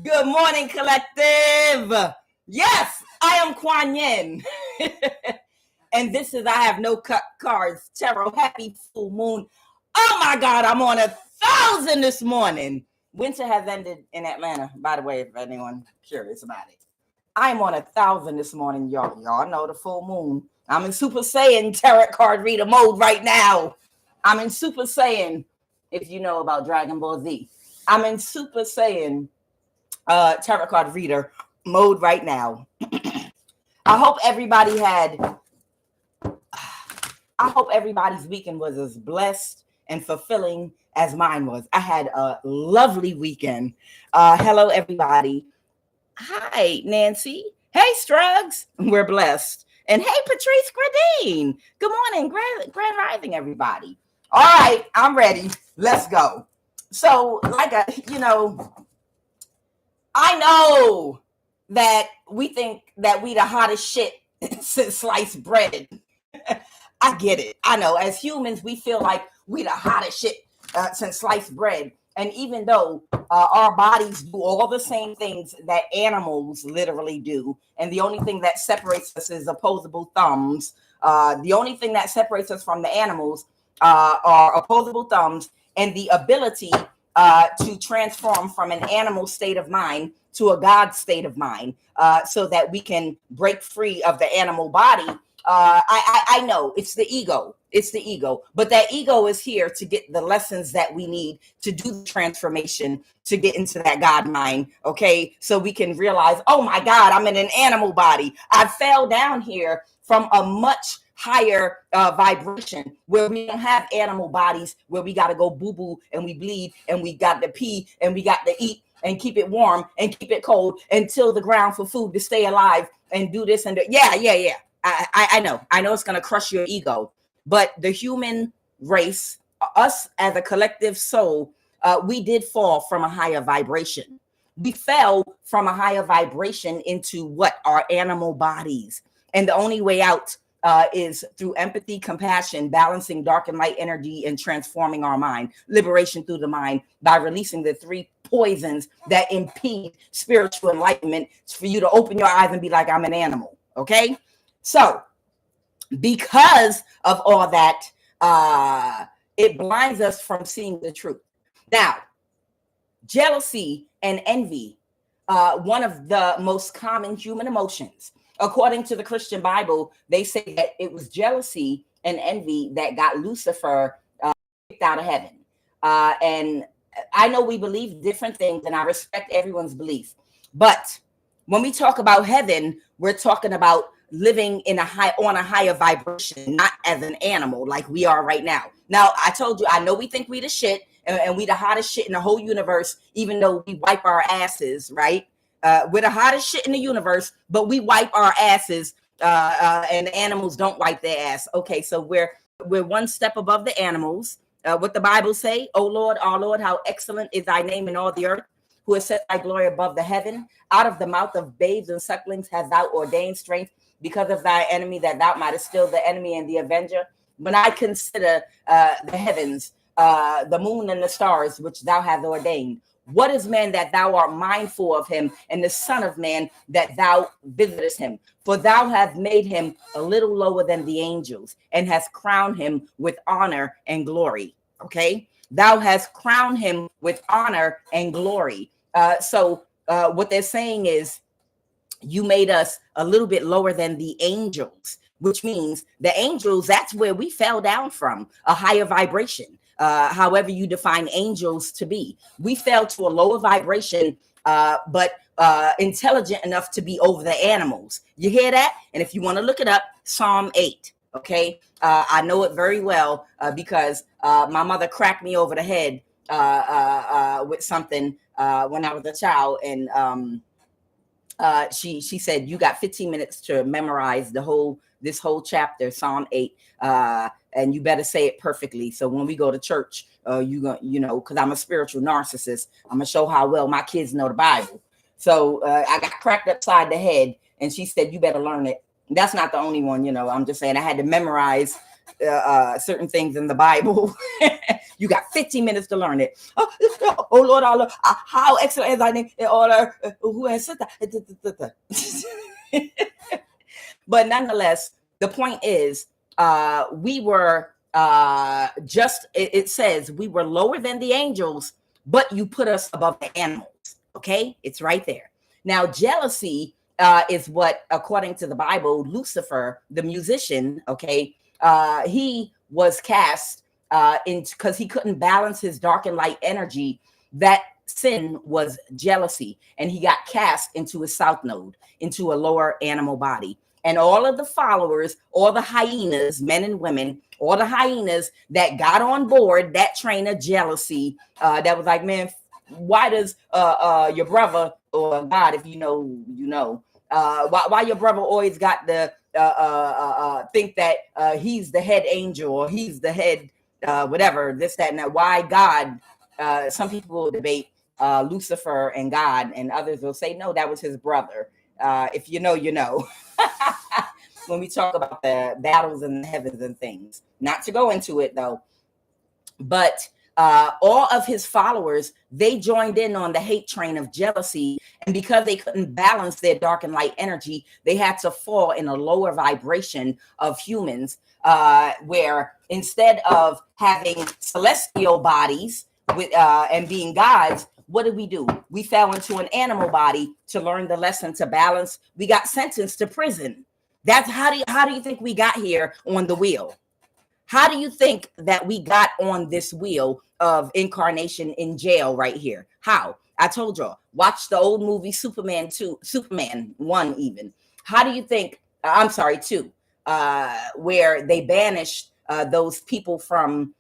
Good morning, collective. Yes, I am Quan Yin. And this is I Have No Cut Cards Tarot. Happy full moon. Oh my God, I'm on 1,000 this morning. Winter has ended in Atlanta, by the way, if anyone curious about it. I'm on 1,000 this morning, y'all. Y'all know the full moon. I'm in Super Saiyan tarot card reader mode right now. I'm in Super Saiyan, if you know about Dragon Ball Z. I'm in Super Saiyan tarot card reader mode right now. I hope everybody's weekend was as blessed and fulfilling as mine was. I had a lovely weekend. Hello, everybody. Hi, Nancy. Hey, Strugs. We're blessed. And hey, Patrice Gradine. Good morning, Grand Rising, everybody. All right, I'm ready. Let's go. So, I know that we think that we the hottest shit since sliced bread. I get it. I know. As humans, we feel like we the hottest shit since sliced bread. And even though our bodies do all the same things that animals literally do, and the only thing that separates us is opposable thumbs. The only thing that separates us from the animals are opposable thumbs and the ability to transform from an animal state of mind to a God state of mind, so that we can break free of the animal body. I know it's the ego. It's the ego. But that ego is here to get the lessons that we need to do the transformation, to get into that God mind. Okay. So we can realize, oh my God, I'm in an animal body. I fell down here from a much higher vibration where we don't have animal bodies, where we got to go boo-boo and we bleed and we got to pee and we got to eat and keep it warm and keep it cold and till the ground for food to stay alive and do this and that. Yeah. I know it's going to crush your ego, but the human race, us as a collective soul, we did fall from a higher vibration. We fell from a higher vibration into what? Our animal bodies. And the only way out is through empathy, compassion, balancing dark and light energy, and transforming our mind. Liberation through the mind by releasing the 3 poisons that impede spiritual enlightenment, for you to open your eyes and be like, I'm an animal. Okay. So because of all that, it blinds us from seeing the truth. Now, jealousy and envy, one of the most common human emotions. According to the Christian Bible, they say that it was jealousy and envy that got Lucifer kicked out of heaven. And I know we believe different things, and I respect everyone's belief. But when we talk about heaven, we're talking about living on a higher vibration, not as an animal like we are right now. Now, I told you, I know we think we the shit and we the hottest shit in the whole universe, even though we wipe our asses, right? We're the hottest shit in the universe, but we wipe our asses, and the animals don't wipe their ass. Okay, so we're one step above the animals. What the Bible say, O Lord, our Lord, how excellent is thy name in all the earth, who has set thy glory above the heaven. Out of the mouth of babes and sucklings hast thou ordained strength, because of thy enemy, that thou mightest still the enemy and the avenger. When I consider the heavens, the moon and the stars, which thou hast ordained, what is man that thou art mindful of him, and the son of man that thou visitest him? For thou hast made him a little lower than the angels, and hast crowned him with honor and glory. Okay, thou hast crowned him with honor and glory. So what they're saying is, you made us a little bit lower than the angels, which means the angels, that's where we fell down from, a higher vibration. However you define angels to be. We fell to a lower vibration, but intelligent enough to be over the animals. You hear that? And if you want to look it up, Psalm 8. Okay. I know it very well because my mother cracked me over the head with something when I was a child. And she said, you got 15 minutes to memorize this whole chapter, Psalm 8. And you better say it perfectly. So when we go to church, because I'm a spiritual narcissist, I'm gonna show how well my kids know the Bible. So I got cracked upside the head, and she said, you better learn it. That's not the only one, I'm just saying I had to memorize certain things in the Bible. You got 15 minutes to learn it. Oh Lord, Allah, how excellent is thy name in order. Who has said that? But nonetheless, the point is, we were it says we were lower than the angels, but you put us above the animals. Okay, it's right there. Now, jealousy is what, according to the Bible, Lucifer, the musician, okay, he was cast in because he couldn't balance his dark and light energy. That sin was jealousy, and he got cast into his south node, into a lower animal body. And all of the followers, all the hyenas, men and women, all the hyenas that got on board that train of jealousy, that was like, man, why does your brother, or God, if you know, you know, why your brother always got the think that he's the head angel, or he's the head whatever, this, that, and that. Why God? Some people will debate Lucifer and God, and others will say, no, that was his brother. If you know, you know. When we talk about the battles in the heavens and things, not to go into it though, but all of his followers, they joined in on the hate train of jealousy. And because they couldn't balance their dark and light energy, they had to fall in a lower vibration of humans, where instead of having celestial bodies with and being gods, what did we do? We fell into an animal body to learn the lesson to balance. We got sentenced to prison. That's how do you think we got here on the wheel? How do you think that we got on this wheel of incarnation in jail right here? How? I told y'all, watch the old movie Superman 2, Superman 1 even. How do you think, I'm sorry, 2, where they banished those people from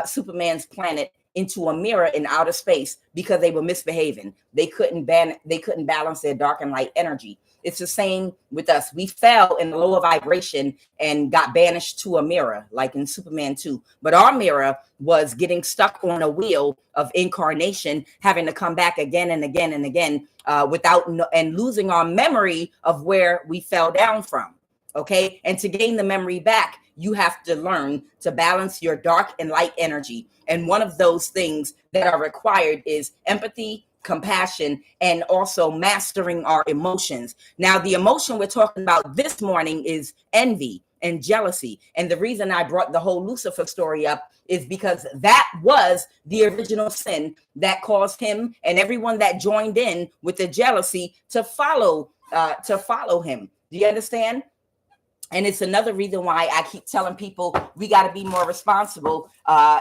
Superman's planet into a mirror in outer space because they were misbehaving. They couldn't balance their dark and light energy. It's the same with us. We fell in the lower vibration and got banished to a mirror, like in Superman 2. But our mirror was getting stuck on a wheel of incarnation, having to come back again and again and again, and losing our memory of where we fell down from. Okay. And to gain the memory back, you have to learn to balance your dark and light energy. And one of those things that are required is empathy, compassion, and also mastering our emotions. Now, the emotion we're talking about this morning is envy and jealousy. And the reason I brought the whole Lucifer story up is because that was the original sin that caused him and everyone that joined in with the jealousy to follow him. Do you understand? And it's another reason why I keep telling people we got to be more responsible.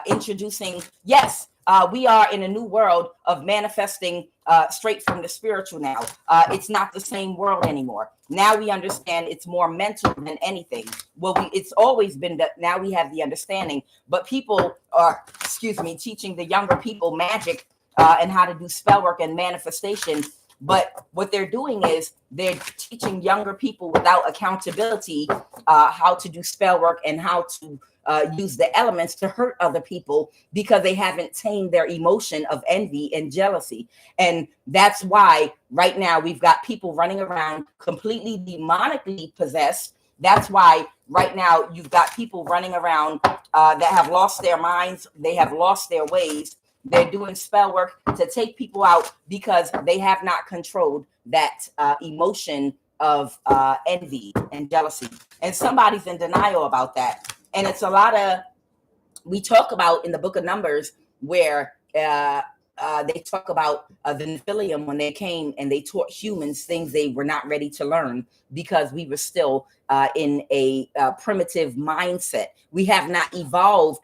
Introducing, yes, we are in a new world of manifesting straight from the spiritual now. It's not the same world anymore. Now we understand it's more mental than anything. Well, it's always been that. Now we have the understanding, but people are, teaching the younger people magic and how to do spell work and manifestation. But what they're doing is they're teaching younger people without accountability how to do spell work and how to use the elements to hurt other people because they haven't tamed their emotion of envy and jealousy. And that's why right now we've got people running around completely demonically possessed. That's why right now you've got people running around that have lost their minds. They have lost their ways. They're doing spell work to take people out because they have not controlled that emotion of envy and jealousy. And somebody's in denial about that. And it's a lot of, we talk about in the book of Numbers where they talk about the Nephilim when they came and they taught humans things they were not ready to learn because we were still in a primitive mindset. We have not evolved,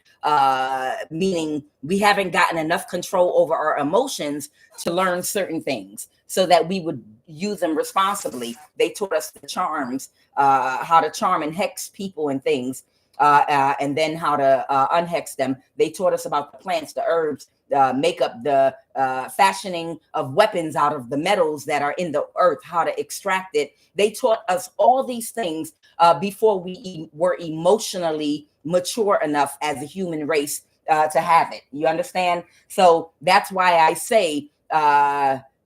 meaning we haven't gotten enough control over our emotions to learn certain things so that we would use them responsibly. They taught us the charms, how to charm and hex people and things, and then how to unhex them. They taught us about the plants, the herbs, make up the fashioning of weapons out of the metals that are in the earth, how to extract it. They taught us all these things before we were emotionally mature enough as a human race to have it. You understand? So that's why I say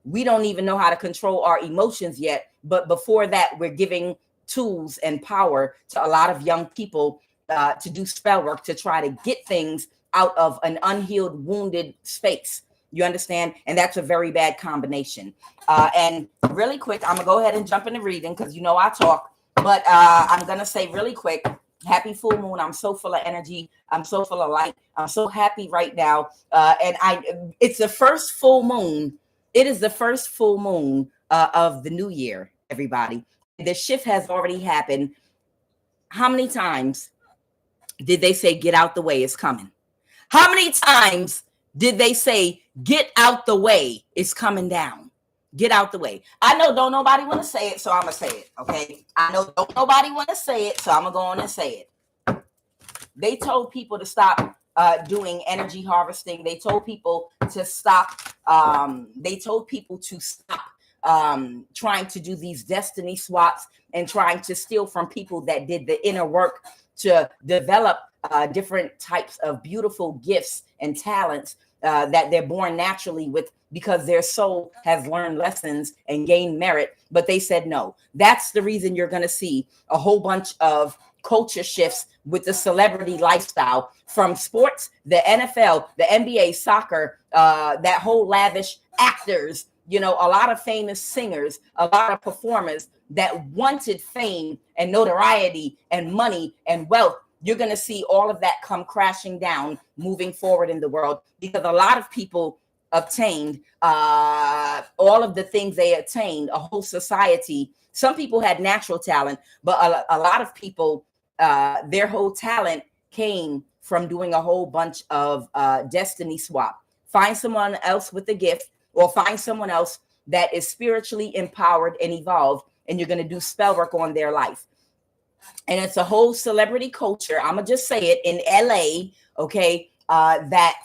we don't even know how to control our emotions yet. But before that, we're giving tools and power to a lot of young people to do spell work to try to get things out of an unhealed, wounded space. You understand? And that's a very bad combination. And really quick, I'm gonna go ahead and jump into reading because you know I talk, but I'm gonna say really quick, happy full moon. I'm so full of energy. I'm so full of light. I'm so happy right now. And it's the first full moon. It is the first full moon of the new year, everybody. The shift has already happened. How many times did they say, get out the way, it's coming? How many times did they say, get out the way, it's coming down? Get out the way. I know don't nobody want to say it, so I'm going to say it, okay? I know don't nobody want to say it, so I'm going to go on and say it. They told people to stop doing energy harvesting. They told people to stop. Trying to do these destiny swaps and trying to steal from people that did the inner work to develop different types of beautiful gifts and talents that they're born naturally with because their soul has learned lessons and gained merit. But they said no. That's the reason you're going to see a whole bunch of culture shifts with the celebrity lifestyle from sports, the NFL, the NBA, soccer, that whole lavish actors, you know, a lot of famous singers, a lot of performers that wanted fame and notoriety and money and wealth. You're going to see all of that come crashing down moving forward in the world because a lot of people obtained all of the things they attained, a whole society. Some people had natural talent, but a lot of people, their whole talent came from doing a whole bunch of destiny swap. Find someone else with a gift or find someone else that is spiritually empowered and evolved, and you're going to do spell work on their life. And it's a whole celebrity culture. I'm going to just say it in LA, okay, that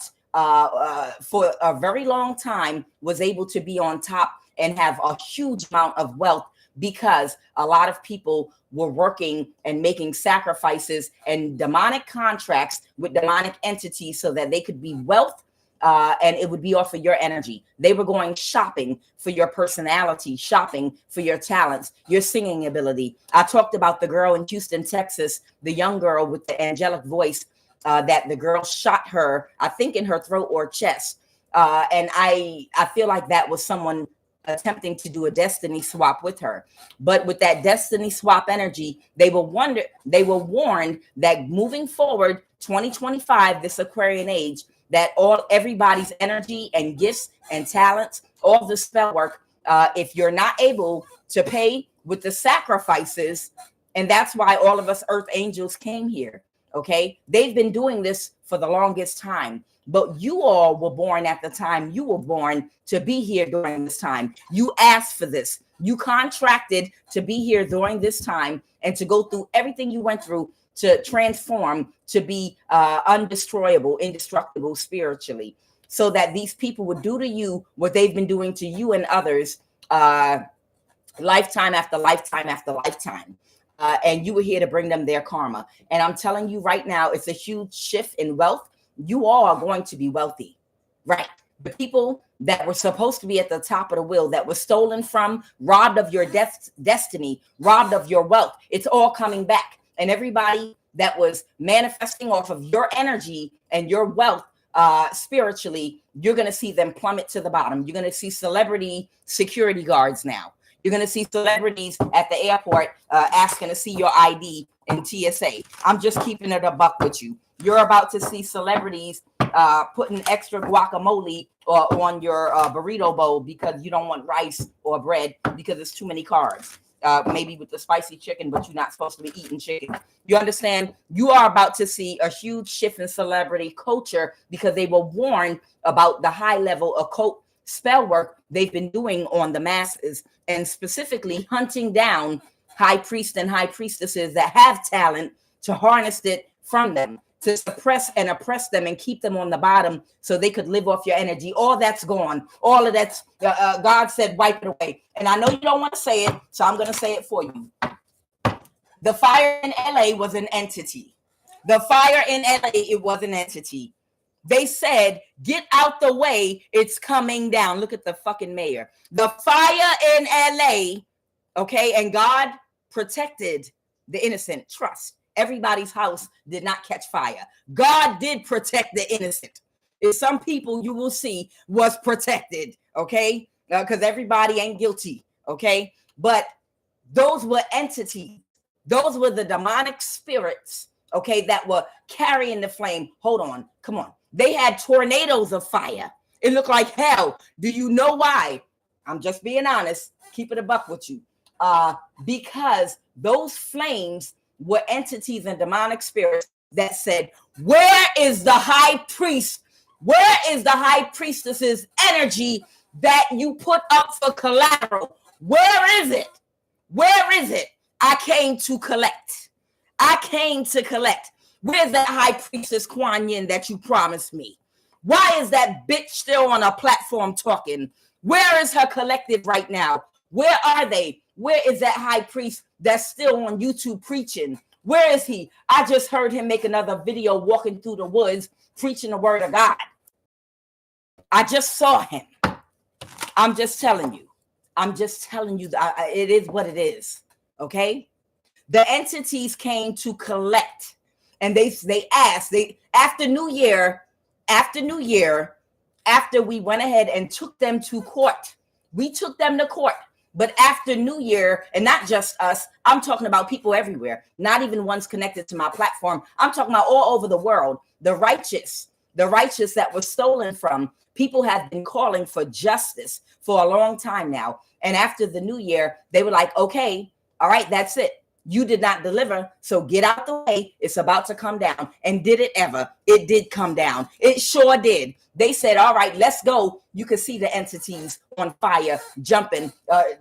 for a very long time was able to be on top and have a huge amount of wealth because a lot of people were working and making sacrifices and demonic contracts with demonic entities so that they could be wealth. And it would be off of your energy. They were going shopping for your personality, shopping for your talents, your singing ability. I talked about the girl in Houston, Texas, the young girl with the angelic voice, that the girl shot her, I think in her throat or chest. And I feel like that was someone attempting to do a destiny swap with her. But with that destiny swap energy, they were warned that moving forward, 2025, this Aquarian age, that everybody's energy and gifts and talents, all the spell work, if you're not able to pay with the sacrifices, and that's why all of us earth angels came here, okay? They've been doing this for the longest time, but you all were born at the time you were born to be here during this time. You asked for this. You contracted to be here during this time and to go through everything you went through to transform, to be undestroyable, indestructible spiritually, so that these people would do to you what they've been doing to you and others lifetime after lifetime after lifetime. And you were here to bring them their karma. And I'm telling you right now, it's a huge shift in wealth. You all are going to be wealthy, right? The people that were supposed to be at the top of the wheel, that was stolen from, robbed of your destiny, robbed of your wealth, it's all coming back. And everybody that was manifesting off of your energy and your wealth spiritually, you're going to see them plummet to the bottom. You're going to see celebrity security guards now. You're going to see celebrities at the airport asking to see your ID and TSA. I'm just keeping it a buck with you. You're about to see celebrities putting extra guacamole on your burrito bowl because you don't want rice or bread because it's too many carbs. Maybe with the spicy chicken, but you're not supposed to be eating chicken. You understand? You are about to see a huge shift in celebrity culture because they were warned about the high level occult spell work they've been doing on the masses, and specifically hunting down high priests and high priestesses that have talent to harness it from them, to suppress and oppress them and keep them on the bottom so they could live off your energy. All that's gone. All of that's, God said, wipe it away. And I know you don't want to say it, so I'm going to say it for you. The fire in LA was an entity. The fire in LA, it was an entity. They said, get out the way, it's coming down. Look at the fucking mayor. The fire in LA, okay, and God protected the innocent. Trust. Everybody's house did not catch fire. God did protect the innocent. If some people you will see was protected, okay? Because everybody ain't guilty, okay? But those were entities. Those were the demonic spirits, okay, that were carrying the flame. Hold on, come on. They had tornadoes of fire. It looked like hell. Do you know why? I'm just being honest. Keep it a buck with you. Because those flames were entities and demonic spirits that said, where is the high priest? Where is the high priestess's energy that you put up for collateral? Where is it? Where is it? I came to collect. I came to collect. Where's that high priestess QUAN Yin that you promised me? Why is that bitch still on a platform talking? Where is her collective right now? Where are they? Where is that high priest that's still on YouTube preaching? Where is he? I just heard him make another video walking through the woods preaching the word of God. I just saw him. I'm just telling you. I'm just telling you that it is what it is. Okay? The entities came to collect, and they asked, after New Year, after we went ahead and took them to court. We took them to court. But after New Year, and not just us, I'm talking about people everywhere, not even ones connected to my platform. I'm talking about all over the world. The righteous that was stolen from. People have been calling for justice for a long time now. And after the New Year, they were like, okay, all right, that's it. You did not deliver, so get out the way. It's about to come down. And did it ever? It did come down. It sure did. They said, all right, let's go. You could see the entities on fire, jumping,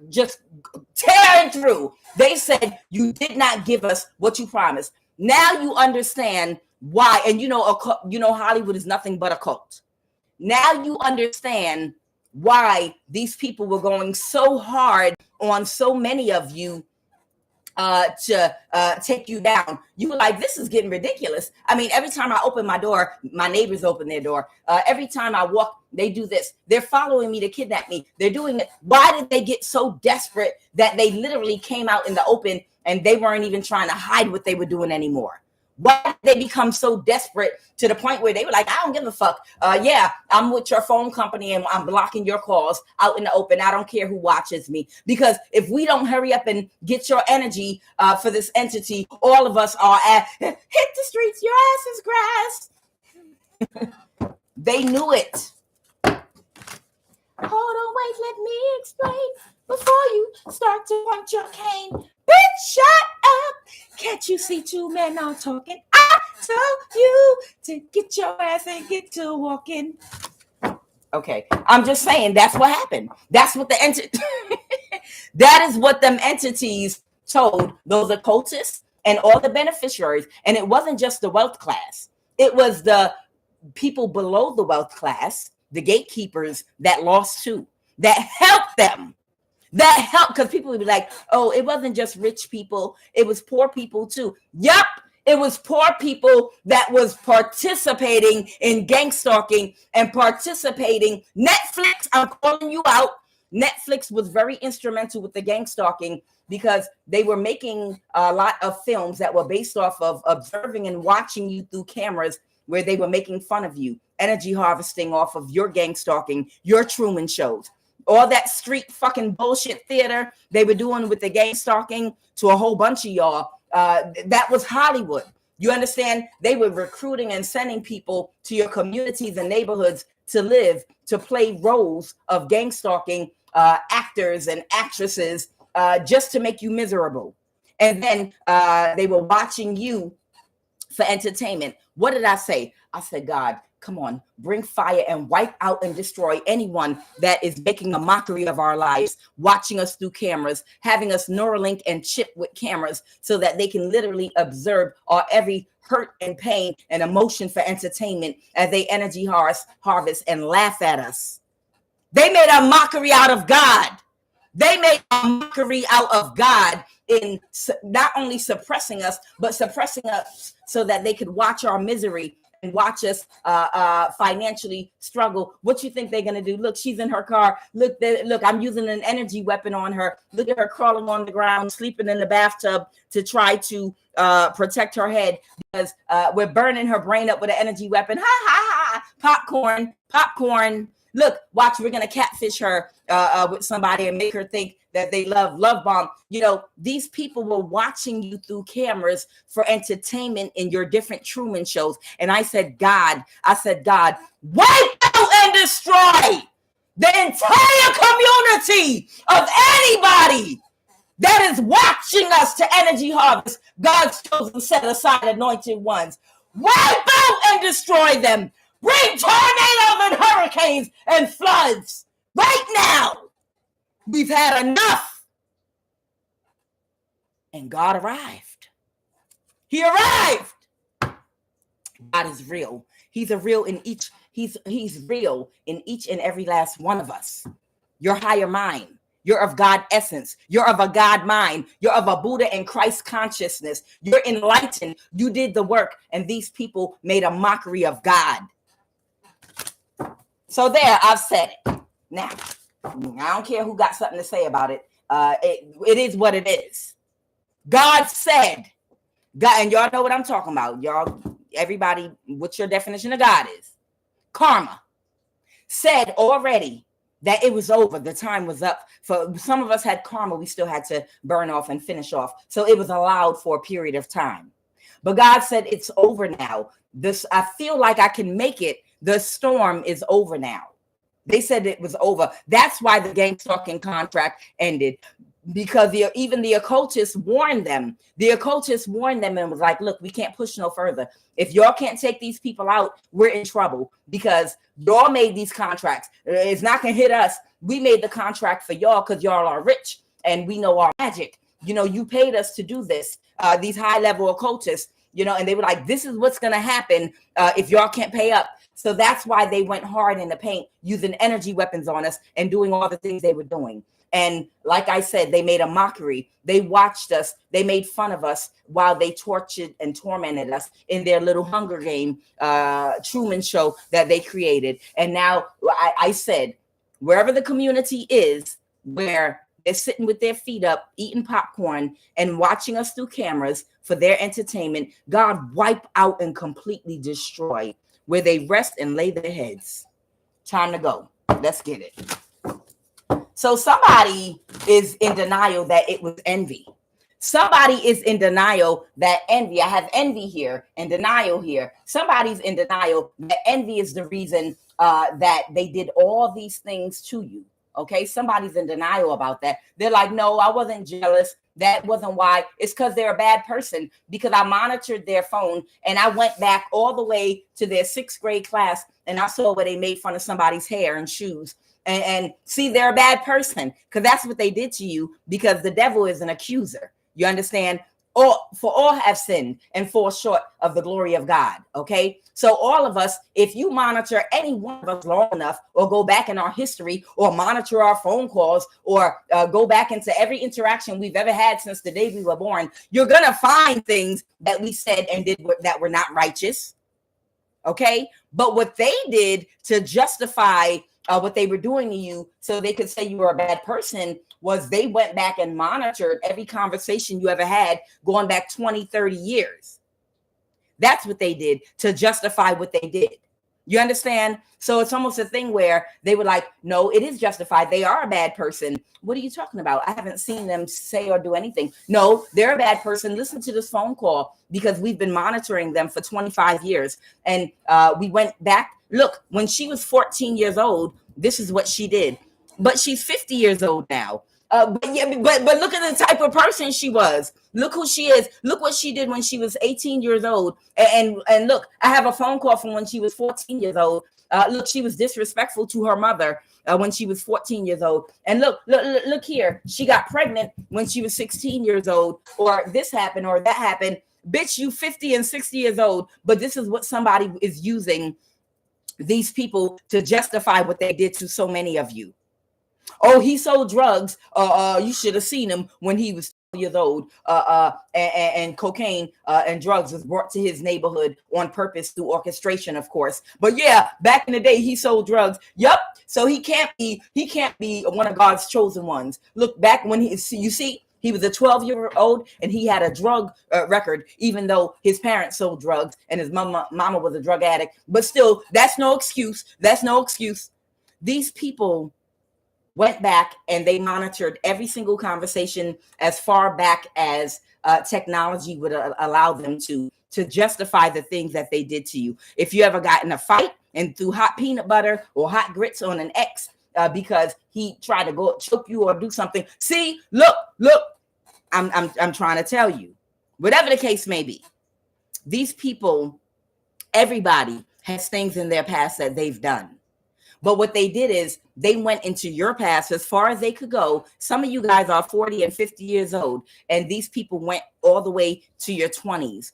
just tearing through. They said, you did not give us what you promised. Now you understand why. And you know, Hollywood is nothing but a cult. Now you understand why these people were going so hard on so many of you to take you down. You were like, this is getting ridiculous. I mean, every time I open my door, my neighbors open their door. Every time I walk, they do this. They're following me to kidnap me. They're doing it. Why did they get so desperate that they literally came out in the open and they weren't even trying to hide what they were doing anymore? Why did they become so desperate to the point where they were like, I don't give a fuck. Yeah, I'm with your phone company and I'm blocking your calls out in the open. I don't care who watches me. Because if we don't hurry up and get your energy for this entity, all of us are at hit the streets, your ass is grass. They knew it. Hold on, wait, let me explain before you start to point your cane. Bitch, shut up. Can't you see two men are talking? I told you to get your ass and get to walking. Okay, I'm just saying that's what happened. That's what that is what them entities told those occultists and all the beneficiaries. And it wasn't just the wealth class. It was the people below the wealth class, the gatekeepers that lost too, that helped them. That helped, because people would be like, oh, it wasn't just rich people. It was poor people too. Yup, it was poor people that was participating in gang stalking and participating. Netflix, I'm calling you out. Netflix was very instrumental with the gang stalking because they were making a lot of films that were based off of observing and watching you through cameras where they were making fun of you, energy harvesting off of your gang stalking, your Truman shows. All that street fucking bullshit theater they were doing with the gang stalking to a whole bunch of y'all, that was Hollywood. You understand? They were recruiting and sending people to your communities and neighborhoods to live, to play roles of gang stalking actors and actresses just to make you miserable. And then they were watching you for entertainment. What did I say? I said, God, come on, bring fire and wipe out and destroy anyone that is making a mockery of our lives, watching us through cameras, having us Neuralink and chip with cameras so that they can literally observe our every hurt and pain and emotion for entertainment as they energy harvest and laugh at us. They made a mockery out of God. They made a mockery out of God in not only suppressing us, but suppressing us so that they could watch our misery and watch us financially struggle, what you think they're going to do? Look, she's in her car. Look, I'm using an energy weapon on her. Look at her crawling on the ground, sleeping in the bathtub to try to protect her head, because we're burning her brain up with an energy weapon. Ha, ha, ha. Popcorn. Look, watch, we're going to catfish her with somebody and make her think that they love bomb. You know, these people were watching you through cameras for entertainment in your different Truman shows. And I said, God, wipe out and destroy the entire community of anybody that is watching us to energy harvest, God's chosen, set aside, anointed ones. Wipe out and destroy them. Bring tornadoes and hurricanes and floods right now. We've had enough. And God arrived. He arrived. God is real. He's real in each and every last one of us. Your higher mind. You're of God essence. You're of a God mind. You're of a Buddha and Christ consciousness. You're enlightened. You did the work, and these people made a mockery of God. So there, I've said it. Now, I don't care who got something to say about it. It is what it is. God said, God, and y'all know what I'm talking about. Y'all, everybody, what your definition of God is. Karma said already that it was over. The time was up. For some of us had karma we still had to burn off and finish off. So it was allowed for a period of time. But God said it's over now. I feel like I can make it. The storm is over now. They said it was over. That's why the gang stalking contract ended, because even the occultists warned them. The occultists warned them and was like, look, we can't push no further. If y'all can't take these people out, we're in trouble, because y'all made these contracts. It's not going to hit us. We made the contract for y'all because y'all are rich and we know our magic. You know, you paid us to do this. These high level occultists, you know, and they were like, this is what's going to happen if y'all can't pay up. So that's why they went hard in the paint, using energy weapons on us and doing all the things they were doing. And like I said, they made a mockery. They watched us. They made fun of us while they tortured and tormented us in their little Hunger Game Truman show that they created. And now I said, wherever the community is, where they're sitting with their feet up, eating popcorn and watching us through cameras for their entertainment, God, wipe out and completely destroy where they rest and lay their heads. Time to go. Let's get it. So somebody is in denial that it was envy. Somebody is in denial that envy. I have envy here and denial here. Somebody's in denial that envy is the reason that they did all these things to you. Okay, somebody's in denial about that. They're like, no, I wasn't jealous. That wasn't why. It's because they're a bad person, because I monitored their phone and I went back all the way to their 6th grade class and I saw where they made fun of somebody's hair and shoes. And see, they're a bad person, because that's what they did to you, because the devil is an accuser. You understand? For all have sinned and fall short of the glory of God. Okay. So all of us, if you monitor any one of us long enough, or go back in our history, or monitor our phone calls, or go back into every interaction we've ever had since the day we were born, you're going to find things that we said and did that were not righteous. Okay. But what they did to justify what they were doing to you so they could say you were a bad person was they went back and monitored every conversation you ever had going back 20, 30 years. That's what they did to justify what they did. You understand? So it's almost a thing where they were like, no, it is justified. They are a bad person. What are you talking about? I haven't seen them say or do anything. No, they're a bad person. Listen to this phone call, because we've been monitoring them for 25 years. And we went back. Look, when she was 14 years old, this is what she did. But she's 50 years old now. But look at the type of person she was. Look who she is. Look what she did when she was 18 years old. And look, I have a phone call from when she was 14 years old. Look, she was disrespectful to her mother when she was 14 years old. And look here. She got pregnant when she was 16 years old, or this happened or that happened. Bitch, you 50 and 60 years old. But this is what somebody is using these people to justify what they did to so many of you. Oh, he sold drugs. You should have seen him when he was years old, and cocaine and drugs was brought to his neighborhood on purpose through orchestration, of course. But yeah, back in the day, he sold drugs. Yep. So he can't be one of God's chosen ones. Look back when you see. He was a 12-year-old and he had a drug record, even though his parents sold drugs and his mama was a drug addict. But still, that's no excuse. That's no excuse. These people went back and they monitored every single conversation as far back as technology would allow them to justify the things that they did to you. If you ever got in a fight and threw hot peanut butter or hot grits on an ex because he tried to go choke you or do something. See, look, I'm trying to tell you, whatever the case may be, these people, everybody has things in their past that they've done. But what they did is they went into your past as far as they could go. Some of you guys are 40 and 50 years old, and these people went all the way to your 20s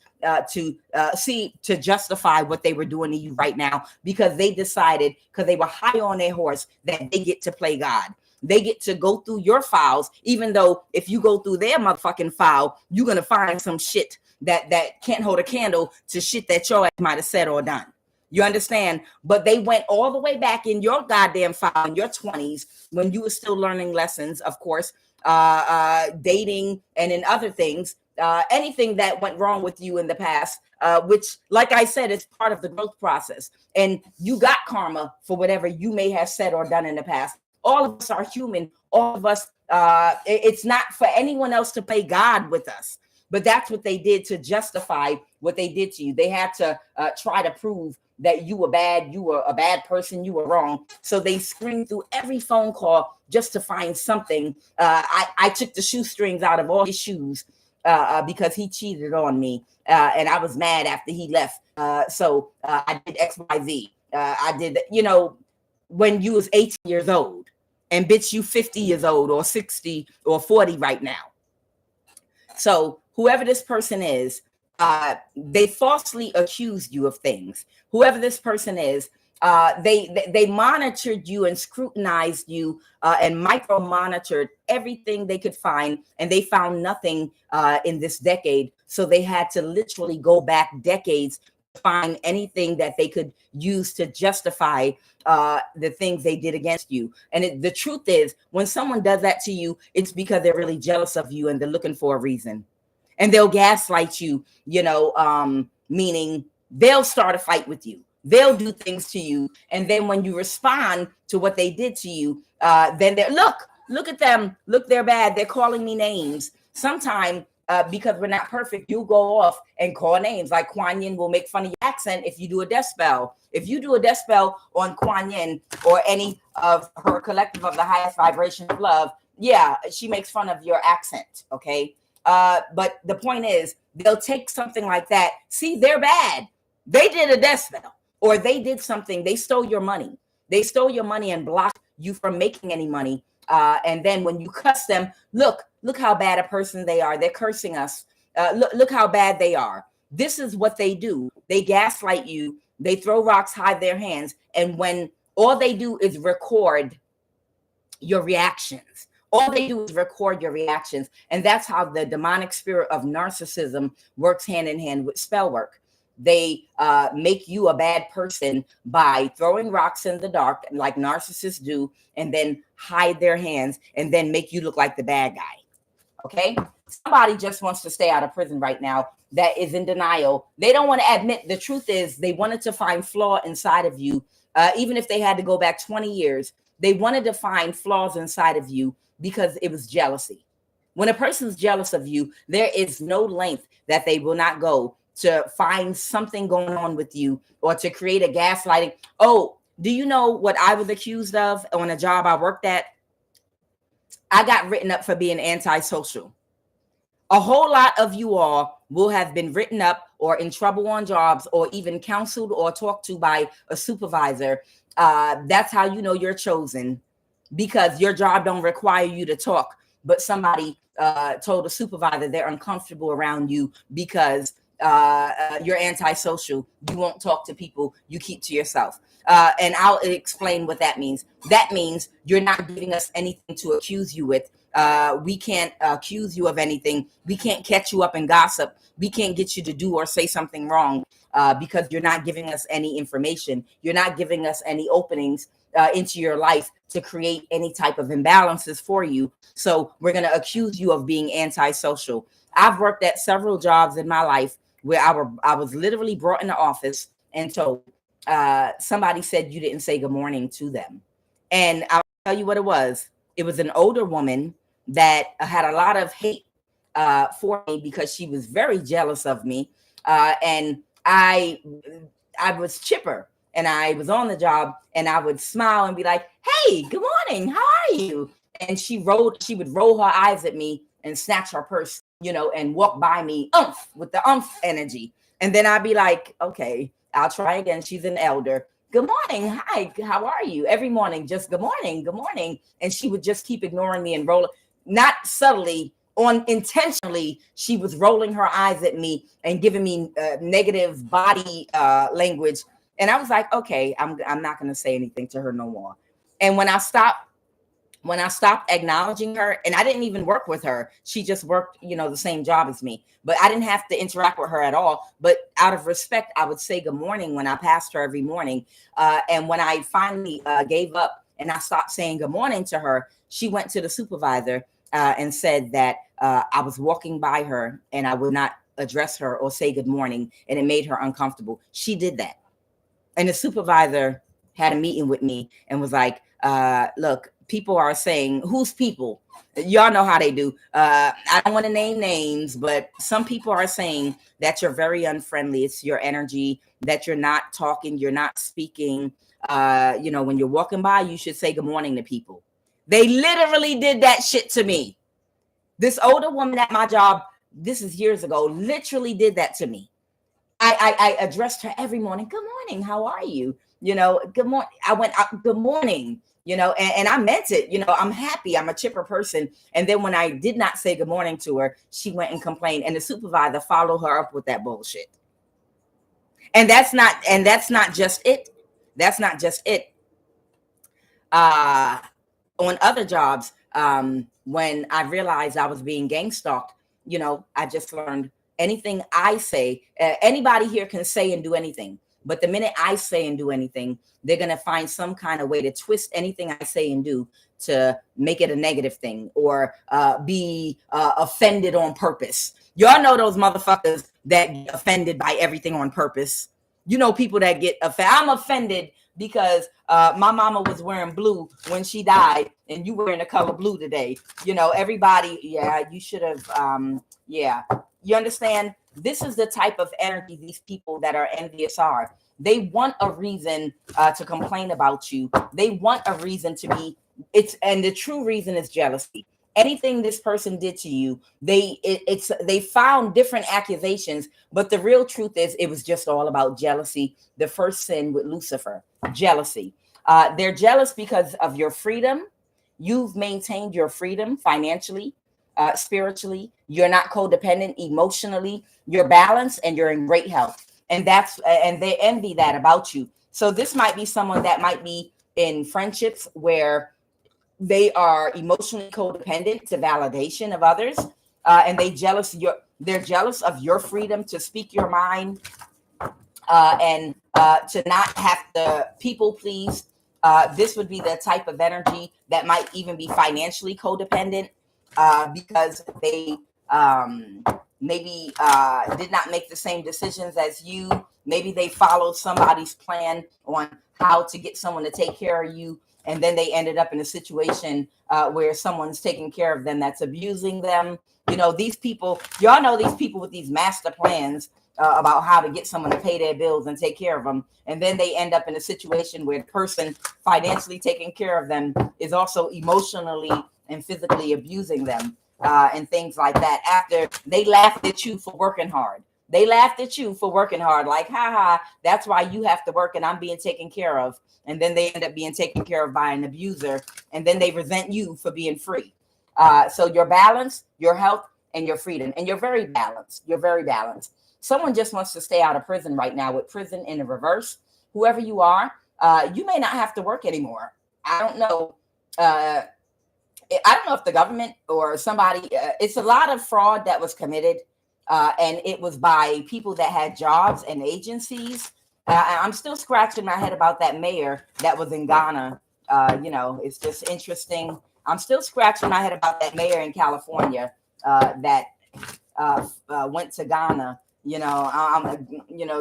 to justify what they were doing to you right now, because they decided, because they were high on their horse, that they get to play God. They get to go through your files, even though if you go through their motherfucking file, you're going to find some shit that can't hold a candle to shit that your ass might have said or done. You understand? But they went all the way back in your goddamn file in your 20s when you were still learning lessons, of course, dating and in other things, anything that went wrong with you in the past, which, like I said, is part of the growth process. And you got karma for whatever you may have said or done in the past. All of us are human. All of us, it's not for anyone else to play God with us. But that's what they did to justify what they did to you. They had to try to prove that you were bad, you were a bad person, you were wrong. So they screamed through every phone call just to find something. I took the shoestrings out of all his shoes because he cheated on me. And I was mad after he left. So I did X, Y, Z. I did, when you was 18 years old, and bitch, you 50 years old or 60 or 40 right now. So whoever this person is, they falsely accused you of things. Whoever this person is, they monitored you and scrutinized you and micro-monitored everything they could find, and they found nothing in this decade. So they had to literally go back decades to find anything that they could use to justify the things they did against you. And the truth is, when someone does that to you, it's because they're really jealous of you and they're looking for a reason. And they'll gaslight you, meaning they'll start a fight with you. They'll do things to you. And then when you respond to what they did to you, then they're, look at them. Look, they're bad. They're calling me names. Sometimes because we're not perfect, you go off and call names. Like Kuan Yin will make fun of your accent if you do a death spell. If you do a death spell on Kuan Yin or any of her collective of the highest vibration of love, yeah, she makes fun of your accent, okay? But the point is, they'll take something like that. See, they're bad. They did a death spell, or they did something. They stole your money. They stole your money and blocked you from making any money. And then when you cuss them, look how bad a person they are. They're cursing us. Look how bad they are. This is what they do. They gaslight you. They throw rocks, hide their hands. And when all they do is record your reactions. All they do is record your reactions. And that's how the demonic spirit of narcissism works hand in hand with spell work. They make you a bad person by throwing rocks in the dark like narcissists do, and then hide their hands and then make you look like the bad guy. Okay? Somebody just wants to stay out of prison right now that is in denial. They don't want to admit the truth is they wanted to find flaw inside of you. Even if they had to go back 20 years, they wanted to find flaws inside of you because it was jealousy. When a person's jealous of you, there is no length that they will not go to find something going on with you or to create a gaslighting. Oh, do you know what I was accused of on a job I worked at? I got written up for being antisocial. A whole lot of you all will have been written up or in trouble on jobs or even counseled or talked to by a supervisor. That's how you know you're chosen, because your job don't require you to talk, but somebody told a supervisor they're uncomfortable around you because you're antisocial. You won't talk to people. You keep to yourself. And I'll explain what that means. That means you're not giving us anything to accuse you with. We can't accuse you of anything. We can't catch you up in gossip. We can't get you to do or say something wrong because you're not giving us any information. You're not giving us any openings into your life to create any type of imbalances for you. So we're going to accuse you of being antisocial. I've worked at several jobs in my life where I was literally brought in the office and told somebody said you didn't say good morning to them. And I'll tell you what it was. It was an older woman that had a lot of hate for me because she was very jealous of me. And I was chipper. And I was on the job and I would smile and be like, hey, good morning. How are you? And she would roll her eyes at me and snatch her purse, and walk by me with the energy. And then I'd be like, okay, I'll try again. She's an elder. Good morning. Hi, how are you? Every morning, just good morning, good morning. And she would just keep ignoring me and roll, not subtly, intentionally, she was rolling her eyes at me and giving me negative body language. And I was like, okay, I'm not going to say anything to her no more. And when I stopped acknowledging her, and I didn't even work with her, she just worked, the same job as me, but I didn't have to interact with her at all. But out of respect, I would say good morning when I passed her every morning. And when I finally gave up and I stopped saying good morning to her, she went to the supervisor and said that I was walking by her and I would not address her or say good morning, and it made her uncomfortable. She did that. And the supervisor had a meeting with me and was like, look, people are saying, who's people? Y'all know how they do. I don't want to name names, but some people are saying that you're very unfriendly. It's your energy, that you're not talking, you're not speaking. When you're walking by, you should say good morning to people. They literally did that shit to me. This older woman at my job, this is years ago, literally did that to me. I addressed her every morning. Good morning. How are you? Good morning. I went out, good morning, and I meant it. I'm happy. I'm a chipper person. And then when I did not say good morning to her, she went and complained, and the supervisor followed her up with that bullshit. And that's not just it. That's not just it. On other jobs, when I realized I was being gang stalked, I just learned anything I say, anybody here can say and do anything. But the minute I say and do anything, they're going to find some kind of way to twist anything I say and do to make it a negative thing or be offended on purpose. Y'all know those motherfuckers that get offended by everything on purpose. People that get offended. I'm offended because my mama was wearing blue when she died and you wearing the color blue today. Everybody, you should have, you understand? This is the type of energy these people that are envious are. They want a reason to complain about you. They want a reason to be, and the true reason is jealousy. Anything this person did to you, they found different accusations, but the real truth is it was just all about jealousy. The first sin with Lucifer, jealousy. They're jealous because of your freedom. You've maintained your freedom financially, spiritually. You're not codependent emotionally. You're balanced and you're in great health. And they envy that about you. So this might be someone that might be in friendships where they are emotionally codependent to validation of others, and they're jealous of your freedom to speak your mind and to not have to people please. This would be the type of energy that might even be financially codependent because they maybe did not make the same decisions as you. Maybe they followed somebody's plan on how to get someone to take care of you. And then they ended up in a situation where someone's taking care of them that's abusing them. These people, y'all know these people with these master plans about how to get someone to pay their bills and take care of them. And then they end up in a situation where the person financially taking care of them is also emotionally and physically abusing them and things like that. After they laughed at you for working hard. They laughed at you for working hard, like, haha, that's why you have to work and I'm being taken care of. And then they end up being taken care of by an abuser. And then they resent you for being free. So your balance, your health, and your freedom. And you're very balanced. You're very balanced. Someone just wants to stay out of prison right now, with prison in the reverse. Whoever you are, you may not have to work anymore. I don't know. I don't know if the government or somebody, it's a lot of fraud that was committed. And it was by people that had jobs and agencies. I'm still scratching my head about that mayor that was in Ghana. It's just interesting. I'm still scratching my head about that mayor in California that went to Ghana. I'm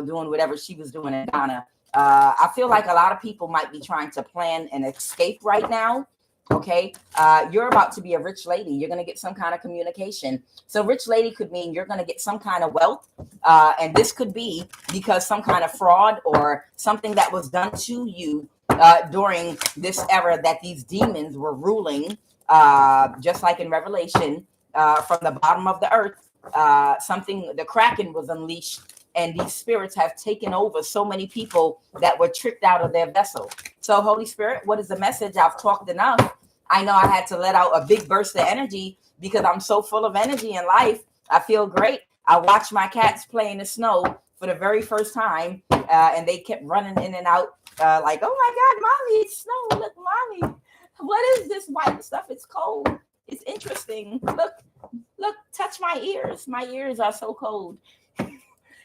doing whatever she was doing in Ghana. I feel like a lot of people might be trying to plan an escape right now. Okay, you're about to be a rich lady. You're going to get some kind of communication. So rich lady could mean you're going to get some kind of wealth. And this could be because some kind of fraud or something that was done to you during this era that these demons were ruling, just like in Revelation, from the bottom of the earth. The Kraken was unleashed, and these spirits have taken over so many people that were tricked out of their vessel. So Holy Spirit, what is the message? I've talked enough. I know I had to let out a big burst of energy because I'm so full of energy in life. I feel great. I watched my cats play in the snow for the very first time, and they kept running in and out like, oh my God, Mommy, it's snow. Look, Mommy, what is this white stuff? It's cold. It's interesting. Look, touch my ears. My ears are so cold.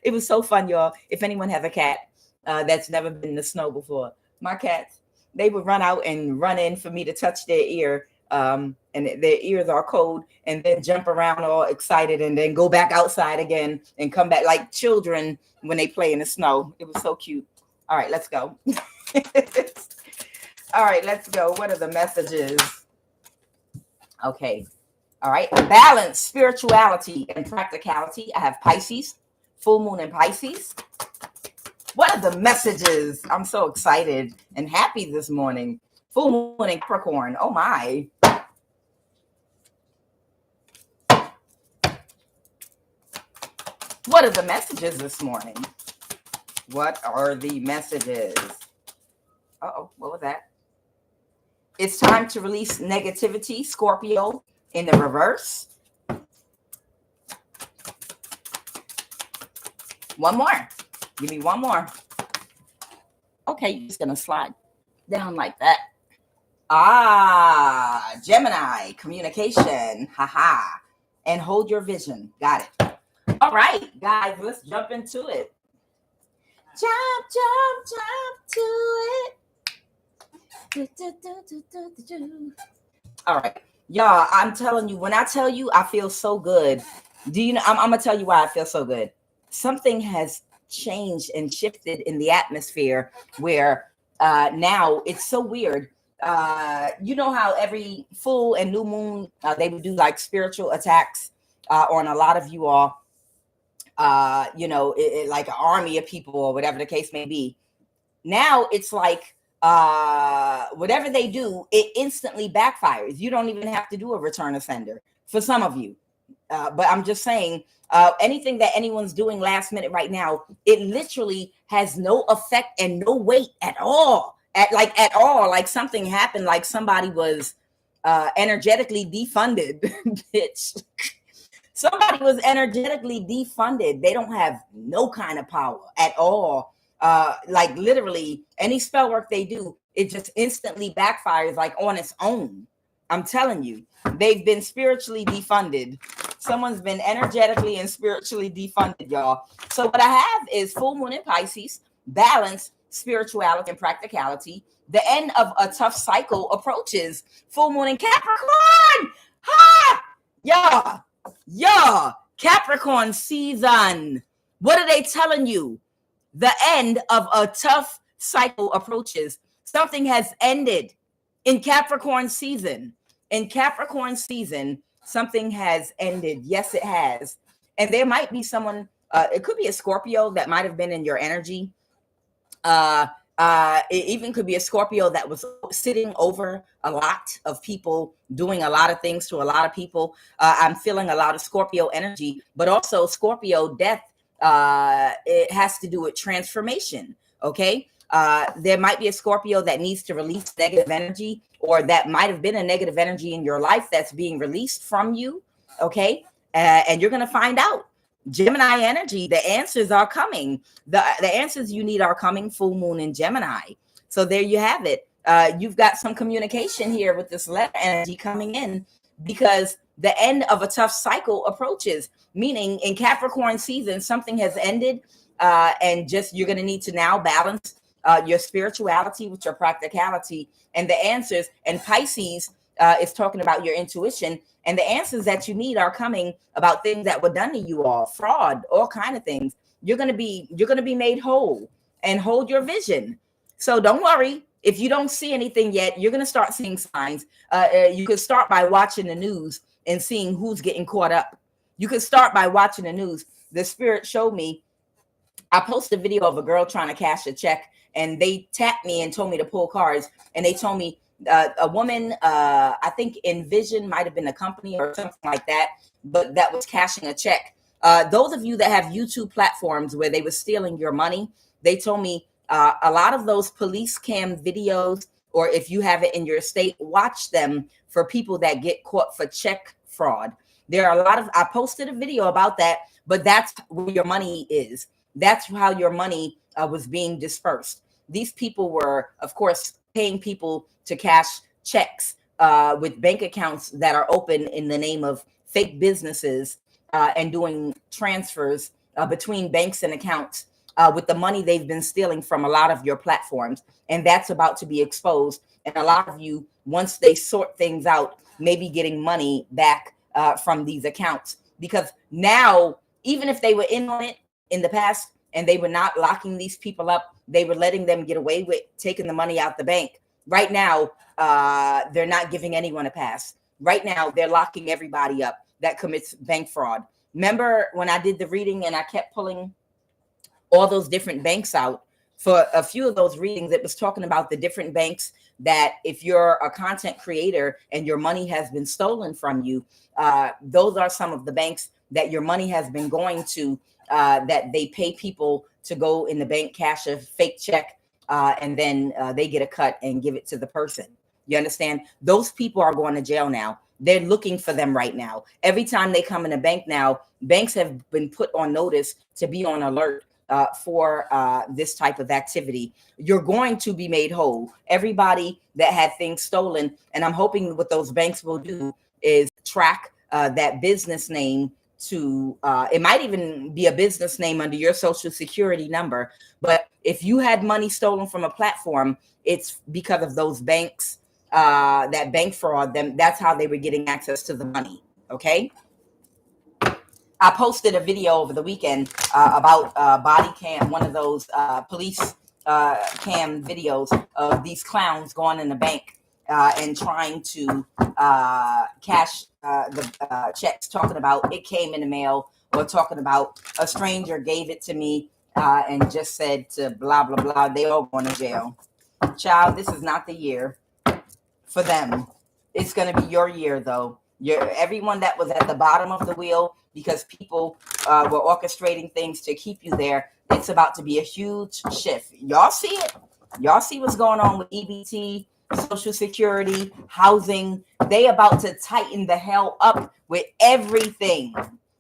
It was so fun, y'all. If anyone has a cat that's never been in the snow before, my cats, they would run out and run in for me to touch their ear. And their ears are cold, and then jump around all excited and then go back outside again and come back like children when they play in the snow. It was so cute. All right, let's go. All right, let's go. What are the messages? Okay. All right. Balance, spirituality, and practicality. I have Pisces, full moon in Pisces. What are the messages? I'm so excited and happy this morning. Full moon in Capricorn. Oh my. What are the messages this morning? What are the messages? Uh-oh, what was that? It's time to release negativity, Scorpio, in the reverse. One more. Give me one more. Okay, you're just going to slide down like that. Gemini, communication. Haha. And hold your vision. Got it. All right, guys, let's jump into it. Jump to it. All right, y'all, I'm telling you, when I tell you I feel so good, do you know, I'm going to tell you why I feel so good. Something has changed and shifted in the atmosphere where now it's so weird. You know how every full and new moon, they would do like spiritual attacks on a lot of you all, like an army of people or whatever the case may be. Now it's like, whatever they do, it instantly backfires. You don't even have to do a return offender for some of you. But I'm just saying, anything that anyone's doing last minute right now, it literally has no effect and no weight at all. At all. Like something happened, like somebody was energetically defunded. Bitch. Somebody was energetically defunded. They don't have no kind of power at all. Like literally any spell work they do, it just instantly backfires like on its own. I'm telling you, they've been spiritually defunded. Someone's been energetically and spiritually defunded, y'all. So what I have is full moon in Pisces, balance, spirituality, and practicality. The end of a tough cycle approaches. Full moon in Capricorn. Ha! Yeah. Capricorn season. What are they telling you? The end of a tough cycle approaches. Something has ended in Capricorn season. In Capricorn season, something has ended. Yes, it has. And there might be someone, it could be a Scorpio that might have been in your energy. It even could be a Scorpio that was sitting over a lot of people, doing a lot of things to a lot of people. I'm feeling a lot of Scorpio energy, but also Scorpio death. It has to do with transformation. Okay. There might be a Scorpio that needs to release negative energy, or that might have been a negative energy in your life that's being released from you. Okay. And you're going to find out. Gemini energy, the answers are coming. The answers you need are coming. Full moon in Gemini. So there you have it. You've got some communication here with this letter energy coming in, because the end of a tough cycle approaches, meaning in Capricorn season, something has ended, and just you're going to need to now balance your spirituality with your practicality and the answers. And Pisces is talking about your intuition, and the answers that you need are coming about things that were done to you, all fraud, all kind of things. You're going to be made whole, and hold your vision. So don't worry if you don't see anything yet. You're going to start seeing signs. You could start by watching the news and seeing who's getting caught up. You could start by watching the news. The spirit showed me, I posted a video of a girl trying to cash a check, and they tapped me and told me to pull cards. And they told me a woman, I think Envision might have been a company or something like that, but that was cashing a check. Those of you that have YouTube platforms where they were stealing your money, they told me a lot of those police cam videos, or if you have it in your state, watch them for people that get caught for check fraud. There are a lot of, I posted a video about that, but that's where your money is. That's how your money was being dispersed. These people were, of course, paying people to cash checks with bank accounts that are open in the name of fake businesses, and doing transfers between banks and accounts with the money they've been stealing from a lot of your platforms. And that's about to be exposed. And a lot of you, once they sort things out, may be getting money back from these accounts. Because now, even if they were in on it in the past and they were not locking these people up, they were letting them get away with taking the money out the bank. Right now, they're not giving anyone a pass. Right now, they're locking everybody up that commits bank fraud. Remember when I did the reading and I kept pulling all those different banks out? For a few of those readings, it was talking about the different banks that if you're a content creator and your money has been stolen from you, those are some of the banks that your money has been going to, that they pay people to go in the bank, cash a fake check, and then they get a cut and give it to the person. You understand? Those people are going to jail now. They're looking for them right now. Every time they come in a bank now, banks have been put on notice to be on alert for this type of activity. You're going to be made whole. Everybody that had things stolen, and I'm hoping what those banks will do is track that business name to, it might even be a business name under your social security number. But if you had money stolen from a platform, it's because of those banks, that bank fraud, them. That's how they were getting access to the money. Okay. I posted a video over the weekend about body cam, one of those police cam videos of these clowns going in the bank and trying to cash the checks, talking about it came in the mail, or talking about a stranger gave it to me and just said to blah, blah, blah. They all going to jail. Child, this is not the year for them. It's going to be your year, though. Everyone that was at the bottom of the wheel because people were orchestrating things to keep you there. It's about to be a huge shift. Y'all see it. Y'all see what's going on with EBT, Social Security, housing. They about to tighten the hell up with everything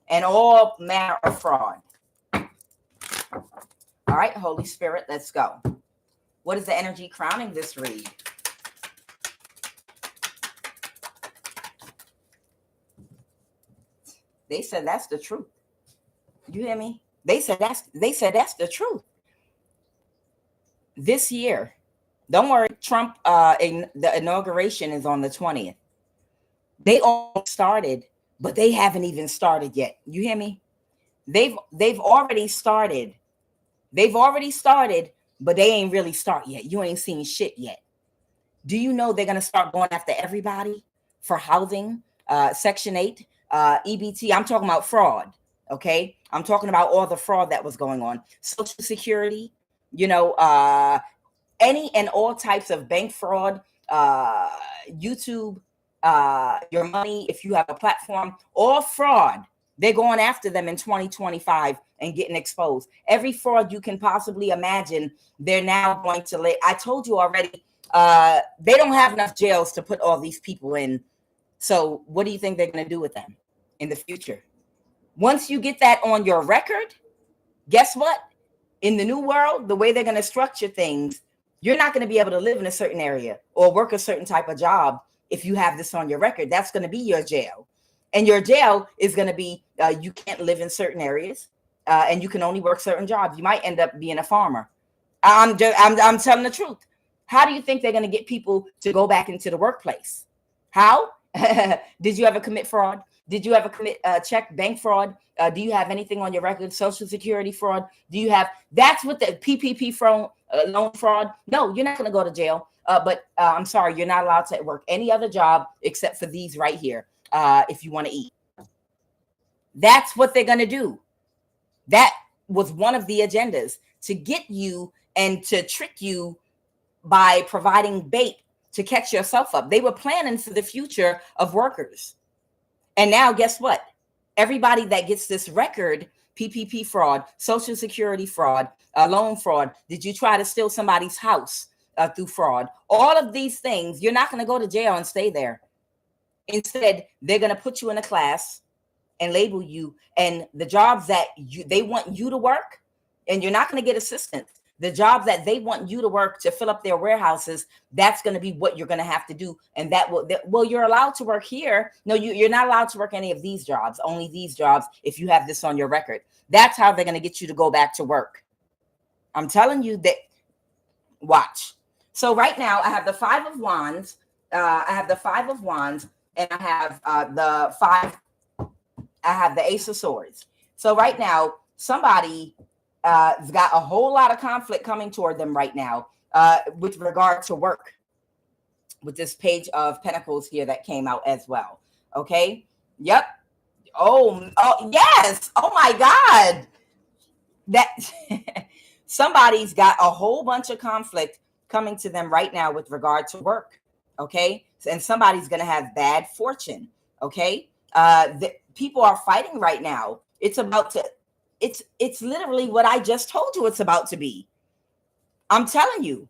and all manner of fraud. All right, Holy Spirit, let's go. What is the energy crowning this read? They said that's the truth. You hear me? They said that's the truth. This year, don't worry, Trump, the inauguration is on the 20th. They all started, but they haven't even started yet. You hear me? They've already started. They've already started, but they ain't really start yet. You ain't seen shit yet. Do you know they're gonna start going after everybody for housing, Section 8, EBT? I'm talking about fraud. Okay, I'm talking about all the fraud that was going on. Social Security, you know, any and all types of bank fraud, YouTube, your money, if you have a platform, all fraud. They're going after them in 2025 and getting exposed. Every fraud you can possibly imagine, they're now going to lay. I told you already, they don't have enough jails to put all these people in. So what do you think they're going to do with them in the future? Once you get that on your record, guess what? In the new world, the way they're going to structure things, you're not going to be able to live in a certain area or work a certain type of job if you have this on your record. That's going to be your jail. And your jail is going to be you can't live in certain areas and you can only work certain jobs. You might end up being a farmer. I'm telling the truth. How do you think they're going to get people to go back into the workplace? How? Did you ever commit fraud? Did you ever commit check bank fraud? Do you have anything on your record? Social security fraud? Do you have? That's what the PPP fraud, loan fraud. No, you're not going to go to jail. But I'm sorry, you're not allowed to work any other job except for these right here. If you want to eat, that's what they're going to do. That was one of the agendas, to get you and to trick you by providing bait to catch yourself up. They were planning for the future of workers. And now guess what? Everybody that gets this record, PPP fraud, Social Security fraud, loan fraud, did you try to steal somebody's house through fraud? All of these things, you're not going to go to jail and stay there. Instead, they're going to put you in a class and label you, and the jobs that they want you to work, and you're not going to get assistance. The jobs that they want you to work to fill up their warehouses, that's going to be what you're going to have to do. And that will, you're allowed to work here. No, you're not allowed to work any of these jobs, only these jobs if you have this on your record. That's how they're going to get you to go back to work. I'm telling you that. Watch. So right now I have the Five of Wands. I have the Five of Wands, and I have I have the Ace of Swords. So right now, somebody has got a whole lot of conflict coming toward them right now with regard to work, with this Page of Pentacles here that came out as well. Okay. Yep. Oh yes. Oh my God. That somebody's got a whole bunch of conflict coming to them right now with regard to work. Okay. And somebody's going to have bad fortune. Okay. People are fighting right now. It's about to, it's literally what I just told you it's about to be. I'm telling you,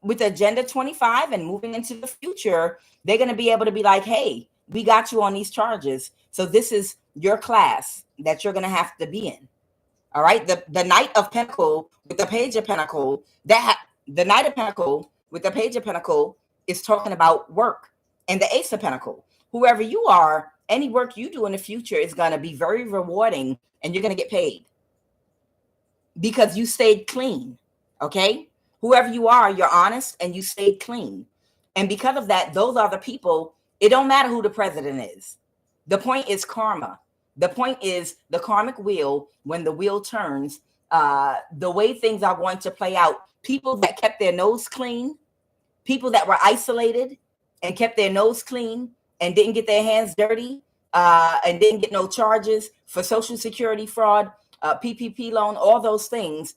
with Agenda 25 and moving into the future, they're going to be able to be like, hey, we got you on these charges. So this is your class that you're going to have to be in. All right. The Knight of Pentacle with the Page of Pentacle, the Knight of Pentacle with the Page of Pentacle is talking about work, and the Ace of Pentacle. Whoever you are, any work you do in the future is going to be very rewarding, and you're going to get paid because you stayed clean. Okay. Whoever you are, you're honest and you stayed clean. And because of that, those are the people. It don't matter who the president is. The point is karma. The point is the karmic wheel. When the wheel turns, the way things are going to play out, people that kept their nose clean, people that were isolated and kept their nose clean and didn't get their hands dirty and didn't get no charges for Social Security fraud, PPP loan, all those things.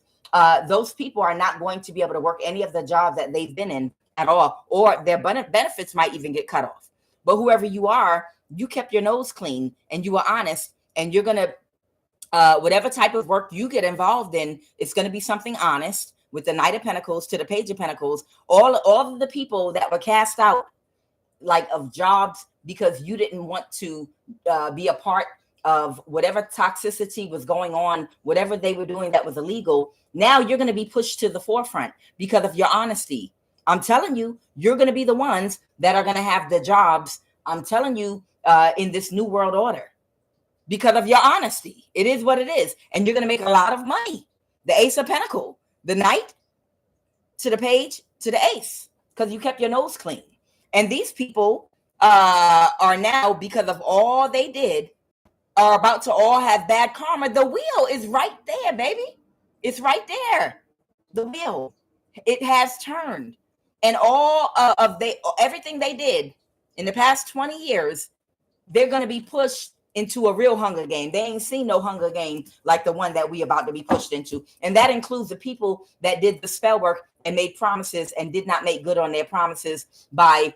Those people are not going to be able to work any of the jobs that they've been in at all, or their benefits might even get cut off. But whoever you are, you kept your nose clean and you were honest, and you're going to, whatever type of work you get involved in, it's going to be something honest. With the Knight of Pentacles to the Page of Pentacles, all of the people that were cast out like of jobs because you didn't want to be a part of whatever toxicity was going on, whatever they were doing that was illegal. Now you're going to be pushed to the forefront because of your honesty. I'm telling you, you're going to be the ones that are going to have the jobs. I'm telling you, in this new world order, because of your honesty. It is what it is. And you're going to make a lot of money. The Ace of Pentacles, the Knight to the Page to the Ace, because you kept your nose clean. And these people are now, because of all they did, are about to all have bad karma. The wheel is right there, baby. It's right there. The wheel, it has turned. And all of everything they did in the past 20 years, they're going to be pushed into a real Hunger Game. They ain't seen no Hunger Game like the one that we about to be pushed into. And that includes the people that did the spell work and made promises and did not make good on their promises by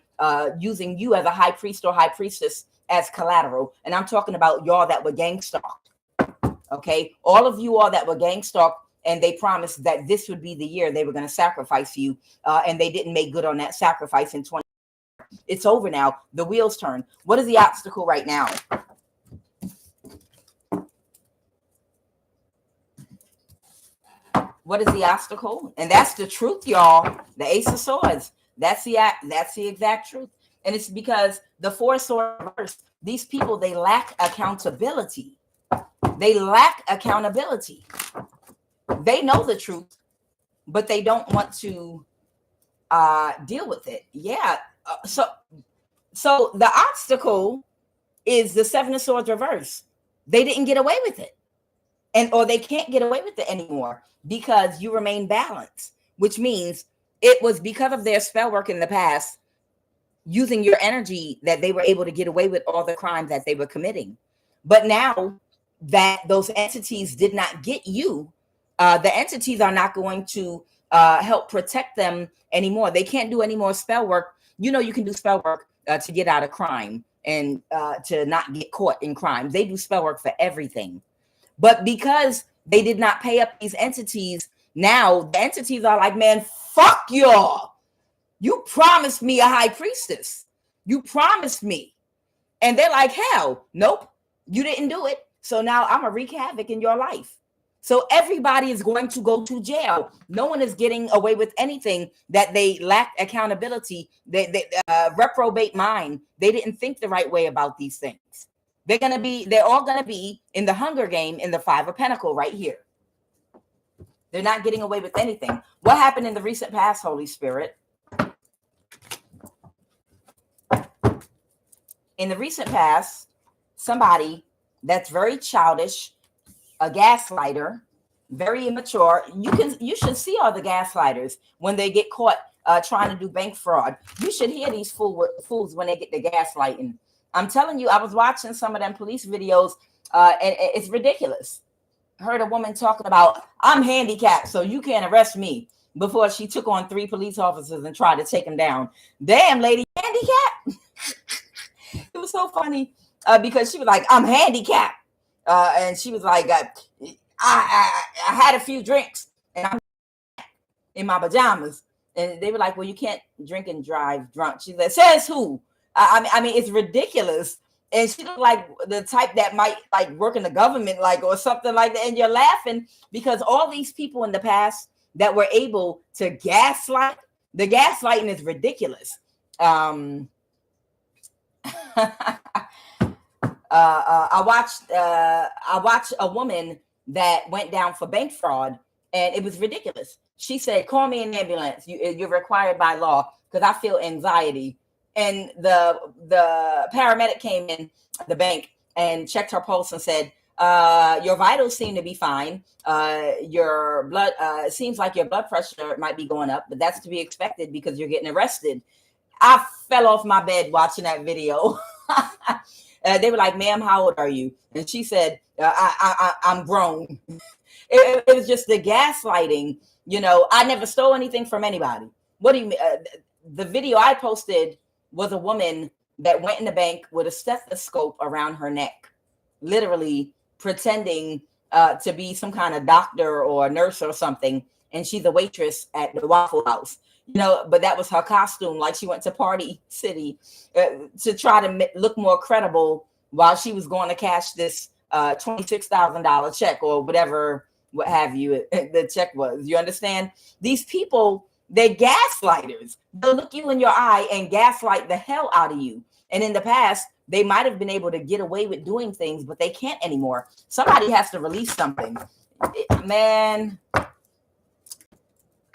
using you as a high priest or high priestess as collateral. And I'm talking about y'all that were gang stalked. Okay. All of you all that were gang stalked, and they promised that this would be the year they were going to sacrifice you. And they didn't make good on that sacrifice in 20. It's over now. The wheels turn. What is the obstacle right now? What is the obstacle? And that's the truth, y'all. The Ace of Swords. That's the exact truth. And it's because the Four Swords reverse, these people, they lack accountability. They lack accountability. They know the truth, but they don't want to deal with it. Yeah. So the obstacle is the Seven of Swords reverse. They didn't get away with it. Or they can't get away with it anymore because you remain balanced, which means it was because of their spell work in the past, using your energy, that they were able to get away with all the crimes that they were committing. But now that those entities did not get you, the entities are not going to help protect them anymore. They can't do any more spell work. You know, you can do spell work to get out of crime and to not get caught in crime. They do spell work for everything. But because they did not pay up these entities, now the entities are like, man, fuck y'all. You promised me a high priestess. You promised me. And they're like, hell, nope, you didn't do it. So now I'm going to wreak havoc in your life. So everybody is going to go to jail. No one is getting away with anything that they lack accountability. They reprobate mind. They didn't think the right way about these things. They're all going to be in the Hunger Game in the Five of Pentacles right here. They're not getting away with anything. What happened in the recent past, Holy Spirit? In the recent past, somebody that's very childish, a gaslighter, very immature. You should see all the gaslighters when they get caught trying to do bank fraud. You should hear these fools when they get the gaslighting. I'm telling you, I was watching some of them police videos, and it's ridiculous. Heard a woman talking about, I'm handicapped, so you can't arrest me, before she took on 3 police officers and tried to take them down. Damn, lady, handicapped? It was so funny because she was like, I'm handicapped. And she was like, I had a few drinks and I'm in my pajamas. And they were like, well, you can't drink and drive drunk. She said, says who? I mean, it's ridiculous. And she looked like the type that might like work in the government, like, or something like that. And you're laughing because all these people in the past that were able to gaslight, the gaslighting is ridiculous. I watched a woman that went down for bank fraud, and it was ridiculous. She said, call me an ambulance. You're required by law because I feel anxiety. And the paramedic came in the bank and checked her pulse and said, your vitals seem to be fine. Your blood, it seems like your blood pressure might be going up, but that's to be expected because you're getting arrested. I fell off my bed watching that video. They were like, ma'am, how old are you? And she said, I'm grown. It was just the gaslighting. You know, I never stole anything from anybody. What do you mean? The video I posted was a woman that went in the bank with a stethoscope around her neck, literally pretending to be some kind of doctor or nurse or something. And she's a waitress at the Waffle House. You know, but that was her costume. Like she went to Party City to try to look more credible while she was going to cash this $26,000 check or whatever, what have you, the check was. You understand? These people, they're gaslighters. They'll look you in your eye and gaslight the hell out of you. And in the past, they might have been able to get away with doing things, but they can't anymore. Somebody has to release something. Man.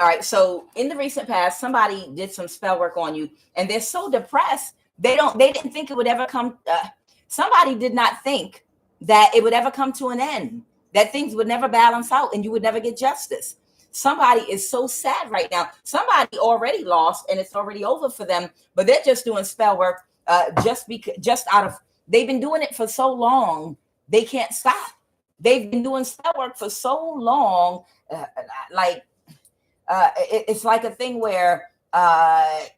All right, so in the recent past, somebody did some spell work on you, and they're so depressed. They didn't think it would ever come. Somebody did not think that it would ever come to an end, that things would never balance out, and you would never get justice. Somebody is so sad right now. Somebody already lost, and it's already over for them, but they're just doing spell work they've been doing it for so long, they can't stop. They've been doing spell work for so long, it's like a thing where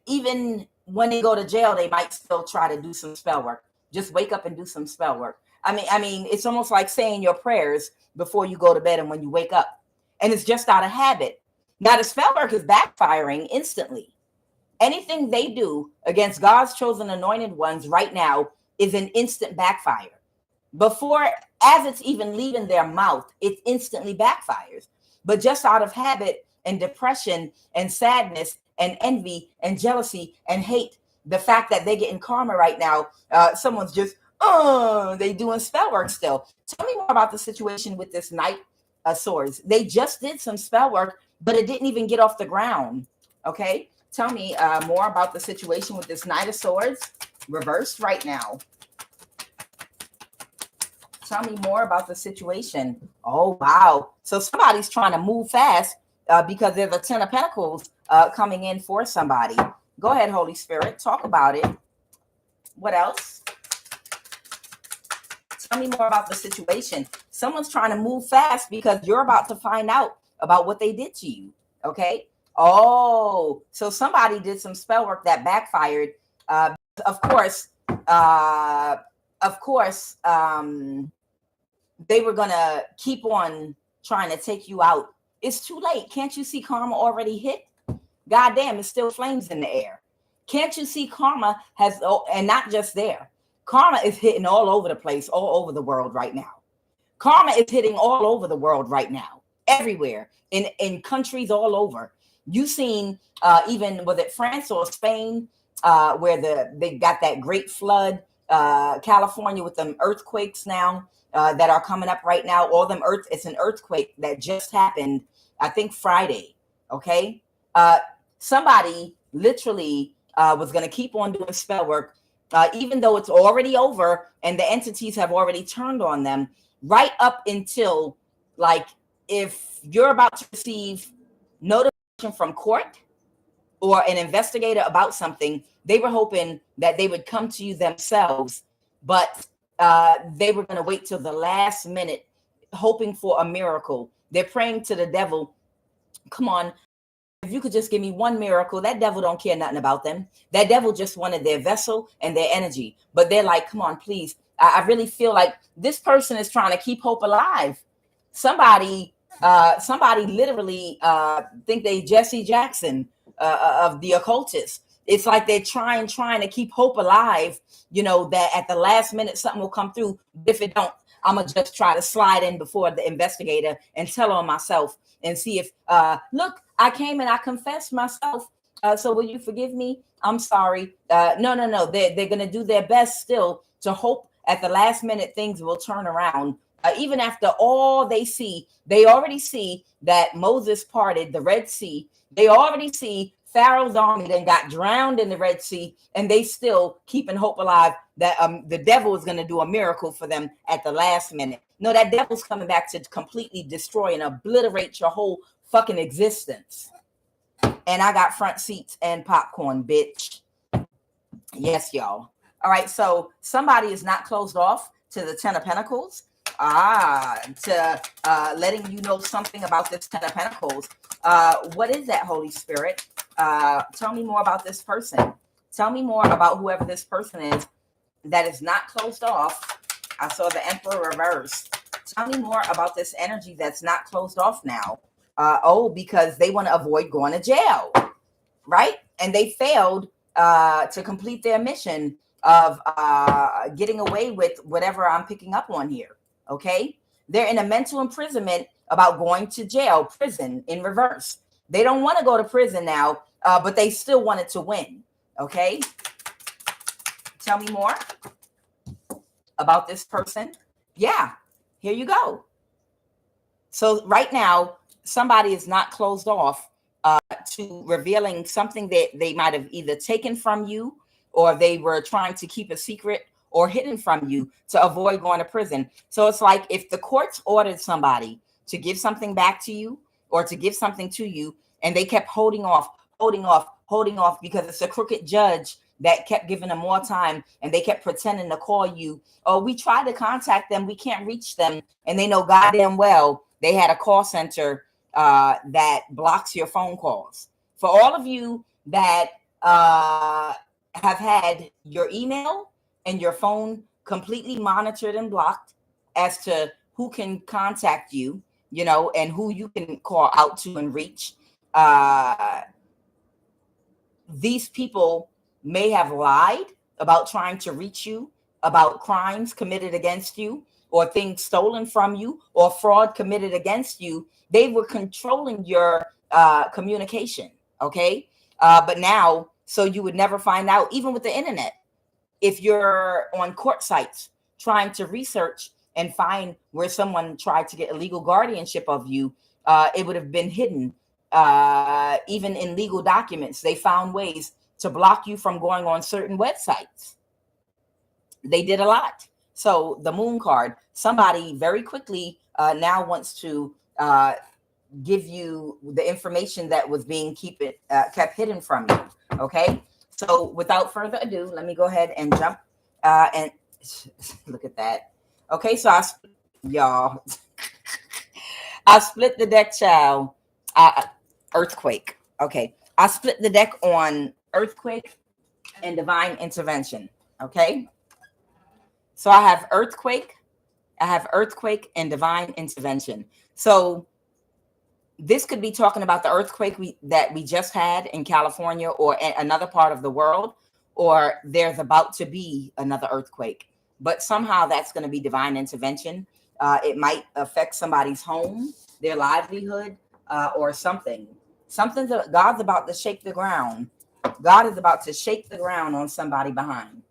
even when they go to jail, they might still try to do some spell work. Just wake up and do some spell work. I mean, it's almost like saying your prayers before you go to bed and when you wake up. And it's just out of habit. Now, the spell work is backfiring instantly. Anything they do against God's chosen anointed ones right now is an instant backfire. Before, as it's even leaving their mouth, it instantly backfires. but just out of habit and depression and sadness and envy and jealousy and hate. The fact that they're getting karma right now, someone's just, they doing spell work still. Tell me more about the situation with this Knight of Swords. They just did some spell work, but it didn't even get off the ground. Okay, tell me more about the situation with this Knight of Swords reversed right now. Tell me more about the situation. Oh, wow. So somebody's trying to move fast because there's a 10 of Pentacles coming in for somebody. Go ahead, Holy Spirit. Talk about it. What else? Tell me more about the situation. Someone's trying to move fast because you're about to find out about what they did to you. Okay. Oh, so somebody did some spell work that backfired. Of course, they were going to keep on trying to take you out. It's too late. Can't you see karma already hit? God damn, it's still flames in the air. Can't you see karma has, and not just there. Karma is hitting all over the place, all over the world right now. Karma is hitting all over the world right now, everywhere, in countries all over. You've seen even, was it France or Spain, where they got that great flood, California with them earthquakes now that are coming up right now. All them it's an earthquake that just happened, I think Friday. Okay. Somebody literally was going to keep on doing spell work, even though it's already over and the entities have already turned on them, right up until, like, if you're about to receive notification from court or an investigator about something, they were hoping that they would come to you themselves, but they were going to wait till the last minute, hoping for a miracle. They're praying to the devil, come on, if you could just give me one miracle. That devil don't care nothing about them. That devil just wanted their vessel and their energy. But they're like, come on, please. I really feel like this person is trying to keep hope alive. Somebody literally think they Jesse Jackson of the occultist. It's like they're trying to keep hope alive, that at the last minute something will come through. If it don't, I'm going to just try to slide in before the investigator and tell on myself and see if, look, I came and I confessed myself. So will you forgive me? I'm sorry. No. They're going to do their best still to hope at the last minute things will turn around. Even after all they already see that Moses parted the Red Sea. They already see Pharaoh's army then got drowned in the Red Sea, and they still keeping hope alive that the devil is going to do a miracle for them at the last minute. No, that devil's coming back to completely destroy and obliterate your whole fucking existence. And I got front seats and popcorn, bitch. Yes, y'all. All right, so somebody is not closed off to the 10 of Pentacles. To letting you know something about this 10 of Pentacles. What is that, Holy Spirit? Tell me more about this person. Tell me more about whoever this person is that is not closed off. I saw the Emperor reverse. Tell me more about this energy that's not closed off now. Because they want to avoid going to jail, right? And they failed to complete their mission of getting away with whatever I'm picking up on here. Okay, they're in a mental imprisonment about going to jail, prison in reverse. They don't want to go to prison now, but they still wanted to win. Okay, tell me more about this person. Yeah, here you go. So right now, somebody is not closed off to revealing something that they might have either taken from you, or they were trying to keep a secret or hidden from you to avoid going to prison. So it's like if the courts ordered somebody to give something back to you or to give something to you, and they kept holding off because it's a crooked judge that kept giving them more time, and they kept pretending to call you. Oh, we tried to contact them, we can't reach them. And they know goddamn well they had a call center that blocks your phone calls. For all of you that have had your email and your phone completely monitored and blocked as to who can contact you, and who you can call out to and reach. These people may have lied about trying to reach you about crimes committed against you, or things stolen from you or fraud committed against you, they were controlling your communication. Okay. But now, so you would never find out, even with the internet, if you're on court sites trying to research and find where someone tried to get illegal guardianship of you, it would have been hidden. Even in legal documents, they found ways to block you from going on certain websites. They did a lot. So the moon card, somebody very quickly now wants to give you the information that was being kept hidden from you. Okay. So without further ado, let me go ahead and jump and look at that. Okay. So y'all, I split the deck, child. Earthquake. Okay. I split the deck on earthquake and divine intervention. Okay. So I have earthquake and divine intervention. So this could be talking about the earthquake that we just had in California or another part of the world, or there's about to be another earthquake. But somehow that's going to be divine intervention. It might affect somebody's home, their livelihood, or something. God's about to shake the ground. God is about to shake the ground on somebody behind.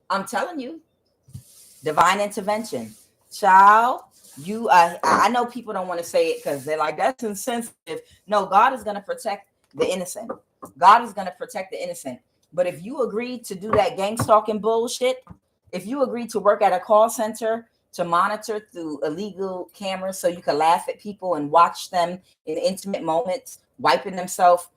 I'm telling you, divine intervention. Child, you I know people don't want to say it because they're like, that's insensitive. No, God is going to protect the innocent. God is going to protect the innocent. But if you agree to do that gang stalking bullshit, if you agree to work at a call center to monitor through illegal cameras so you can laugh at people and watch them in intimate moments, wiping themselves,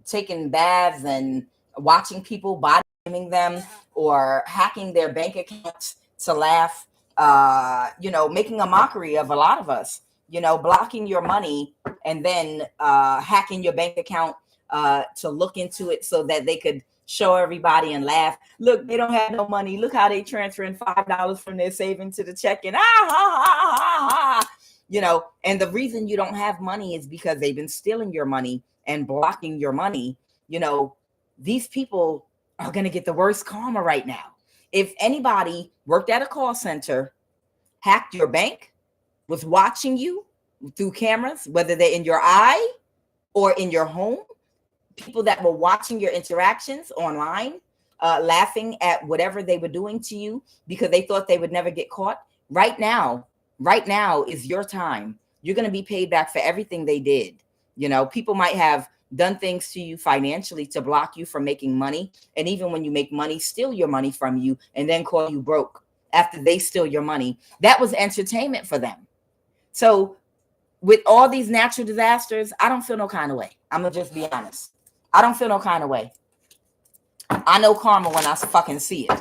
taking baths and watching people, body shaming them, or hacking their bank accounts to laugh, making a mockery of a lot of us, blocking your money and then hacking your bank account to look into it so that they could show everybody and laugh. Look, they don't have no money. Look how they transferring $5 from their savings to the checking. And the reason you don't have money is because they've been stealing your money and blocking your money. These people are going to get the worst karma right now. If anybody worked at a call center, hacked your bank, was watching you through cameras, whether they're in your eye or in your home, people that were watching your interactions online, laughing at whatever they were doing to you because they thought they would never get caught. Right now is your time. You're going to be paid back for everything they did. People might have done things to you financially to block you from making money. And even when you make money, steal your money from you and then call you broke after they steal your money. That was entertainment for them. So with all these natural disasters, I don't feel no kind of way. I'm going to just be honest. I don't feel no kind of way. I know karma when I fucking see it.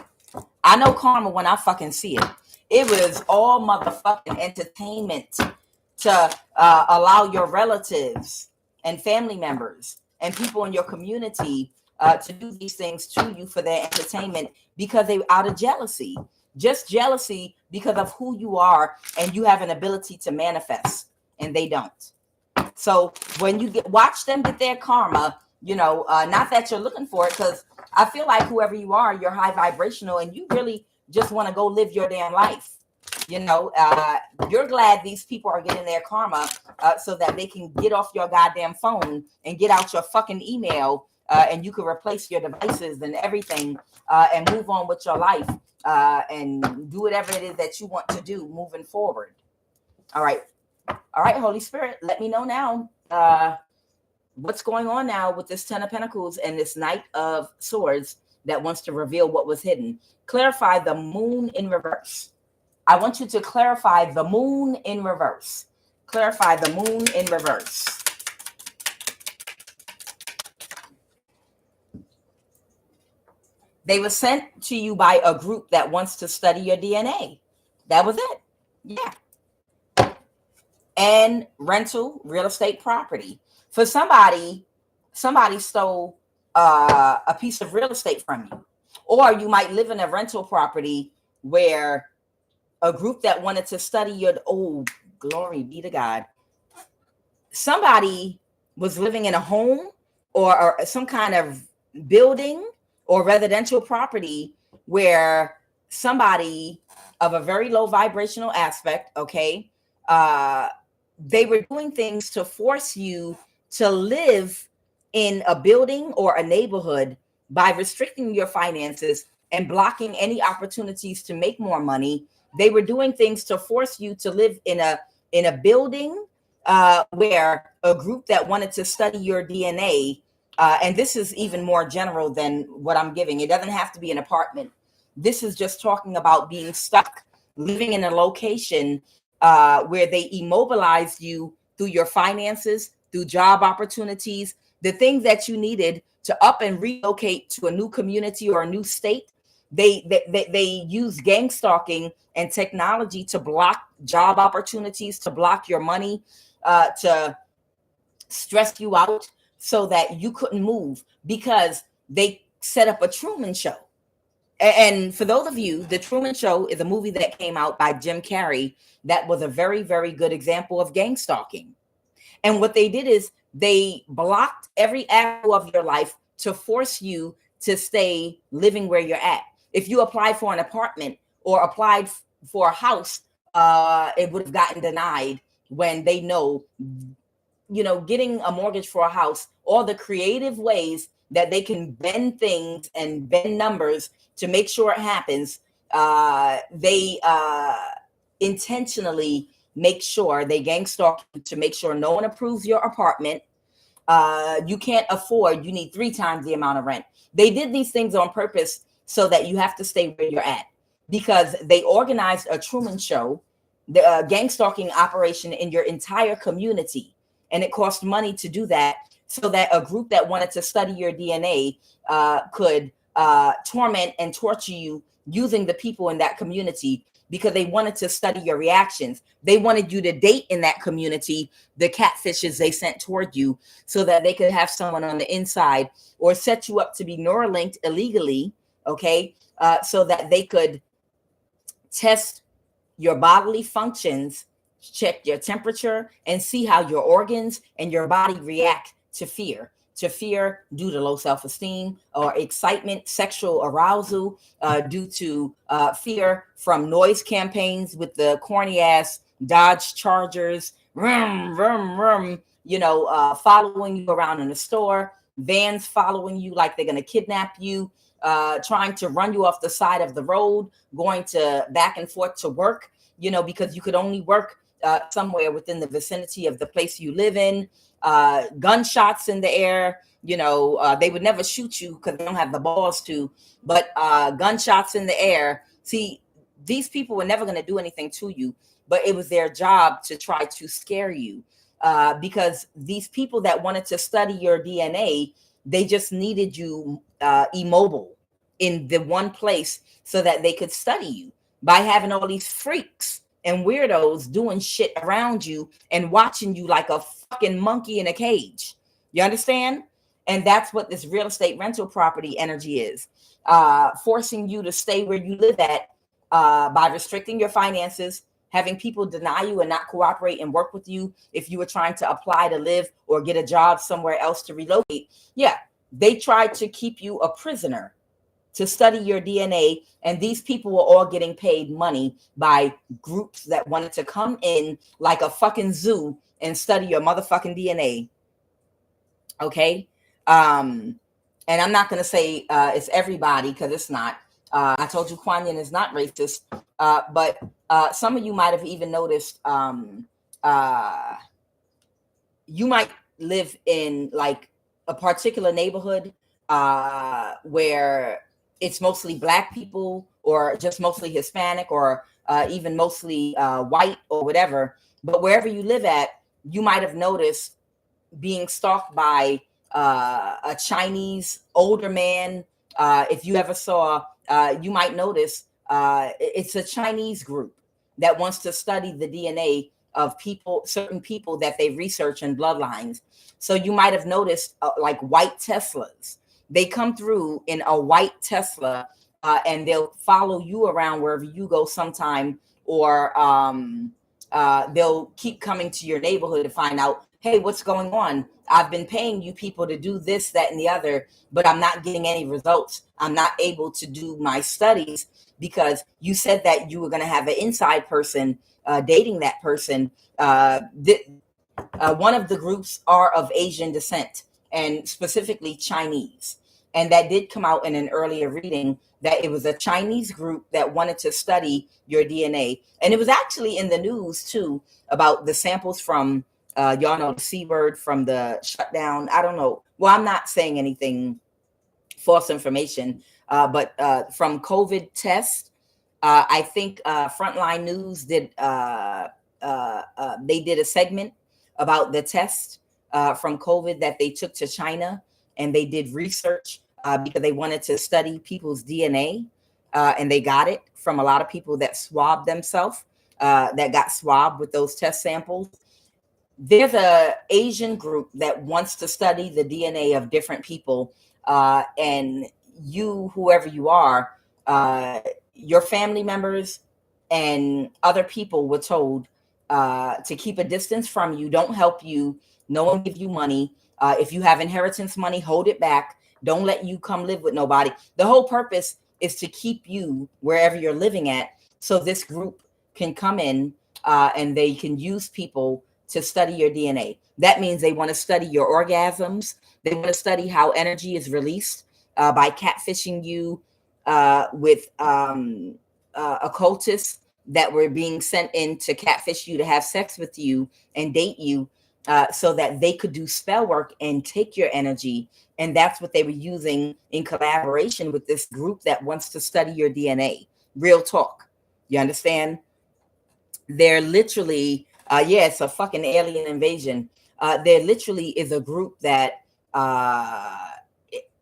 It was all motherfucking entertainment to allow your relatives and family members and people in your community to do these things to you for their entertainment because they out of jealousy. Just jealousy because of who you are and you have an ability to manifest and they don't. So when you watch them get their karma, not that you're looking for it, because I feel like whoever you are, you're high vibrational and you really just want to go live your damn life. You're glad these people are getting their karma so that they can get off your goddamn phone and get out your fucking email and you can replace your devices and everything and move on with your life and do whatever it is that you want to do moving forward. All right, Holy Spirit, let me know now what's going on now with this Ten of Pentacles and this Knight of Swords that wants to reveal what was hidden. Clarify the moon in reverse. I want you to clarify the moon in reverse. Clarify the moon in reverse. They were sent to you by a group that wants to study your DNA. That was it. Yeah. And rental real estate property. For somebody stole a piece of real estate from you. Or you might live in a rental property where a group that wanted to study your, glory be to God. Somebody was living in a home or some kind of building or residential property where somebody of a very low vibrational aspect, okay, they were doing things to force you to live in a building or a neighborhood by restricting your finances and blocking any opportunities to make more money. They were doing things to force you to live in a building where a group that wanted to study your DNA, and this is even more general than what I'm giving. It doesn't have to be an apartment. This is just talking about being stuck, living in a location where they immobilize you through your finances, through job opportunities, the things that you needed to up and relocate to a new community or a new state. They use gang stalking and technology to block job opportunities, to block your money, to stress you out so that you couldn't move, because they set up a Truman Show. And for those of you, The Truman Show is a movie that came out by Jim Carrey that was a very, very good example of gang stalking. And what they did is they blocked every avenue of your life to force you to stay living where you're at. If you applied for an apartment or applied for a house, it would have gotten denied, when they know, getting a mortgage for a house, all the creative ways that they can bend things and bend numbers to make sure it happens. They intentionally make sure they gang stalk you to make sure no one approves your apartment. You can't afford, you need 3 times the amount of rent. They did these things on purpose so that you have to stay where you're at, because they organized a Truman Show, the gang stalking operation in your entire community. And it cost money to do that, so that a group that wanted to study your DNA could torment and torture you using the people in that community, because they wanted to study your reactions. They wanted you to date in that community the catfishes they sent toward you, so that they could have someone on the inside, or set you up to be Neuralinked illegally, okay, so that they could test your bodily functions, check your temperature, and see how your organs and your body react to fear. To fear due to low self-esteem, or excitement, sexual arousal, due to fear from noise campaigns with the corny ass Dodge Chargers, vroom, vroom, vroom, following you around in the store, vans following you like they're going to kidnap you, trying to run you off the side of the road, going to back and forth to work, because you could only work somewhere within the vicinity of the place you live in. Gunshots in the air, they would never shoot you because they don't have the balls to, but gunshots in the air. See, these people were never going to do anything to you, but it was their job to try to scare you, because these people that wanted to study your DNA, they just needed you immobile in the one place so that they could study you, by having all these freaks and weirdos doing shit around you and watching you like a fucking monkey in a cage. You understand? And that's what this real estate rental property energy is, forcing you to stay where you live at, by restricting your finances, having people deny you and not cooperate and work with you if you were trying to apply to live or get a job somewhere else to relocate. Yeah, they tried to keep you a prisoner to study your DNA. And these people were all getting paid money by groups that wanted to come in like a fucking zoo and study your motherfucking DNA. Okay. And I'm not going to say it's everybody, because it's not. I told you QUAN is not racist. But some of you might have even noticed, you might live in like a particular neighborhood where it's mostly Black people, or just mostly Hispanic, or even mostly white or whatever. But wherever you live at, you might have noticed being stalked by a Chinese older man. If you ever saw, you might notice it's a Chinese group that wants to study the DNA of people, certain people that they research in bloodlines. So you might have noticed like white Teslas. They come through in a white Tesla, and they'll follow you around wherever you go sometime, or they'll keep coming to your neighborhood to find out hey, what's going on? I've been paying you people to do this, that, and the other, but I'm not getting any results. I'm not able to do my studies because you said that you were going to have an inside person dating that person. One of the groups are of Asian descent, and specifically Chinese. And that did come out in an earlier reading, that it was a Chinese group that wanted to study your DNA. And it was actually in the news too, about the samples from, y'all know the C word, from the shutdown. I don't know. Well, I'm not saying anything false information, but from COVID tests, I think Frontline News did, they did a segment about the test from COVID that they took to China, and they did research because they wanted to study people's DNA, and they got it from a lot of people that swabbed themselves, that got swabbed with those test samples. There's a Asian group that wants to study the DNA of different people, and you, whoever you are, your family members and other people were told to keep a distance from you. Don't help you. No one give you money. If you have inheritance money, hold it back. Don't let you come live with nobody. The whole purpose is to keep you wherever you're living at, so this group can come in and they can use people to study your DNA. That means they want to study your orgasms. They want to study how energy is released by catfishing you with occultists that were being sent in to catfish you, to have sex with you and date you, so that they could do spell work and take your energy. And that's what they were using in collaboration with this group that wants to study your DNA. Real talk. You understand? They're literally, yeah, it's a fucking alien invasion. There literally is a group that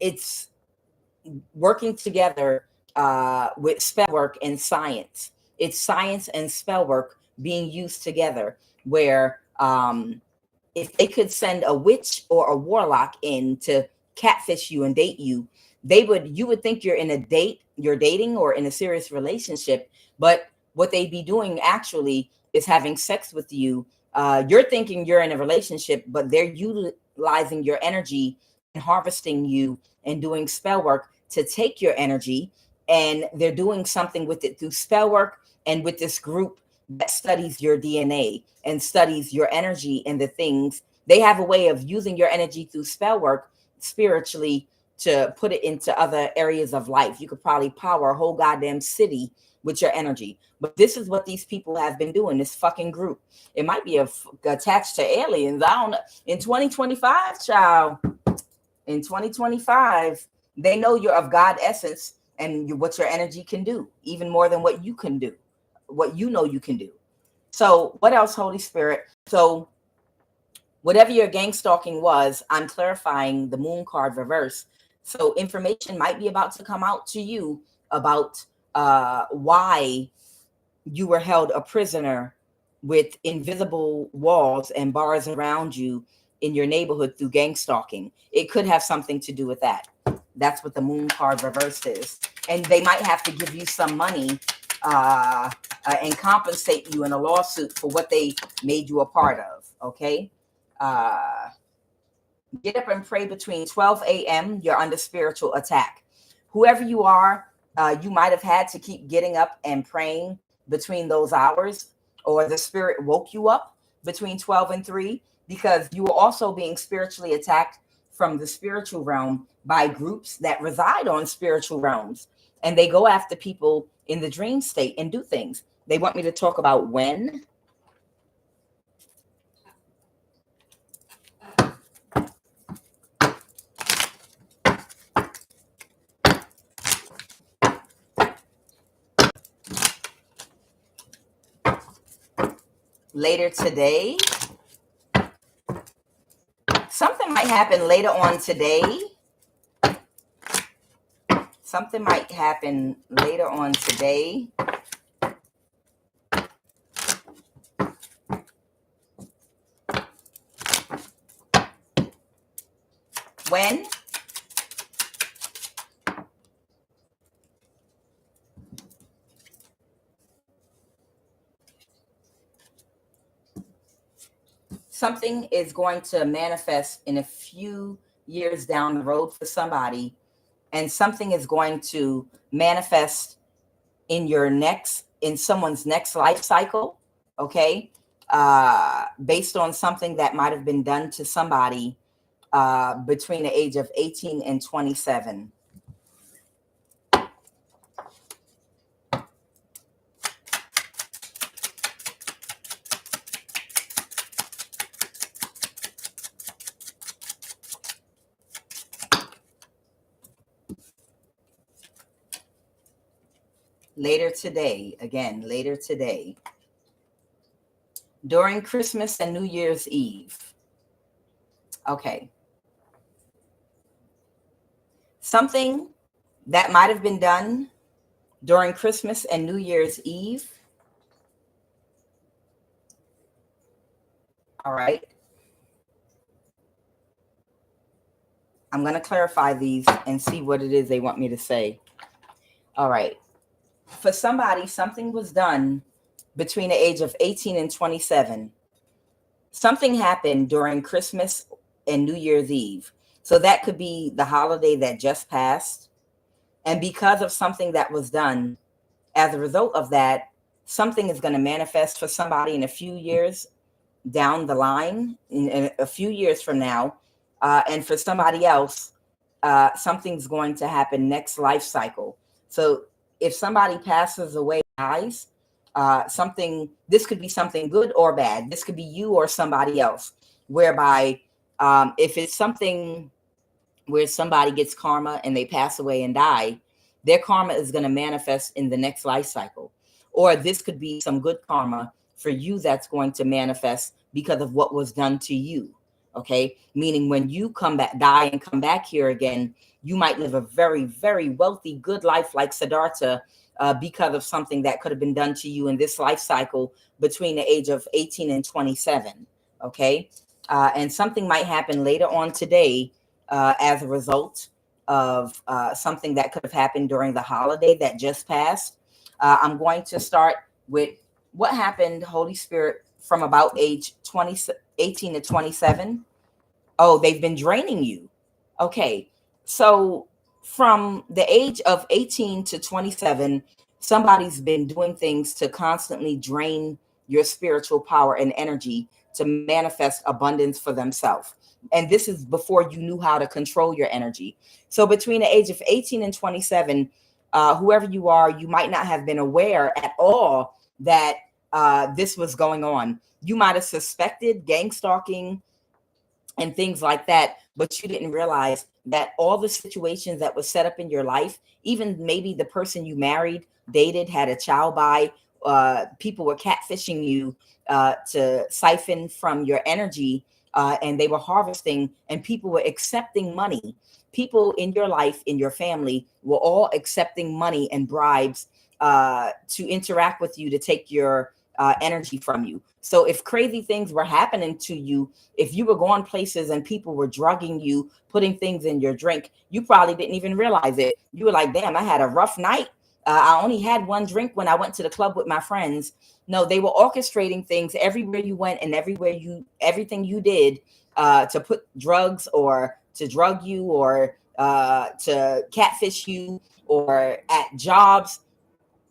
it's working together with spell work and science. It's science and spell work being used together, where if they could send a witch or a warlock in to catfish you and date you, you would think you're in a date, you're dating or in a serious relationship, but what they'd be doing actually is having sex with you. You're thinking you're in a relationship, but they're utilizing your energy and harvesting you and doing spell work to take your energy, and they're doing something with it through spell work and with this group that studies your DNA and studies your energy and the things. They have a way of using your energy through spell work spiritually to put it into other areas of life. You could probably power a whole goddamn city with your energy. But this is what these people have been doing, this fucking group. It might be attached to aliens. I don't know. In 2025, child, in 2025, they know you're of God essence and what your energy can do, even more than what you can do, what you know you can do. So what else, Holy Spirit? So whatever your gang stalking was, I'm clarifying the moon card reverse. So information might be about to come out to you about why you were held a prisoner with invisible walls and bars around you in your neighborhood through gang stalking. It could have something to do with that. That's what the moon card reversed is. And they might have to give you some money and compensate you in a lawsuit for what they made you a part of. Okay. Get up and pray between 12 a.m. You're under spiritual attack. Whoever you are, you might have had to keep getting up and praying between those hours, or the spirit woke you up between 12 and 3, because you were also being spiritually attacked from the spiritual realm by groups that reside on spiritual realms. And they go after people in the dream state and do things. They want me to talk about when. Later today. Something might happen later on today. Something might happen later on today. When? something is going to manifest in a few years down the road for somebody, and something is going to manifest in someone's next life cycle, okay, based on something that might have been done to somebody between the age of 18 and 27. Later today, during Christmas and New Year's Eve. Okay. Something that might have been done during Christmas and New Year's Eve. All right. I'm going to clarify these and see what it is they want me to say. All right. For somebody, something was done between the age of 18 and 27. Something happened during Christmas and New Year's Eve. So that could be the holiday that just passed. And because of something that was done, as a result of that, something is going to manifest for somebody in a few years down the line, in a few years from now. And for somebody else, something's going to happen next life cycle. So if somebody passes away, dies, this could be something good or bad. This could be you or somebody else, whereby if it's something where somebody gets karma and they pass away and die, their karma is going to manifest in the next life cycle. Or this could be some good karma for you that's going to manifest because of what was done to you. Okay. Meaning when you come back, die and come back here again, you might live a very, very wealthy, good life like Siddhartha because of something that could have been done to you in this life cycle between the age of 18 and 27. Okay. And something might happen later on today as a result of something that could have happened during the holiday that just passed. I'm going to start with what happened, Holy Spirit, from about age 18 to 27. Oh, they've been draining you. Okay. So from the age of 18 to 27, somebody's been doing things to constantly drain your spiritual power and energy to manifest abundance for themselves. And this is before you knew how to control your energy. So between the age of 18 and 27, whoever you are, you might not have been aware at all that this was going on. You might have suspected gang stalking and things like that, but you didn't realize that all the situations that was set up in your life, even maybe the person you married, dated, had a child by, people were catfishing you to siphon from your energy, and they were harvesting, and people were accepting money. People in your life, in your family, were all accepting money and bribes to interact with you, to take your energy from you. So if crazy things were happening to you, if you were going places and people were drugging you, putting things in your drink, you probably didn't even realize it. You were like, damn, I had a rough night. I only had one drink when I went to the club with my friends. No, they were orchestrating things everywhere you went and everything you did to put drugs or to drug you or to catfish you, or at jobs.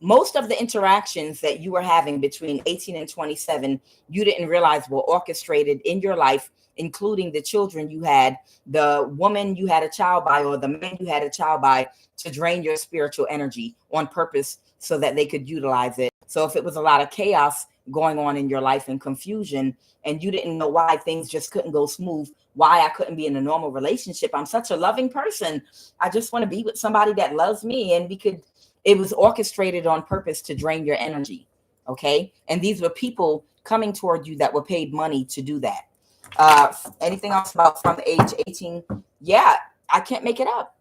Most of the interactions that you were having between 18 and 27, you didn't realize were orchestrated in your life, including the children you had, the woman you had a child by, or the man you had a child by, to drain your spiritual energy on purpose so that they could utilize it. So if it was a lot of chaos going on in your life and confusion, and you didn't know why things just couldn't go smooth, why I couldn't be in a normal relationship. I'm such a loving person. I just want to be with somebody that loves me, and it was orchestrated on purpose to drain your energy. Okay. And these were people coming toward you that were paid money to do that. Anything else about from age 18? Yeah, I can't make it up.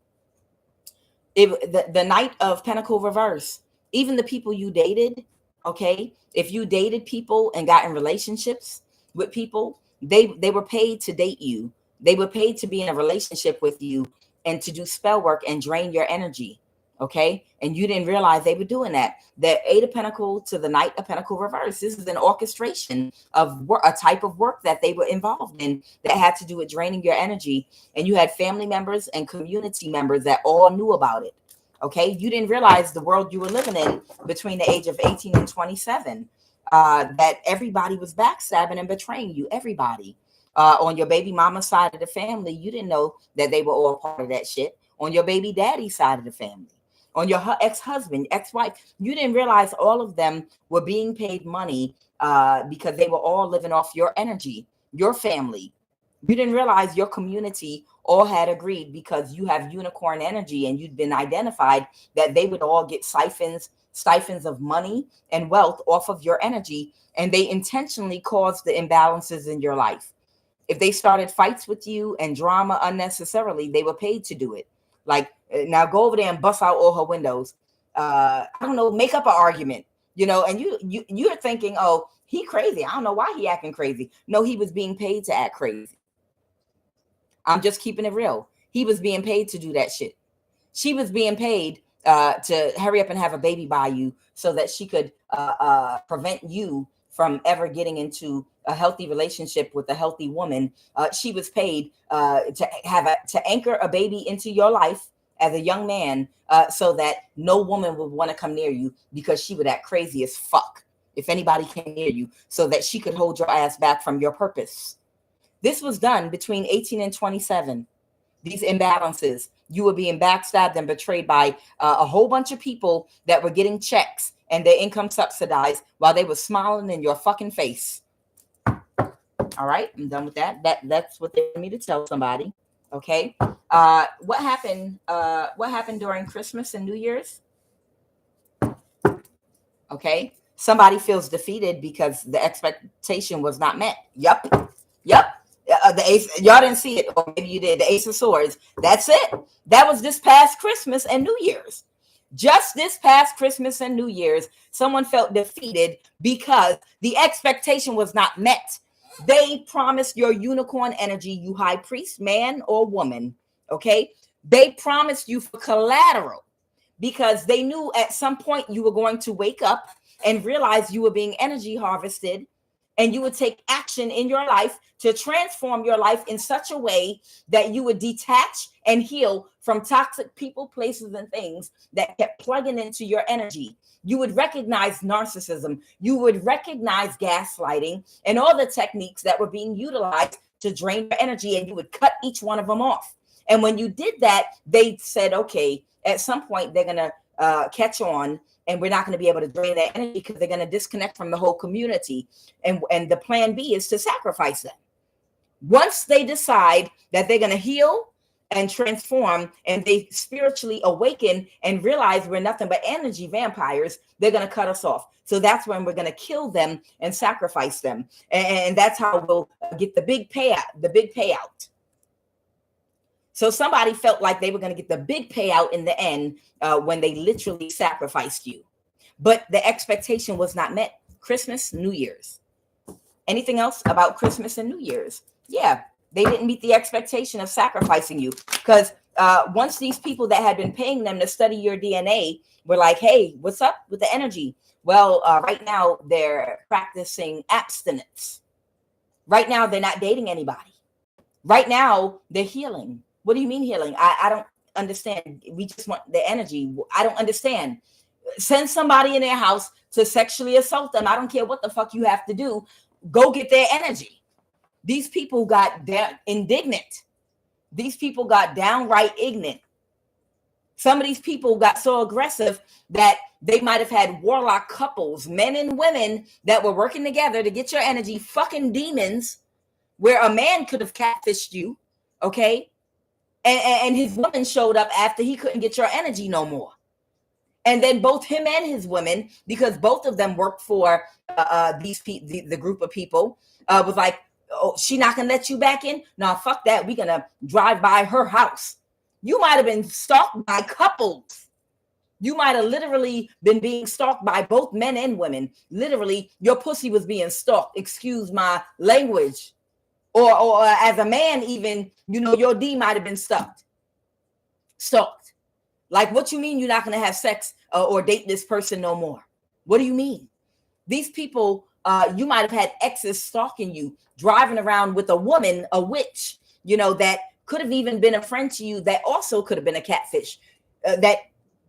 The Knight of Pentacle reverse, even the people you dated. Okay. If you dated people and got in relationships with people, they were paid to date you. They were paid to be in a relationship with you and to do spell work and drain your energy. Okay. And you didn't realize they were doing that. The Eight of Pentacle to the Knight of Pentacle reverse. This is an orchestration of work, a type of work that they were involved in that had to do with draining your energy. And you had family members and community members that all knew about it. Okay. You didn't realize the world you were living in between the age of 18 and 27, that everybody was backstabbing and betraying you. Everybody. On your baby mama's side of the family, you didn't know that they were all part of that shit. On your baby daddy's side of the family, on your ex-husband, ex-wife, you didn't realize all of them were being paid money because they were all living off your energy, your family. You didn't realize your community all had agreed, because you have unicorn energy and you'd been identified, that they would all get stipends of money and wealth off of your energy. And they intentionally caused the imbalances in your life. If they started fights with you and drama unnecessarily, they were paid to do it. Like, now go over there and bust out all her windows. I don't know, make up an argument, and you're thinking, oh, he crazy. I don't know why he acting crazy. No, he was being paid to act crazy. I'm just keeping it real. He was being paid to do that shit. She was being paid to hurry up and have a baby by you so that she could prevent you from ever getting into a healthy relationship with a healthy woman. She was paid to anchor a baby into your life as a young man, so that no woman would want to come near you, because she would act crazy as fuck if anybody came near you, so that she could hold your ass back from your purpose. This was done between 18 and 27. These imbalances, you were being backstabbed and betrayed by a whole bunch of people that were getting checks and their income subsidized while they were smiling in your fucking face. All right, I'm done with that. That's what they want me to tell somebody. Okay. What happened? What happened during Christmas and New Year's? Okay. Somebody feels defeated because the expectation was not met. Yep. The ace, y'all didn't see it, or maybe you did. The Ace of Swords. That's it. That was this past Christmas and New Year's. Just this past Christmas and New Year's, someone felt defeated because the expectation was not met. They promised your unicorn energy, you high priest, man or woman. Okay. They promised you for collateral because they knew at some point you were going to wake up and realize you were being energy harvested, and you would take action in your life to transform your life in such a way that you would detach and heal from toxic people, places, and things that kept plugging into your energy. You would recognize narcissism. You would recognize gaslighting and all the techniques that were being utilized to drain your energy, and you would cut each one of them off. And when you did that, they said, okay, at some point they're going to catch on, and we're not going to be able to drain that energy because they're going to disconnect from the whole community. And the plan B is to sacrifice them. Once they decide that they're going to heal and transform, and they spiritually awaken and realize we're nothing but energy vampires, they're going to cut us off. So that's when we're going to kill them and sacrifice them. And that's how we'll get the big payout. So somebody felt like they were going to get the big payout in the end when they literally sacrificed you. But the expectation was not met. Christmas, New Year's. Anything else about Christmas and New Year's? Yeah, they didn't meet the expectation of sacrificing you, because once these people that had been paying them to study your DNA were like, hey, what's up with the energy? Well, right now they're practicing abstinence. Right now they're not dating anybody. Right now they're healing. What do you mean healing? I don't understand. We just want the energy. I don't understand. Send somebody in their house to sexually assault them. I don't care what the fuck you have to do. Go get their energy. These people got indignant. These people got downright ignorant. Some of these people got so aggressive that they might have had warlock couples, men and women, that were working together to get your energy, fucking demons, where a man could have catfished you, okay? And his woman showed up after he couldn't get your energy no more. And then both him and his women, because both of them worked for the group of people, was like, oh, she not gonna let you back in? No, fuck that. We're gonna drive by her house. You might have been stalked by couples. You might have literally been being stalked by both men and women. Literally, your pussy was being stalked. Excuse my language. Or as a man, even, your D might have been stalked. Like, what you mean you're not going to have sex or date this person no more? What do you mean? These people, you might have had exes stalking you, driving around with a woman, a witch, that could have even been a friend to you, that also could have been a catfish, that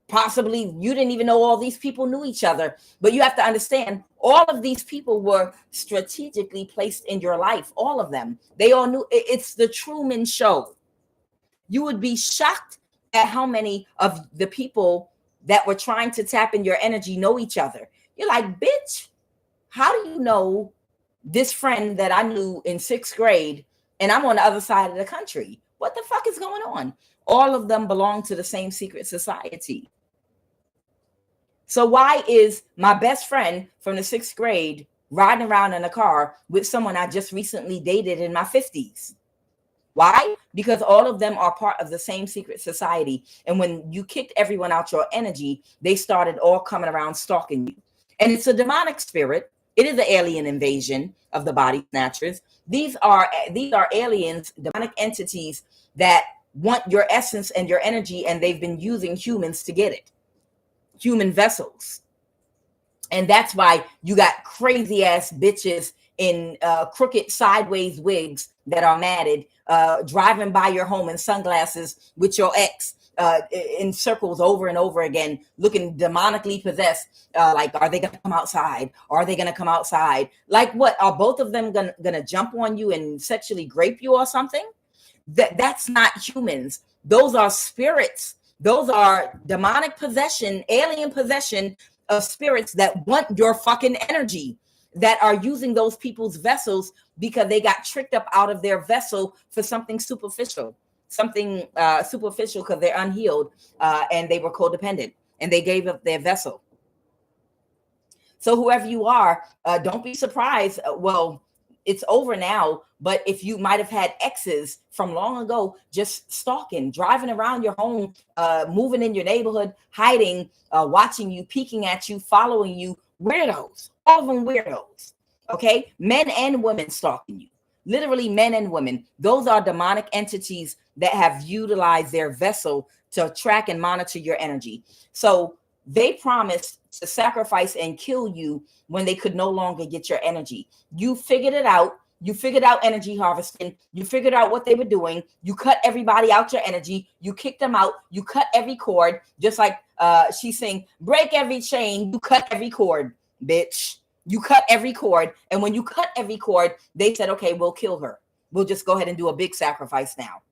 possibly you didn't even know all these people knew each other. But you have to understand, all of these people were strategically placed in your life. All of them. They all knew. It's the Truman Show. You would be shocked at how many of the people that were trying to tap in your energy know each other. You're like, bitch, how do you know this friend that I knew in 6th grade and I'm on the other side of the country? What the fuck is going on? All of them belong to the same secret society. So why is my best friend from the 6th grade riding around in a car with someone I just recently dated in my 50s? Why? Because all of them are part of the same secret society. And when you kicked everyone out your energy, they started all coming around stalking you. And it's a demonic spirit. It is the alien invasion of the body snatchers. These are aliens, demonic entities that want your essence and your energy, and they've been using humans to get it. Human vessels. And that's why you got crazy ass bitches in crooked sideways wigs that are matted, driving by your home in sunglasses with your ex in circles over and over again, looking demonically possessed. Like, are they going to come outside? Are they going to come outside? Like, what? Are both of them going to jump on you and sexually grape you or something? That's not humans. Those are spirits. Those are demonic possession, alien possession of spirits that want your fucking energy, that are using those people's vessels because they got tricked up out of their vessel for something superficial, because they're unhealed and they were codependent and they gave up their vessel. So whoever you are, don't be surprised. Well, it's over now, but if you might have had exes from long ago, just stalking, driving around your home, moving in your neighborhood, hiding, watching you, peeking at you, following you, weirdos, all of them weirdos. Okay. Men and women stalking you, literally men and women. Those are demonic entities that have utilized their vessel to track and monitor your energy. So they promised to sacrifice and kill you when they could no longer get your energy. You figured it out. You figured out energy harvesting. You figured out what they were doing. You cut everybody out your energy. You kicked them out. You cut every cord, just like she's saying, break every chain. You cut every cord, bitch. You cut every cord. And when you cut every cord, they said, okay, we'll kill her. We'll just go ahead and do a big sacrifice now.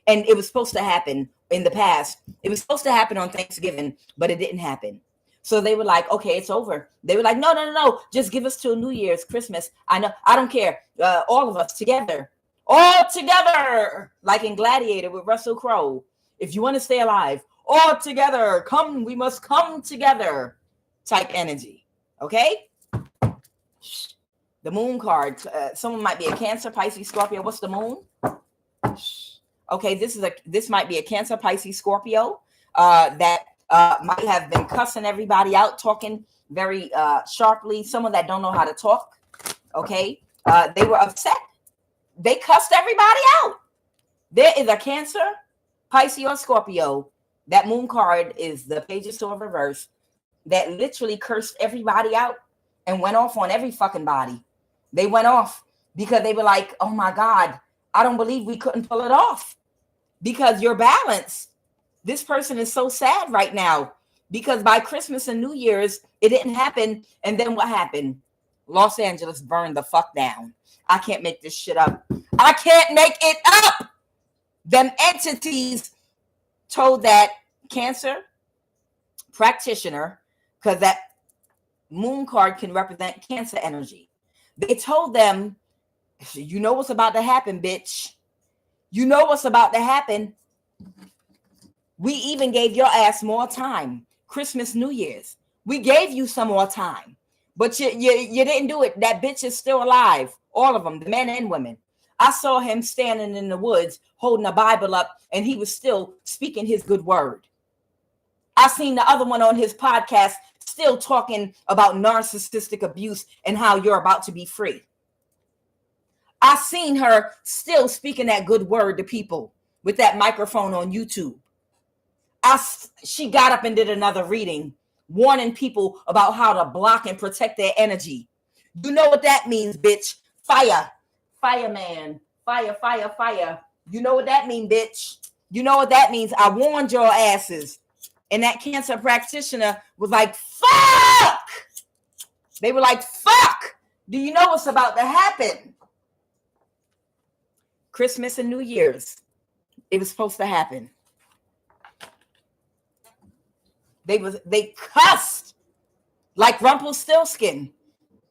And it was supposed to happen in the past. It was supposed to happen on Thanksgiving, but it didn't happen. So they were like, okay, it's over. They were like, no. Just give us till New Year's, Christmas. I know. I don't care. All of us together. All together. Like in Gladiator with Russell Crowe. If you want to stay alive, all together. Come, we must come together. Type energy. Okay? The moon card. Someone might be a Cancer, Pisces, Scorpio. What's the moon? Okay, this might be a Cancer, Pisces, Scorpio that might have been cussing everybody out, talking very sharply. Someone that don't know how to talk. Okay, they were upset. They cussed everybody out. There is a Cancer, Pisces, or Scorpio. That moon card is the Page of Swords reverse. That literally cursed everybody out and went off on every fucking body. They went off because they were like, oh my God, I don't believe we couldn't pull it off. Because your balance, this person is so sad right now because by Christmas and New Year's, it didn't happen. And then what happened? Los Angeles burned the fuck down. I can't make this shit up. I can't make it up. Them entities told that Cancer practitioner, because that moon card can represent Cancer energy. They told them, you know what's about to happen, bitch. You know what's about to happen. We even gave your ass more time. Christmas, New Year's. We gave you some more time. But you didn't do it. That bitch is still alive. All of them, the men and women. I saw him standing in the woods holding a Bible up and he was still speaking his good word. I seen the other one on his podcast still talking about narcissistic abuse and how you're about to be free. I seen her still speaking that good word to people with that microphone on YouTube. she got up and did another reading, warning people about how to block and protect their energy. You know what that means, bitch. Fire. Fireman. Fire, fire, fire. You know what that means, bitch. You know what that means. I warned your asses. And that cancer practitioner was like, fuck. They were like, fuck. Do you know what's about to happen? Christmas and New Year's. It was supposed to happen. They cussed like Rumpelstiltskin.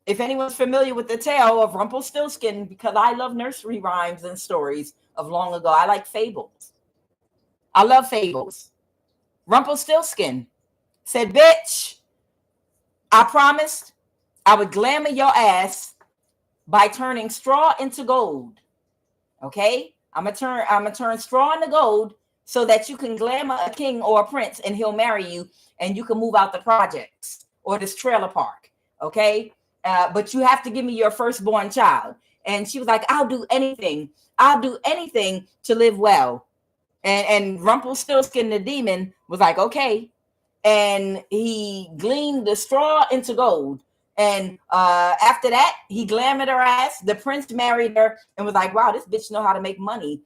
If anyone's familiar with the tale of Rumpelstiltskin, because I love nursery rhymes and stories of long ago. I like fables. I love fables. Rumpelstiltskin said, bitch, I promised I would glamour your ass by turning straw into gold. Okay? I'm gonna turn straw into gold so that you can glamour a king or a prince and he'll marry you and you can move out the projects or this trailer park. Okay? But you have to give me your firstborn child. And she was like, I'll do anything. I'll do anything to live well. And Rumpelstiltskin, the demon, was like, okay. And he gleaned the straw into gold. And after that, he glamored her ass. The prince married her and was like, wow, this bitch know how to make money.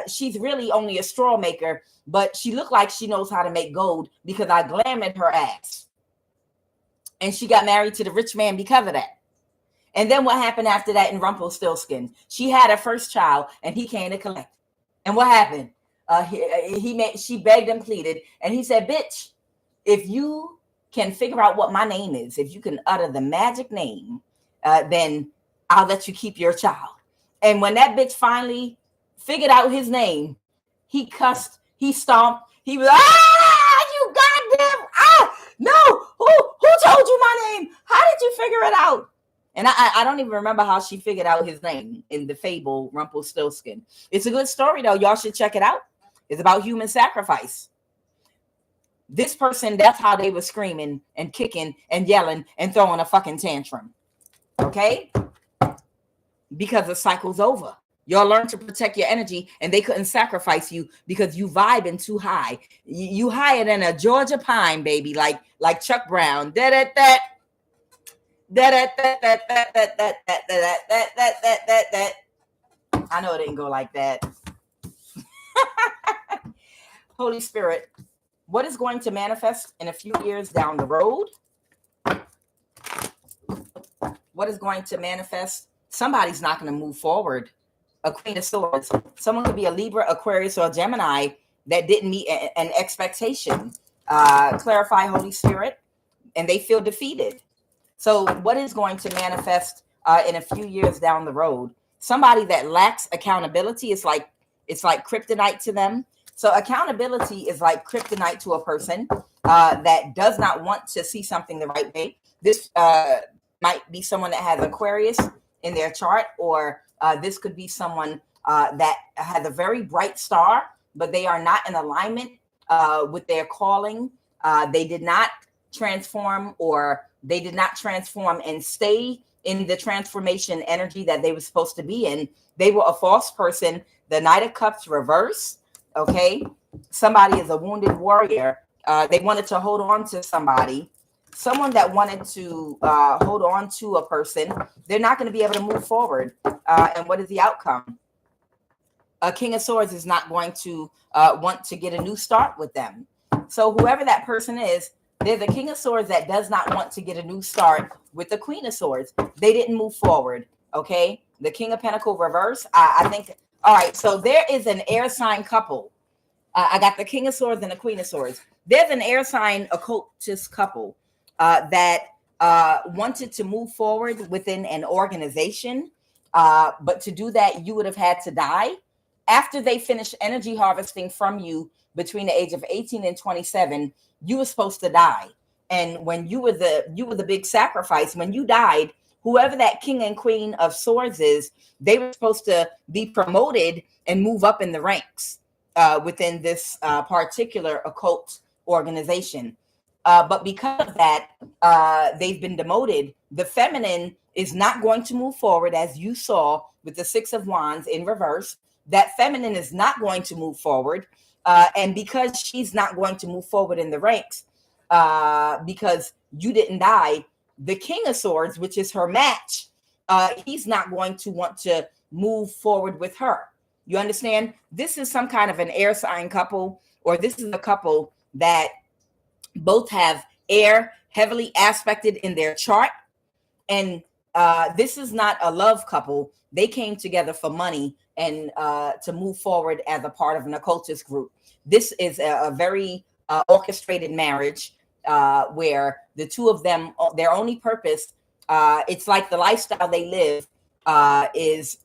She's really only a straw maker, but she looked like she knows how to make gold because I glamored her ass. And she got married to the rich man because of that. And then what happened after that in Rumpelstiltskin? She had her first child and he came to collect. And what happened? She begged and pleaded. And he said, bitch, if you can figure out what my name is, if you can utter the magic name, then I'll let you keep your child. And when that bitch finally figured out his name, he cussed, he stomped, he was, you goddamn, no, who told you my name? How did you figure it out? And I don't even remember how she figured out his name in the fable Rumpelstiltskin. It's a good story though. Y'all should check it out. It's about human sacrifice. This person, that's how they were screaming and kicking and yelling and throwing a fucking tantrum. Okay? Because the cycle's over. Y'all learn to protect your energy and they couldn't sacrifice you because you vibing too high. You higher than a Georgia pine, baby, like Chuck Brown. I know it didn't go like that. Holy Spirit, what is going to manifest in a few years down the road? What is going to manifest? Somebody's not going to move forward. A Queen of Swords. Someone could be a Libra, Aquarius, or a Gemini that didn't meet an expectation. Clarify, Holy Spirit, and they feel defeated. So what is going to manifest in a few years down the road? Somebody that lacks accountability is like, it's like kryptonite to them. So accountability is like kryptonite to a person that does not want to see something the right way. This might be someone that has Aquarius in their chart, or this could be someone that has a very bright star, but they are not in alignment with their calling. They did not transform, or they did not transform and stay in the transformation energy that they were supposed to be in. They were a false person. The Knight of Cups reverse. Okay. Somebody is a wounded warrior. They wanted to hold on to somebody. Someone that wanted to hold on to a person, they're not going to be able to move forward. And what is the outcome? A King of Swords is not going to want to get a new start with them. So whoever that person is, there's a King of Swords that does not want to get a new start with the Queen of Swords. They didn't move forward. Okay. The King of Pentacles reverse. I think. All right. So there is an air sign couple. I got the King of Swords and the Queen of Swords. There's an air sign occultist couple that wanted to move forward within an organization. But to do that, you would have had to die. After they finished energy harvesting from you between the age of 18 and 27, you were supposed to die. And when you were the big sacrifice, when you died, whoever that King and Queen of Swords is, they were supposed to be promoted and move up in the ranks within this particular occult organization. But because of that, they've been demoted. The feminine is not going to move forward, as you saw with the Six of Wands in reverse. That feminine is not going to move forward. And because she's not going to move forward in the ranks, because you didn't die, the King of Swords, which is her match, he's not going to want to move forward with her. You understand? This is some kind of an air sign couple, or this is a couple that both have air heavily aspected in their chart. And this is not a love couple. They came together for money and to move forward as a part of an occultist group. This is a very orchestrated marriage where the two of them, their only purpose, it's like the lifestyle they live is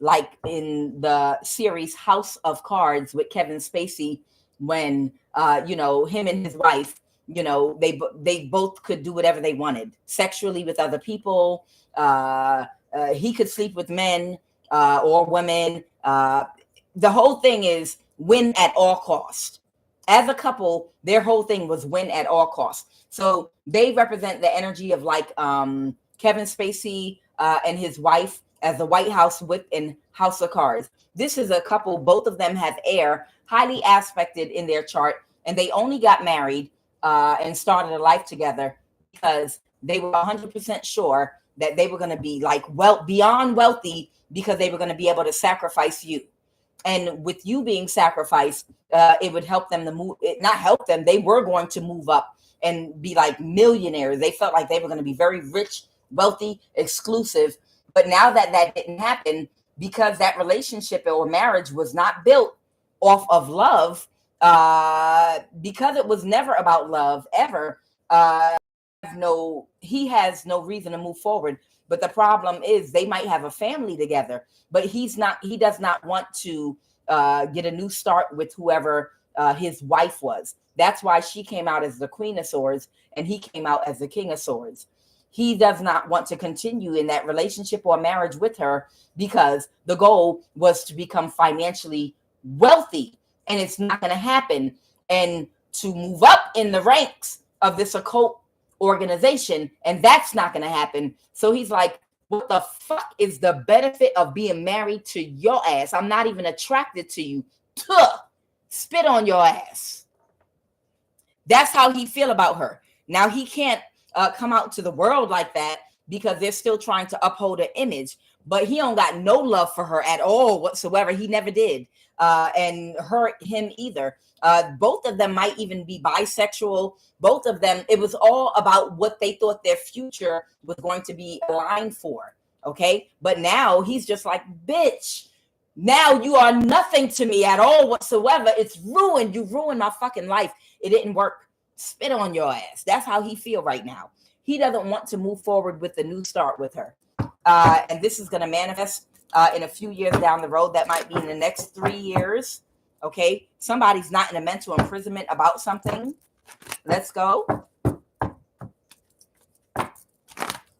like in the series House of Cards with Kevin Spacey, when him and his wife, they both could do whatever they wanted sexually with other people. He could sleep with men or women. The whole thing is win at all cost. As a couple, their whole thing was win at all costs. So they represent the energy of like Kevin Spacey and his wife as the White House whip in House of Cards. This is a couple, both of them have air, highly aspected in their chart, and they only got married and started a life together because they were 100% sure that they were going to be like beyond wealthy, because they were going to be able to sacrifice you. And with you being sacrificed, it would help them to move. Not help them. They were going to move up and be like millionaires. They felt like they were going to be very rich, wealthy, exclusive. But now that didn't happen, because that relationship or marriage was not built off of love, because it was never about love ever. He has no reason to move forward. But the problem is they might have a family together, but he does not want to get a new start with whoever his wife was. That's why she came out as the Queen of Swords and he came out as the King of Swords. He does not want to continue in that relationship or marriage with her, because the goal was to become financially wealthy, and it's not going to happen. And to move up in the ranks of this occult organization, and that's not going to happen. So he's like, what the fuck is the benefit of being married to your ass? I'm not even attracted to you. Tuh, spit on your ass. That's how he feel about her. Now he can't come out to the world like that, because they're still trying to uphold an image, but he don't got no love for her at all whatsoever. He never did. And him either. Both of them might even be bisexual. Both of them, it was all about what they thought their future was going to be aligned for. Okay. But now he's just like, bitch, now you are nothing to me at all whatsoever. It's ruined. You ruined my fucking life. It didn't work. Spit on your ass. That's how he feel right now. He doesn't want to move forward with the new start with her. And this is going to manifest in a few years down the road. That might be in the next 3 years. Okay. Somebody's not in a mental imprisonment about something. Let's go.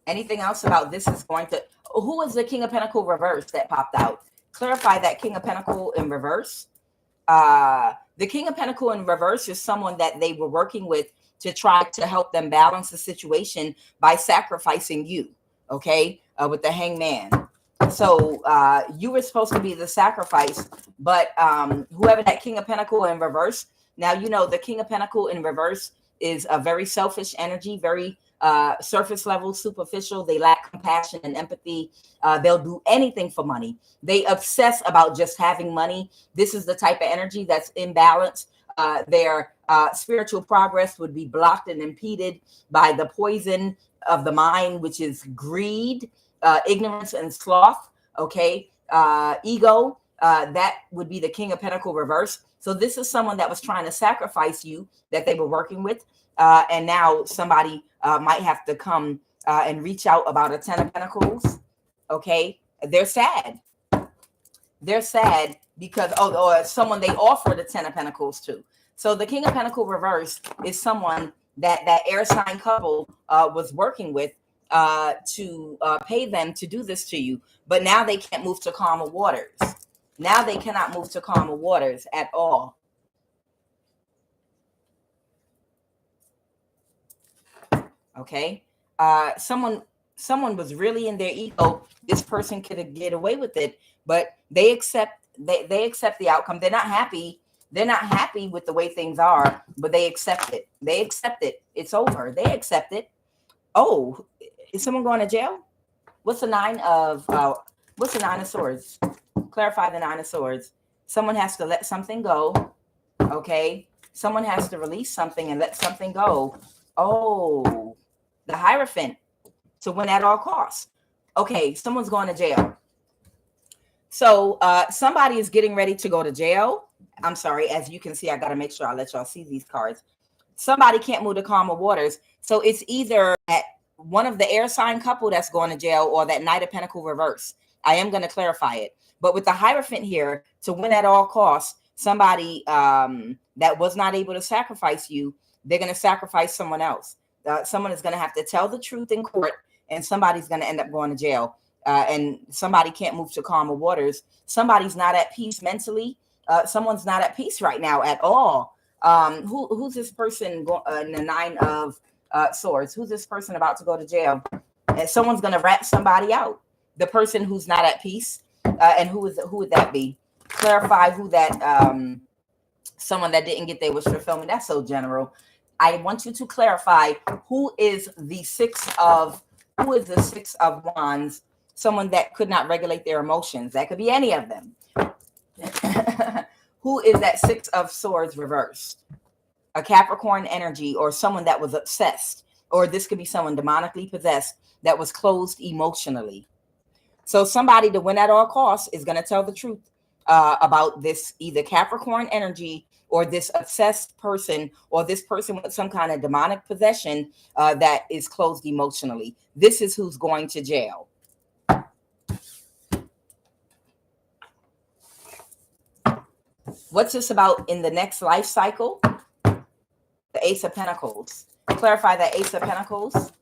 Anything else about this is going to... Who is the King of Pentacle reverse that popped out? Clarify that King of Pentacle in reverse. The King of Pentacle in reverse is someone that they were working with to try to help them balance the situation by sacrificing you. Okay. With the Hangman. So you were supposed to be the sacrifice, but whoever that King of Pentacle in reverse, now, the King of Pentacle in reverse is a very selfish energy, very surface level, superficial. They lack compassion and empathy. They'll do anything for money. They obsess about just having money. This is the type of energy that's imbalanced. Their spiritual progress would be blocked and impeded by the poison of the mind, which is greed, ignorance, and sloth. Okay. Ego, that would be the King of Pentacle reverse. So this is someone that was trying to sacrifice you, that they were working with. And now somebody might have to come and reach out about a 10 of Pentacles. Okay. They're sad. They're sad because, or someone they offer the 10 of Pentacles to. So the King of Pentacle reverse is someone that air sign couple was working with to pay them to do this to you. But now they can't move to calmer waters. Now they cannot move to calmer waters at all. Okay. Someone was really in their ego. This person could get away with it, but they accept the outcome. They're not happy They're not happy with the way things are, but they accept it. They accept it. It's over. They accept it. Oh, is someone going to jail? What's the nine of swords? Clarify the 9 of swords. Someone has to let something go. Okay. Someone has to release something and let something go. Oh, the Hierophant, to win at all costs. Okay, someone's going to jail. So somebody is getting ready to go to jail. I'm sorry, as you can see, I got to make sure I let y'all see these cards. Somebody can't move the calmer waters. So it's either that one of the air sign couple that's going to jail or that Knight of Pentacles reverse. I am going to clarify it. But with the Hierophant here, to win at all costs, somebody that was not able to sacrifice you, they're going to sacrifice someone else. Someone is going to have to tell the truth in court, and somebody's going to end up going to jail. And somebody can't move to calmer waters. Somebody's not at peace mentally. Someone's not at peace right now at all. Who's this person in the 9 of swords? Who's this person about to go to jail? And someone's going to rat somebody out. The person who's not at peace. And who would that be? Clarify who that someone that didn't get their wish fulfillment. That's so general. I want you to clarify who is the 6 of wands. Someone that could not regulate their emotions. That could be any of them. Who is that 6 of swords reversed? A Capricorn energy, or someone that was obsessed, or this could be someone demonically possessed that was closed emotionally. So somebody, to win at all costs, is going to tell the truth about this either Capricorn energy or this obsessed person or this person with some kind of demonic possession that is closed emotionally. This is who's going to jail. What's this about in the next life cycle? The Ace of Pentacles. Clarify that Ace of Pentacles.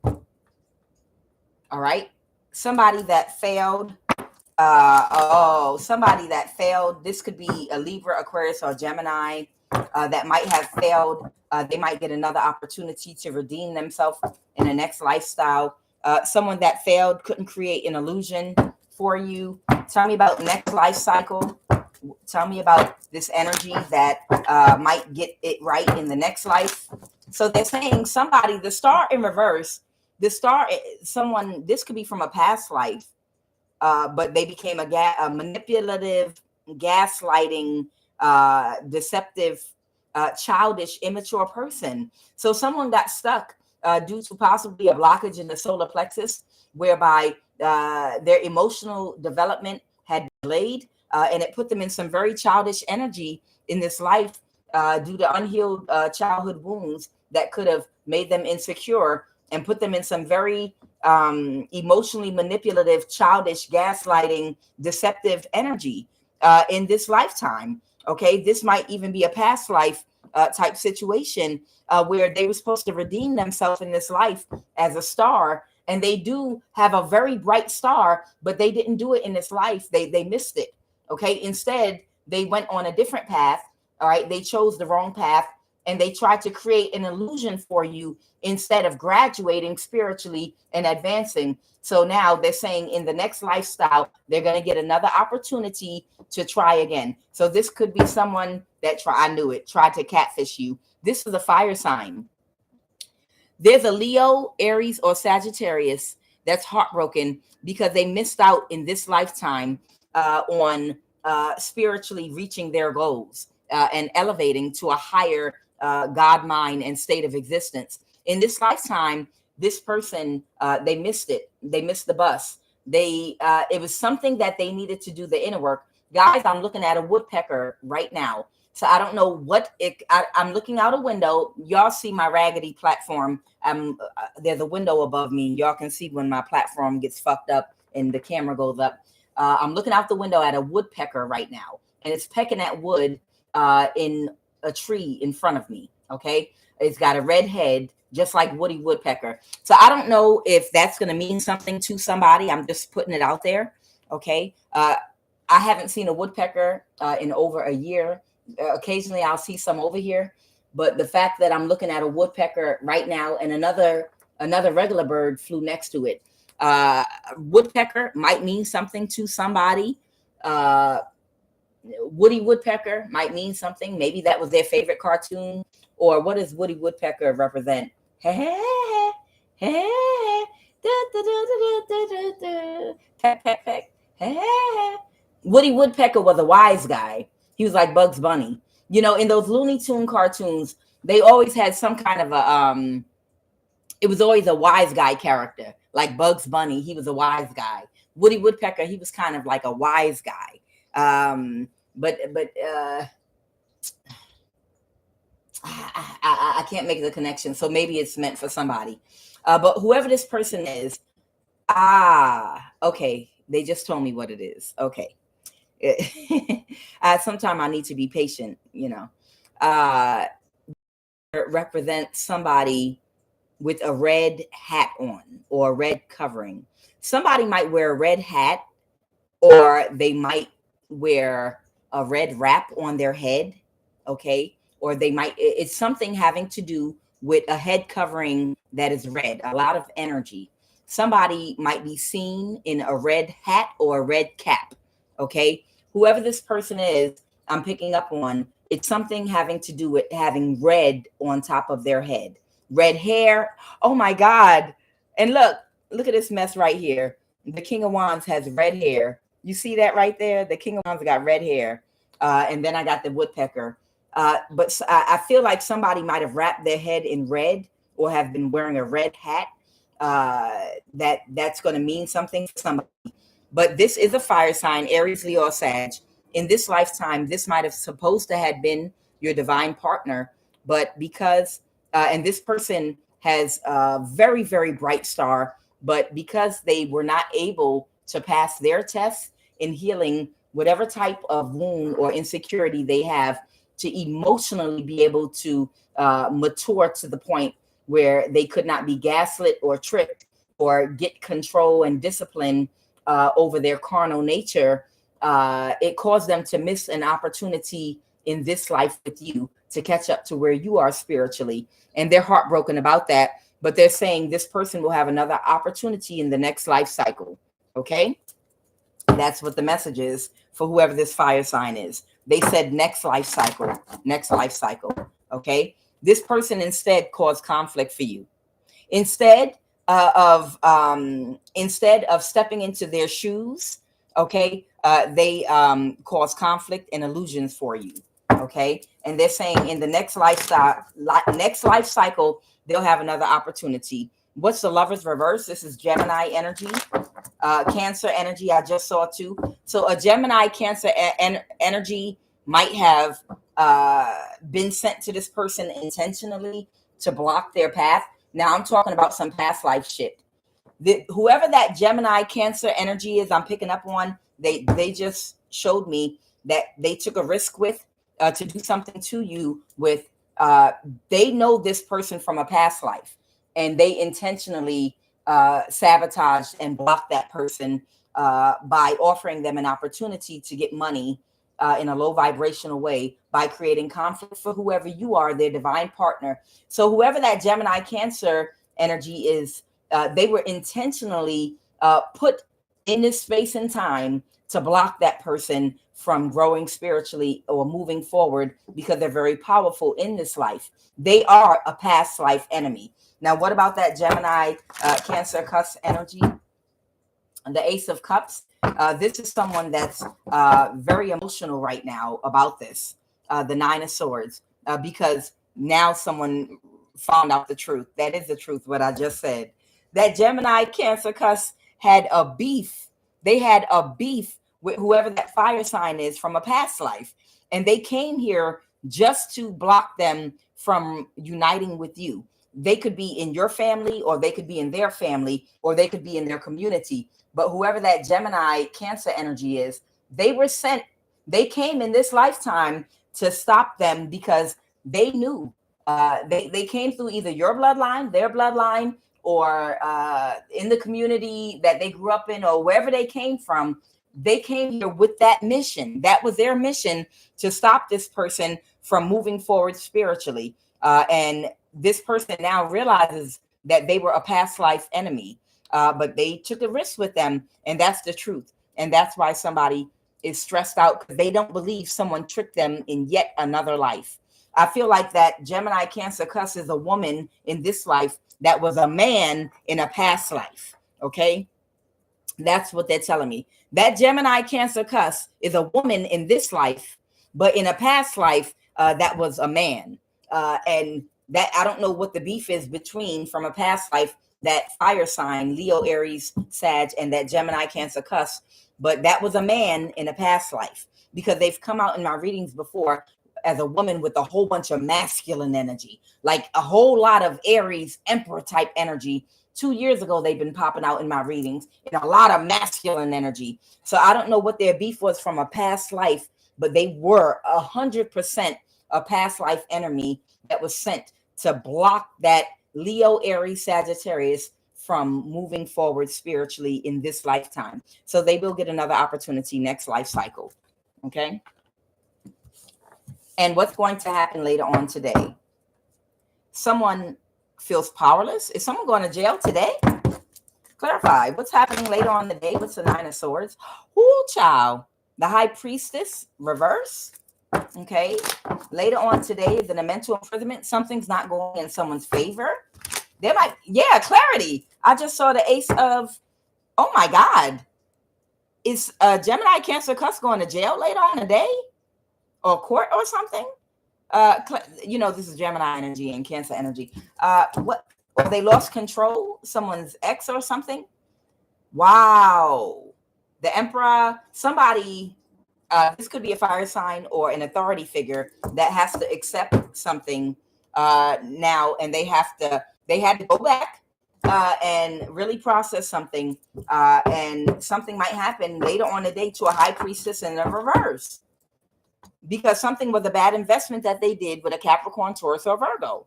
All right. Somebody that failed. Somebody that failed. This could be a Libra, Aquarius, or Gemini that might have failed. They might get another opportunity to redeem themselves in the next lifestyle. Someone that failed couldn't create an illusion for you. Tell me about next life cycle. Tell me about this energy that might get it right in the next life. So they're saying somebody, the star in reverse, the star, someone, this could be from a past life, but they became a manipulative, gaslighting, deceptive, childish, immature person. So someone got stuck due to possibly a blockage in the solar plexus, whereby their emotional development had delayed. And it put them in some very childish energy in this life due to unhealed childhood wounds that could have made them insecure and put them in some very emotionally manipulative, childish, gaslighting, deceptive energy in this lifetime. Okay, this might even be a past life type situation where they were supposed to redeem themselves in this life as a star. And they do have a very bright star, but they didn't do it in this life. They missed it. Okay, instead, they went on a different path. All right, they chose the wrong path and they tried to create an illusion for you instead of graduating spiritually and advancing. So now they're saying in the next lifestyle, they're going to get another opportunity to try again. So this could be someone that tried to catfish you. This is a fire sign. There's a Leo, Aries, or Sagittarius that's heartbroken because they missed out in this lifetime on spiritually reaching their goals and elevating to a higher God mind and state of existence. In this lifetime, this person, they missed it. They missed the bus. It was something that they needed to do the inner work. Guys, I'm looking at a woodpecker right now. So I don't know what I'm looking out a window. Y'all see my raggedy platform. There's a window above me. Y'all can see when my platform gets fucked up and the camera goes up. I'm looking out the window at a woodpecker right now, and it's pecking at wood in a tree in front of me. Okay. It's got a red head, just like Woody Woodpecker. So I don't know if that's going to mean something to somebody. I'm just putting it out there. Okay. I haven't seen a woodpecker in over a year. Occasionally I'll see some over here, but the fact that I'm looking at a woodpecker right now and another regular bird flew next to it. Woodpecker might mean something to somebody. Woody Woodpecker might mean something. Maybe that was their favorite cartoon. Or what does Woody Woodpecker represent? Hey, hey, peck, peck, peck. Hey. Woody Woodpecker was a wise guy. He was like Bugs Bunny. You know, in those Looney Tune cartoons, they always had some kind of a it was always a wise guy character. Like Bugs Bunny, he was a wise guy. Woody Woodpecker, he was kind of like a wise guy. But I can't make the connection. So maybe it's meant for somebody. But whoever this person is, okay. They just told me what it is. Okay. Sometimes I need to be patient, you know. Represent somebody with a red hat on or a red covering. Somebody might wear a red hat, or they might wear a red wrap on their head. Okay. Or they might, it's something having to do with a head covering that is red, a lot of energy. Somebody might be seen in a red hat or a red cap. Okay. Whoever this person is, I'm picking up on, it's something having to do with having red on top of their head. Red hair. Oh my God. And look at this mess right here. The King of Wands has red hair. You see that right there? The King of Wands got red hair. And then I got the Woodpecker. But I feel like somebody might have wrapped their head in red or have been wearing a red hat. That's going to mean something for somebody. But this is a fire sign, Aries, Leo, or Sag. In this lifetime, this might have supposed to have been your divine partner. But because, and this person has a very, very bright star, but because they were not able to pass their test in healing whatever type of wound or insecurity they have, to emotionally be able to mature to the point where they could not be gaslit or tricked or get control and discipline over their carnal nature, it caused them to miss an opportunity in this life with you to catch up to where you are spiritually. And they're heartbroken about that, but they're saying this person will have another opportunity in the next life cycle. Okay. That's what the message is for whoever this fire sign is. They said next life cycle, next life cycle. Okay. This person instead caused conflict for you. Instead of stepping into their shoes, okay, they cause conflict and illusions for you. Okay. And they're saying in the next life cycle, they'll have another opportunity. What's the Lover's reverse? This is Gemini energy, Cancer energy. I just saw too. So a Gemini Cancer energy might have been sent to this person intentionally to block their path. Now I'm talking about some past life shit. Whoever that Gemini Cancer energy is, I'm picking up on, they just showed me that they took a risk with to do something to you with. They know this person from a past life, and they intentionally sabotaged and blocked that person by offering them an opportunity to get money in a low vibrational way by creating conflict for whoever you are, their divine partner. So whoever that Gemini Cancer energy is, they were intentionally put in this space and time to block that person from growing spiritually or moving forward, because they're very powerful in this life. They are a past life enemy. Now, what about that Gemini Cancer Cups energy? The Ace of Cups. This is someone that's very emotional right now about this. The Nine of Swords, because now someone found out the truth. That is the truth, what I just said. That Gemini Cancer Cups had a beef. They had a beef with whoever that fire sign is from a past life. And they came here just to block them from uniting with you. They could be in your family, or they could be in their family, or they could be in their community. But whoever that Gemini Cancer energy is, they were sent, they came in this lifetime to stop them, because they knew they came through either your bloodline, their bloodline, or in the community that they grew up in, or wherever they came from. They came here with that mission. That was their mission, to stop this person from moving forward spiritually. And this person now realizes that they were a past life enemy, but they took a risk with them. And that's the truth. And that's why somebody is stressed out because they don't believe someone tricked them in yet another life. I feel like that Gemini Cancer Cusp is a woman in this life that was a man in a past life. Okay. That's what they're telling me. That Gemini Cancer Cusp is a woman in this life, but in a past life, that was a man. And that I don't know what the beef is between from a past life, that fire sign, Leo, Aries, Sag, and that Gemini Cancer Cusp. But that was a man in a past life, because they've come out in my readings before as a woman with a whole bunch of masculine energy, like a whole lot of Aries Emperor type energy. 2 years ago, they've been popping out in my readings, and a lot of masculine energy. So I don't know what their beef was from a past life, but they were 100% a past life enemy that was sent to block that Leo, Aries, Sagittarius from moving forward spiritually in this lifetime. So they will get another opportunity next life cycle. Okay. And what's going to happen later on today? Someone feels powerless. Is someone going to jail today? Clarify. What's happening later on the day? What's the Nine of Swords? Ooh, child. The High Priestess, reverse. Okay. Later on today is in a mental imprisonment. Something's not going in someone's favor. There might, yeah, clarity. I just saw the Ace of, oh my God. Is Gemini Cancer Cusp going to jail later on today? Or court or something? You know, this is Gemini energy and Cancer energy. What? Or they lost control? Someone's ex or something? Wow. The Emperor, somebody, this could be a fire sign or an authority figure that has to accept something now, and they had to go back and really process something, and something might happen later on the day to a High Priestess in the reverse, because something was a bad investment that they did with a Capricorn, Taurus, or Virgo.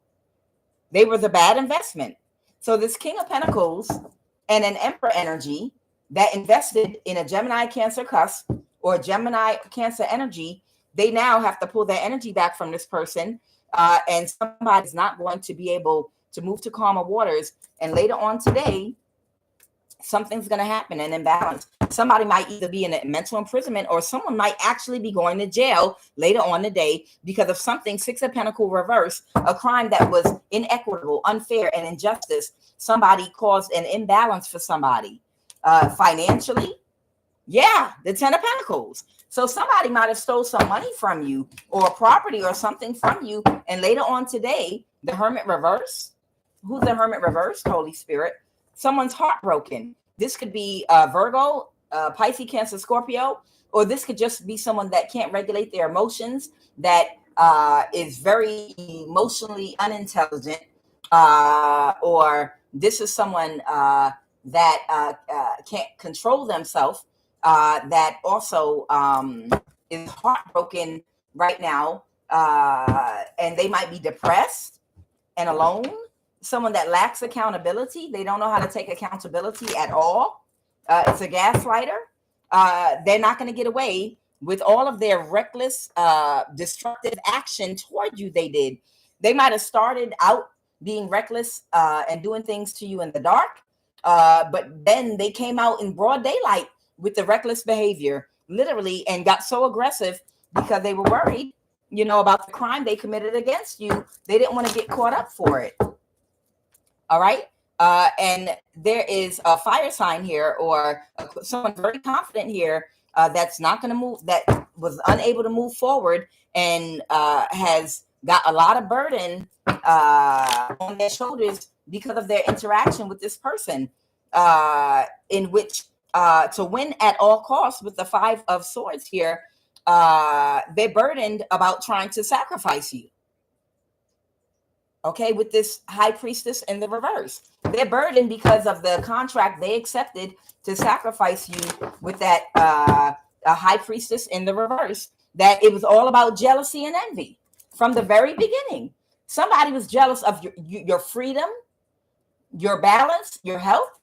They were the bad investment. So this King of Pentacles and an Emperor energy that invested in a Gemini Cancer Cusp or Gemini Cancer energy, they now have to pull their energy back from this person, and somebody's not going to be able to move to calmer waters. And later on today, something's going to happen, an imbalance. Somebody might either be in a mental imprisonment, or someone might actually be going to jail later on the day because of something. Six of Pentacles reverse, a crime that was inequitable, unfair, and injustice. Somebody caused an imbalance for somebody financially. Yeah, the Ten of Pentacles. So somebody might have stole some money from you, or property or something from you. And later on today, the Hermit reverse. Who's the Hermit reverse? Holy Spirit. Someone's heartbroken. This could be Virgo, Pisces, Cancer, Scorpio, or this could just be someone that can't regulate their emotions, that is very emotionally unintelligent, or this is someone that can't control themselves, that also is heartbroken right now, and they might be depressed and alone. Someone that lacks accountability. They don't know how to take accountability at all. It's a gaslighter. They're not going to get away with all of their reckless, destructive action toward you. They might have started out being reckless and doing things to you in the dark, but then they came out in broad daylight with the reckless behavior, literally, and got so aggressive because they were worried, you know, about the crime they committed against you. They didn't want to get caught up for it. All right. And there is a fire sign here, or someone very confident here that's not going to move, that was unable to move forward, and has got a lot of burden on their shoulders because of their interaction with this person, in which to win at all costs with the Five of Swords here, they're burdened about trying to sacrifice you. Okay, with this High Priestess in the reverse, they're burdened because of the contract they accepted to sacrifice you with that High Priestess in the reverse, that it was all about jealousy and envy from the very beginning. Somebody was jealous of your freedom, your balance, your health.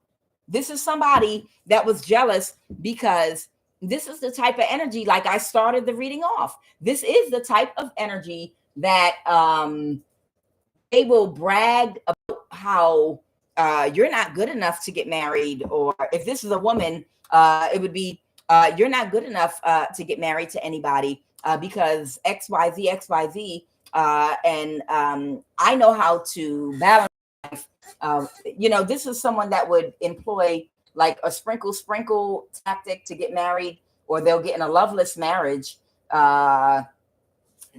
This is somebody that was jealous because this is the type of energy, like I started the reading off. This is the type of energy that they will brag about how you're not good enough to get married. Or if this is a woman, it would be You're not good enough to get married to anybody because XYZ, XYZ. And I know how to balance life. This is someone that would employ like a sprinkle tactic to get married, or they'll get in a loveless marriage. They'll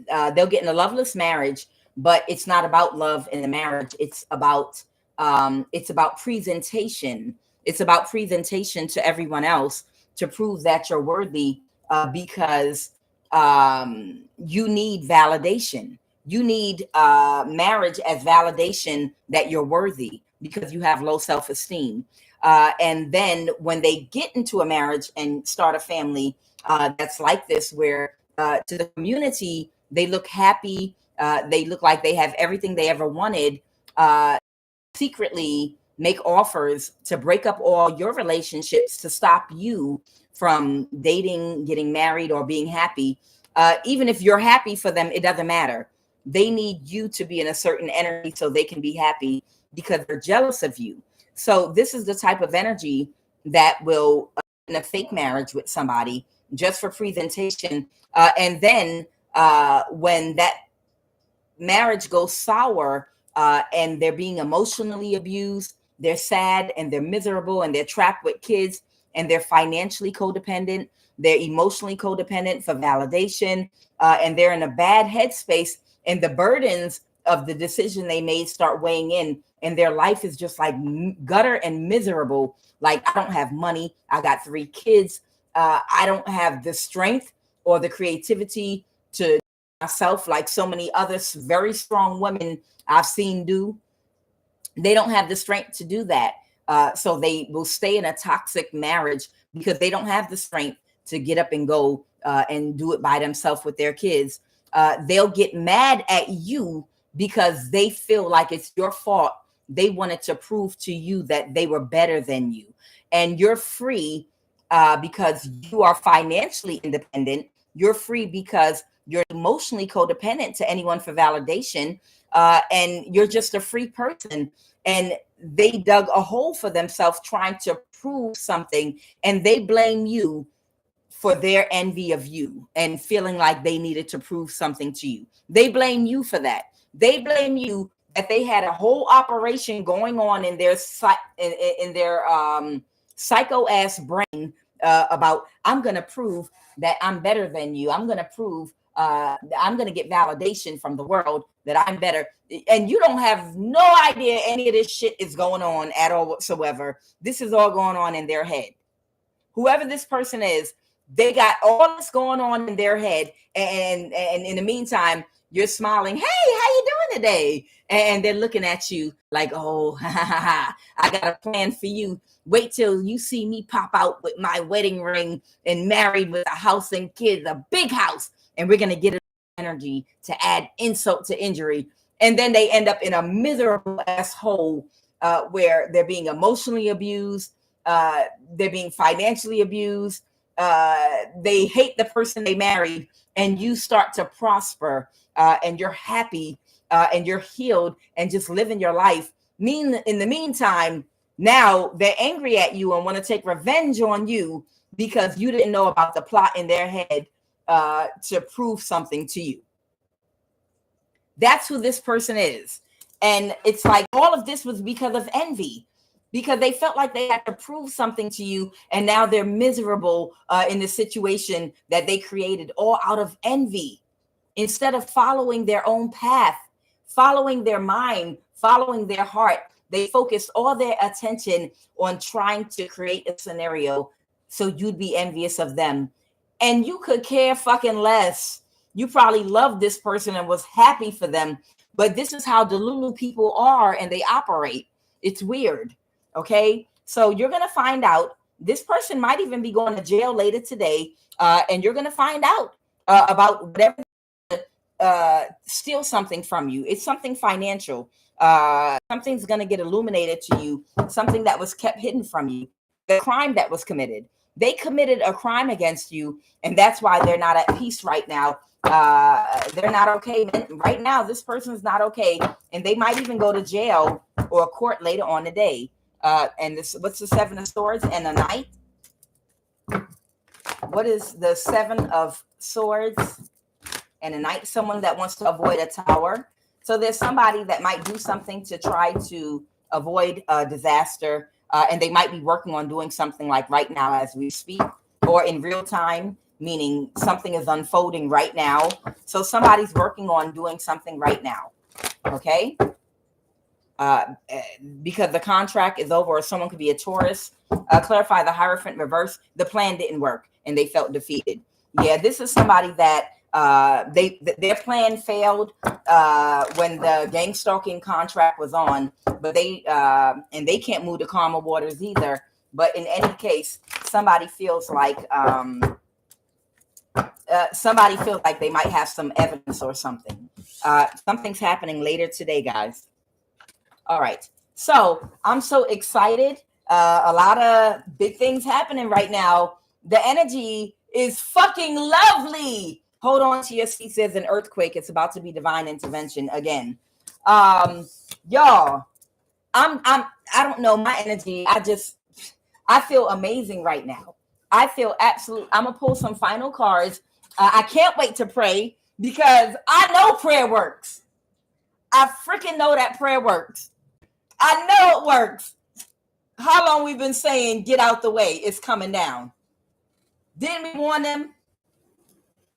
get in a loveless marriage, but it's not about love in the marriage. It's about presentation. It's about presentation to everyone else to prove that you're worthy, because you need validation. You need marriage as validation that you're worthy because you have low self-esteem. And then when they get into a marriage and start a family that's like this, where to the community, they look happy. They look like they have everything they ever wanted. Secretly make offers to break up all your relationships to stop you from dating, getting married, or being happy. Even if you're happy for them, it doesn't matter. They need you to be in a certain energy so they can be happy because they're jealous of you. So this is the type of energy that will in a fake marriage with somebody just for presentation. And then when that marriage goes sour and they're being emotionally abused, they're sad and they're miserable and they're trapped with kids and they're financially codependent, they're emotionally codependent for validation, and they're in a bad headspace, and the burdens of the decision they made start weighing in, and their life is just like gutter and miserable. Like, I don't have money, I got 3 kids, I don't have the strength or the creativity to myself like so many other very strong women I've seen do. They don't have the strength to do that. So they will stay in a toxic marriage because they don't have the strength to get up and go and do it by themselves with their kids. They'll get mad at you because they feel like it's your fault. They wanted to prove to you that they were better than you. And you're free because you are financially independent. You're free because you're emotionally codependent to anyone for validation. And you're just a free person. And they dug a hole for themselves trying to prove something. And they blame you for their envy of you and feeling like they needed to prove something to you. They blame you for that. They blame you that they had a whole operation going on in their psycho ass brain about, I'm going to prove that I'm better than you. I'm going to prove I'm going to get validation from the world that I'm better. And you don't have no idea any of this shit is going on at all whatsoever. This is all going on in their head. Whoever this person is, they got all this going on in their head. And in the meantime, you're smiling. Hey, how you doing today? And they're looking at you like, oh, I got a plan for you. Wait till you see me pop out with my wedding ring and married with a house and kids, a big house. And we're going to get energy to add insult to injury. And then they end up in a miserable ass hole where they're being emotionally abused. They're being financially abused. They hate the person they married, and you start to prosper and you're happy and you're healed and just living your life. In the meantime, now they're angry at you and want to take revenge on you because you didn't know about the plot in their head to prove something to you. That's who this person is. And it's like all of this was because of envy, because they felt like they had to prove something to you. And now they're miserable in the situation that they created, all out of envy. Instead of following their own path, following their mind, following their heart, they focused all their attention on trying to create a scenario so you'd be envious of them. And you could care fucking less. You probably loved this person and was happy for them. But this is how Delulu people are, and they operate. It's weird. Okay, so you're going to find out. This person might even be going to jail later today, and you're going to find out about whatever steal something from you. It's something financial. Something's going to get illuminated to you, something that was kept hidden from you, the crime that was committed. They committed a crime against you, and that's why they're not at peace right now. They're not okay. Right now, this person's not okay, and they might even go to jail or court later on the day. And this, what's the 7 of Swords and the Knight? What is the 7 of Swords and a Knight? Someone that wants to avoid a tower. So there's somebody that might do something to try to avoid a disaster, and they might be working on doing something like right now as we speak, or in real time, meaning something is unfolding right now. So somebody's working on doing something right now, okay? Because the contract is over, or someone could be a Taurus. Clarify the Hierophant reverse. The plan didn't work and they felt defeated. Yeah, this is somebody that their plan failed when the gang stalking contract was on, but they can't move the karma waters either. But in any case, somebody feels like they might have some evidence or something. Something's happening later today, guys. All right. So I'm so excited. A lot of big things happening right now. The energy is fucking lovely. Hold on to your seats. There's an earthquake. It's about to be divine intervention again. Y'all, I don't know my energy. I feel amazing right now. I feel absolute. I'm gonna pull some final cards. I can't wait to pray because I know prayer works. I freaking know that prayer works. I know it works. How long we've been saying, get out the way, it's coming down. Didn't we warn them?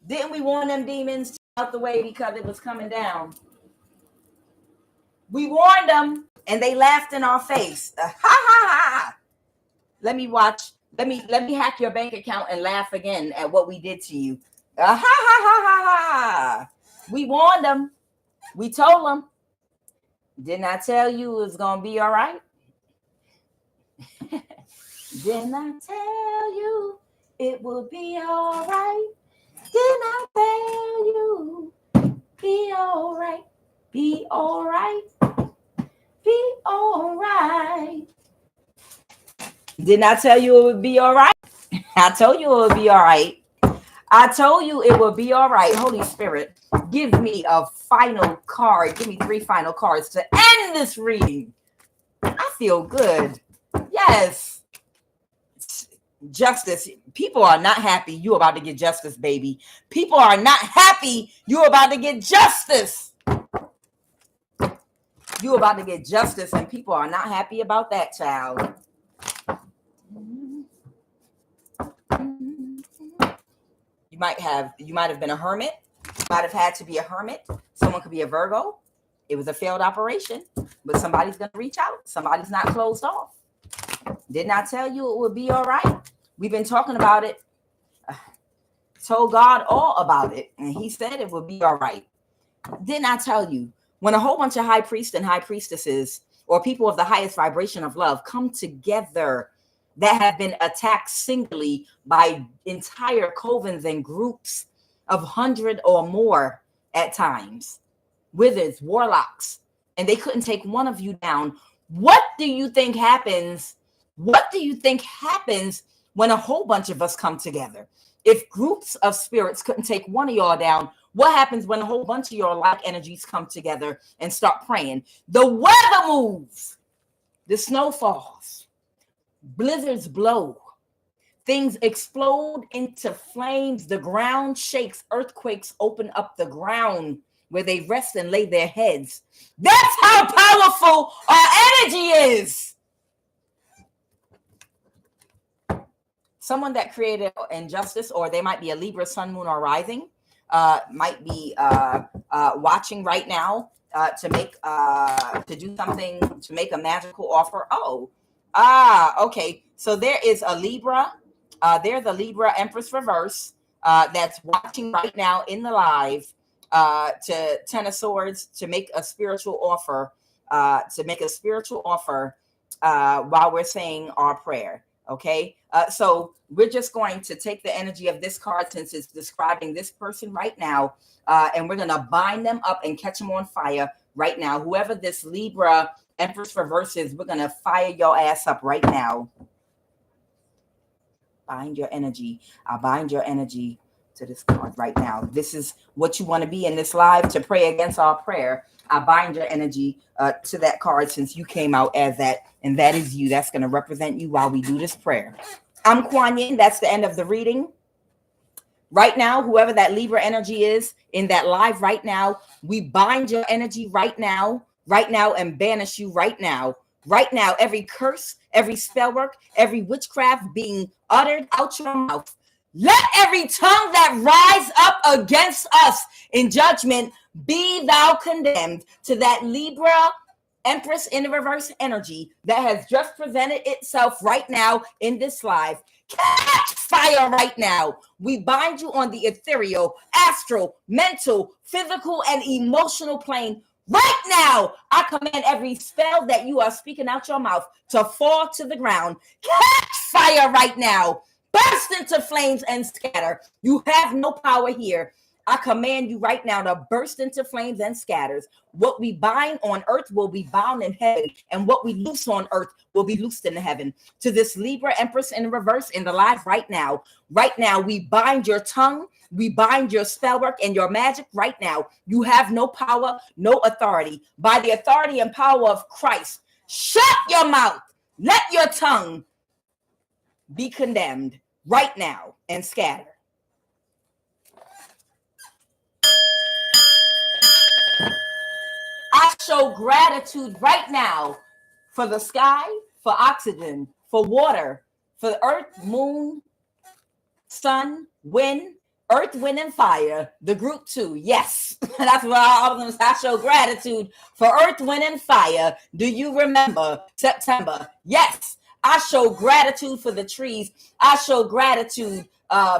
Didn't we warn them demons to get out the way because it was coming down? We warned them and they laughed in our face. Ha ha ha. Let me hack your bank account and laugh again at what we did to you. Ha ha ha ha ha. We warned them. We told them. Didn't I tell you it was going to be all right? Didn't I tell you it will be all right? Didn't I tell you be all right? Be all right? Be all right? Didn't I tell you it would be all right? I told you it would be all right. I told you it would be all right. Holy Spirit, give me a final card. Give me 3 final cards to end this reading. I feel good. Yes. Justice. People are not happy. You about to get justice, baby. People are not happy. You about to get justice. You about to get justice, and people are not happy about that, child. You might have been a hermit. You might have had to be a hermit. Someone could be a Virgo. It was a failed operation, but somebody's going to reach out. Somebody's not closed off. Didn't I tell you it would be all right? We've been talking about it. Told God all about it, and he said it would be all right. Didn't I tell you? When a whole bunch of high priests and high priestesses or people of the highest vibration of love come together that have been attacked singly by entire covens and groups of 100 or more at times, wizards, warlocks, and they couldn't take one of you down. What do you think happens? What do you think happens when a whole bunch of us come together? If groups of spirits couldn't take one of y'all down, what happens when a whole bunch of your like energies come together and start praying? The weather moves, the snow falls, blizzards blow, things explode into flames, the ground shakes, earthquakes open up the ground where they rest and lay their heads. That's how powerful our energy is. Someone that created injustice, or they might be a Libra, sun, moon, or rising, might be watching right now to do something, to make a magical offer. Okay. So there is a Libra. There's a Libra Empress reverse that's watching right now in the live to 10 of Swords to make a spiritual offer. While we're saying our prayer. Okay. So we're just going to take the energy of this card since it's describing this person right now. And we're going to bind them up and catch them on fire right now. Whoever this Libra Empress reverse is, we're going to fire your ass up right now. Bind your energy. I'll bind your energy to this card right now. This is what you want to be in this live to pray against our prayer. I bind your energy to that card since you came out as that, and that is you. That's going to represent you while we do this prayer. I'm QUAN. That's the end of the reading. Right now, whoever that Libra energy is in that live right now, we bind your energy right now, and banish you right now. Right now, every curse, every spell work, every witchcraft being uttered out your mouth. Let every tongue that rise up against us in judgment be thou condemned. To that Libra Empress in the reverse energy that has just presented itself right now in this live. Catch fire right now. We bind you on the ethereal, astral, mental, physical, and emotional plane. Right now, I command every spell that you are speaking out your mouth to fall to the ground. Catch fire right now. Burst into flames and scatter. You have no power here. I command you right now to burst into flames and scatters. What we bind on earth will be bound in heaven, and what we loose on earth will be loosed in heaven. To this Libra Empress in reverse in the live right now, we bind your tongue, we bind your spell work and your magic right now. You have no power, no authority. By the authority and power of Christ, shut your mouth. Let your tongue be condemned right now and scatter. I show gratitude right now for the sky, for oxygen, for water, for the earth, moon, sun, wind, earth, wind, and fire. The group 2. Yes, that's what I show gratitude for earth, wind, and fire. Do you remember September? Yes, I show gratitude for the trees. I show gratitude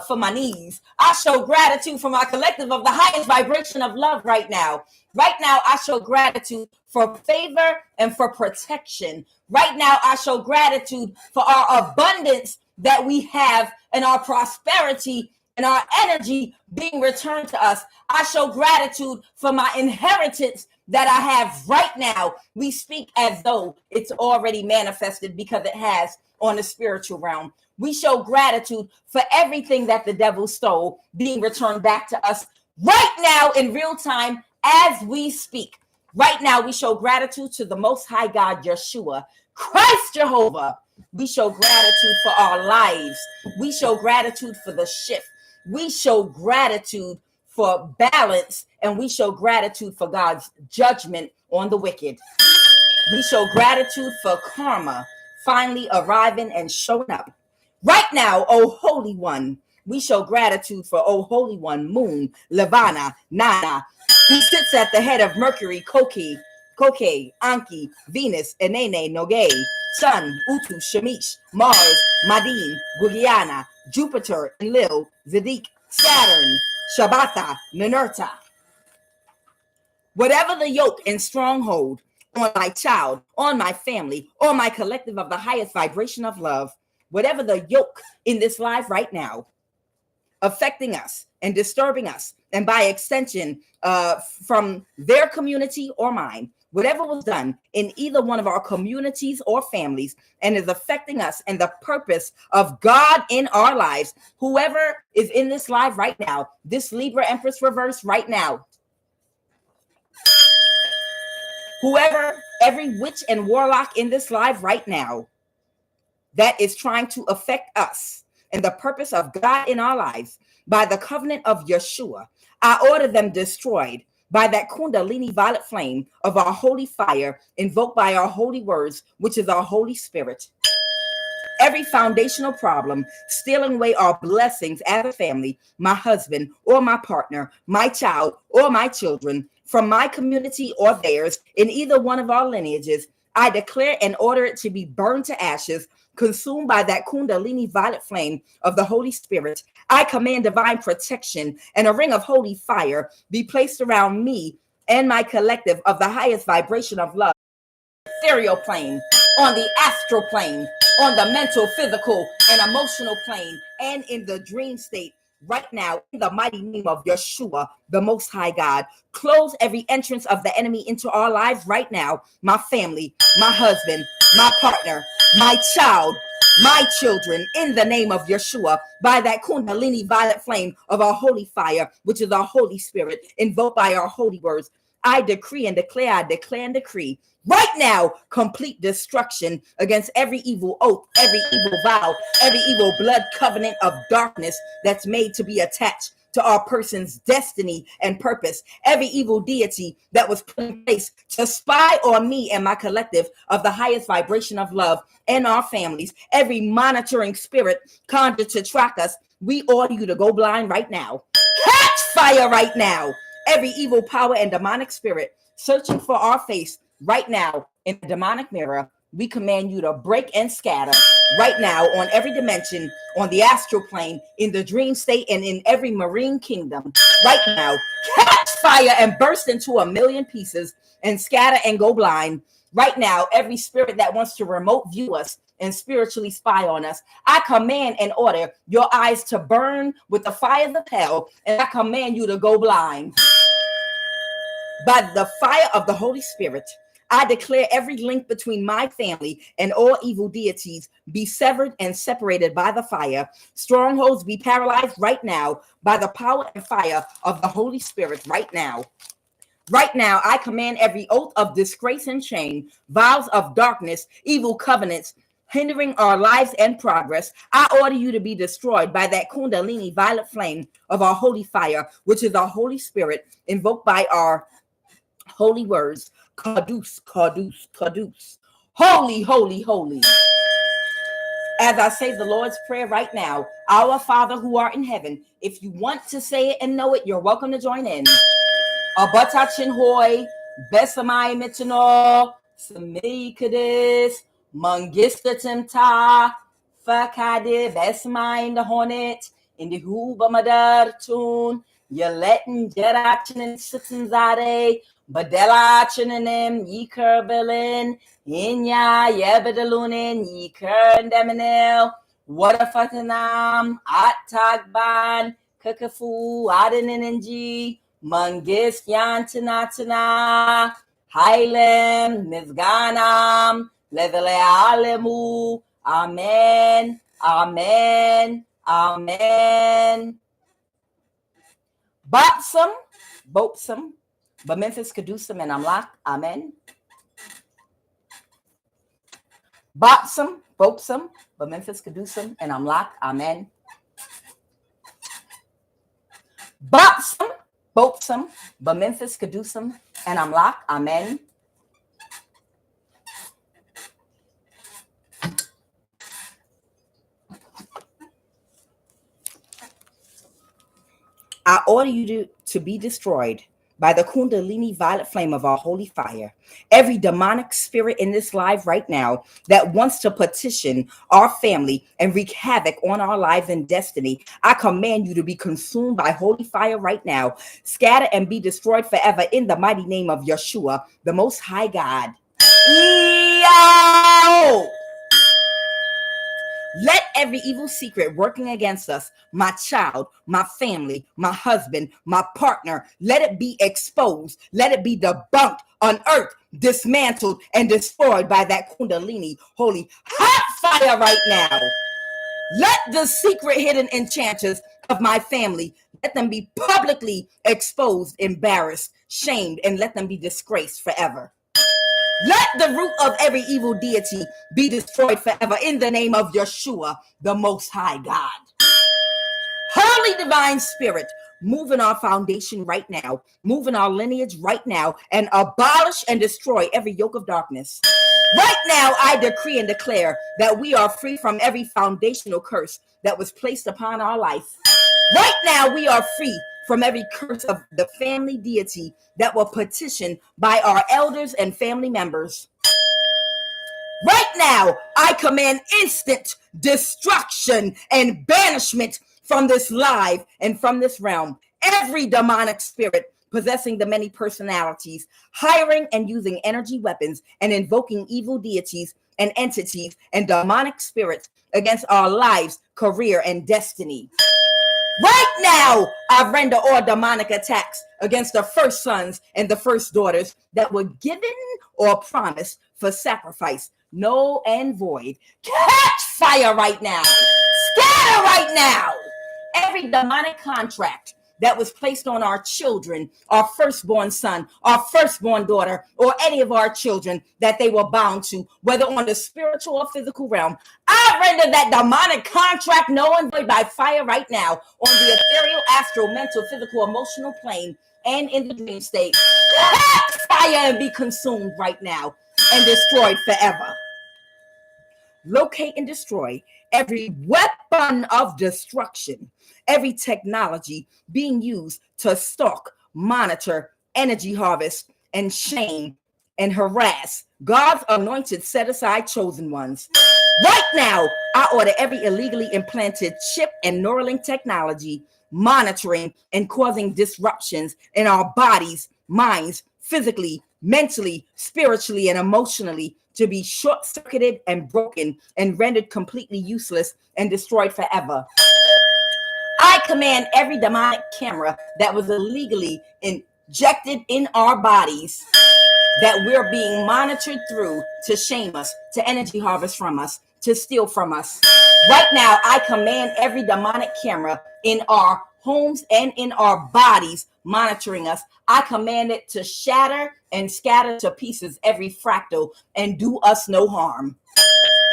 for my knees. I show gratitude for my collective of the highest vibration of love right now. Right now, I show gratitude for favor and for protection. Right now, I show gratitude for our abundance that we have and our prosperity and our energy being returned to us. I show gratitude for my inheritance that I have right now. We speak as though it's already manifested because it has on the spiritual realm. We show gratitude for everything that the devil stole being returned back to us right now in real time as we speak. Right now, we show gratitude to the Most High God, Yeshua, Christ Jehovah. We show gratitude for our lives. We show gratitude for the shift. We show gratitude for balance, and we show gratitude for God's judgment on the wicked. We show gratitude for karma finally arriving and showing up. Right now, O Holy One, we show gratitude for O Holy One, Moon, Levana, Nana, who sits at the head of Mercury, Koke, Anki, Venus, Enene, Noge, Sun, Utu, Shamish, Mars, Madin, Gugiana, Jupiter, Enlil, Zadik, Saturn, Shabbatha, Ninurta. Whatever the yoke and stronghold on my child, on my family, on my collective of the highest vibration of love, whatever the yoke in this life right now, affecting us and disturbing us, and by extension, from their community or mine, whatever was done in either one of our communities or families and is affecting us and the purpose of God in our lives, whoever is in this live right now, this Libra Empress reverse right now, whoever, every witch and warlock in this live right now that is trying to affect us and the purpose of God in our lives, by the covenant of Yeshua, I order them destroyed by that Kundalini violet flame of our holy fire invoked by our holy words, which is our Holy Spirit. Every foundational problem stealing away our blessings as a family, my husband or my partner, my child or my children, from my community or theirs, in either one of our lineages, I declare and order it to be burned to ashes, consumed by that Kundalini violet flame of the Holy Spirit. I command divine protection and a ring of holy fire be placed around me and my collective of the highest vibration of love, ethereal plane, on the astral plane, on the mental, physical, and emotional plane, and in the dream state. Right now, in the mighty name of Yeshua, the Most High God, close every entrance of the enemy into our lives right now. My family, my husband, my partner, my child, my children, in the name of Yeshua, by that Kundalini violet flame of our holy fire, which is our Holy Spirit, invoked by our holy words. I decree and declare, I declare and decree right now, complete destruction against every evil oath, every evil vow, every evil blood covenant of darkness that's made to be attached to our person's destiny and purpose. Every evil deity that was put in place to spy on me and my collective of the highest vibration of love and our families. Every monitoring spirit conjured to track us. We order you to go blind right now. Catch fire right now. Every evil power and demonic spirit searching for our face right now in the demonic mirror, we command you to break and scatter right now on every dimension, on the astral plane, in the dream state, and in every marine kingdom. Right now, catch fire and burst into a million pieces and scatter and go blind. Right now, every spirit that wants to remote view us and spiritually spy on us, I command and order your eyes to burn with the fire of hell, and I command you to go blind. By the fire of the Holy Spirit, I declare every link between my family and all evil deities be severed and separated by the fire. Strongholds be paralyzed right now by the power and fire of the Holy Spirit right now. Right now, I command every oath of disgrace and shame, vows of darkness, evil covenants, hindering our lives and progress. I order you to be destroyed by that Kundalini violet flame of our holy fire, which is our Holy Spirit, invoked by our holy words. Kadus, kadus, kadus. Holy, holy, holy. As I say the Lord's Prayer right now, our Father who art in heaven, if you want to say it and know it, you're welcome to join in. Abatachin hoy, besamai mitino, samikadis, mangista timta, fakade, besamai in the hornet, in the huba madar tune, yaletin jerachin and sitinzade, Badelachin and them, ye kerbelin, inya, yebedalunin, ye kerdeminel, wadafatanam, atagban, kakafu, adeninji, mungis yantanatana, hailem, mizganam, levele alemu, amen, amen, amen. Bopsum, bopsum. But Memphis Kadusam and Amlak, amen. Bopsum, bopsum, but Memphis Kadusam and Amlak, amen. Bopsum, bopsum, but Memphis Kadusam and Amlak, amen. I order you to be destroyed by the Kundalini violet flame of our holy fire. Every demonic spirit in this live right now that wants to petition our family and wreak havoc on our lives and destiny, I command you to be consumed by holy fire right now. Scatter and be destroyed forever in the mighty name of Yeshua, the Most High God. Yo! Let every evil secret working against us, my child, my family, my husband, my partner, let it be exposed. Let it be debunked, unearthed, dismantled, and destroyed by that Kundalini holy hot fire right now. Let the secret hidden enchanters of my family, let them be publicly exposed, embarrassed, shamed, and let them be disgraced forever. Let the root of every evil deity be destroyed forever in the name of Yeshua, the Most High God. Holy Divine Spirit, move in our foundation right now, move in our lineage right now, and abolish and destroy every yoke of darkness. Right now, I decree and declare that we are free from every foundational curse that was placed upon our life. Right now, we are free from every curse of the family deity that were petitioned by our elders and family members. Right now, I command instant destruction and banishment from this life and from this realm. Every demonic spirit possessing the many personalities, hiring and using energy weapons and invoking evil deities and entities and demonic spirits against our lives, career, and destiny. Right now, I render all demonic attacks against the first sons and the first daughters that were given or promised for sacrifice, null and void. Catch fire right now. Scatter right now. Every demonic contract that was placed on our children, our firstborn son, our firstborn daughter, or any of our children that they were bound to, whether on the spiritual or physical realm. I render that demonic contract null and void by fire right now on the ethereal, astral, mental, physical, emotional plane and in the dream state. Fire and be consumed right now and destroyed forever. Locate and destroy every weapon of destruction, every technology being used to stalk, monitor, energy harvest, and shame and harass God's anointed, set-aside, chosen ones. Right now, I order every illegally implanted chip and Neuralink technology monitoring and causing disruptions in our bodies, minds, physically, mentally, spiritually, and emotionally to be short-circuited and broken and rendered completely useless and destroyed forever. I command every demonic camera that was illegally injected in our bodies that we're being monitored through to shame us, to energy harvest from us, to steal from us. Right now, I command every demonic camera in our homes and in our bodies monitoring us. I command it to shatter and scatter to pieces every fractal and do us no harm.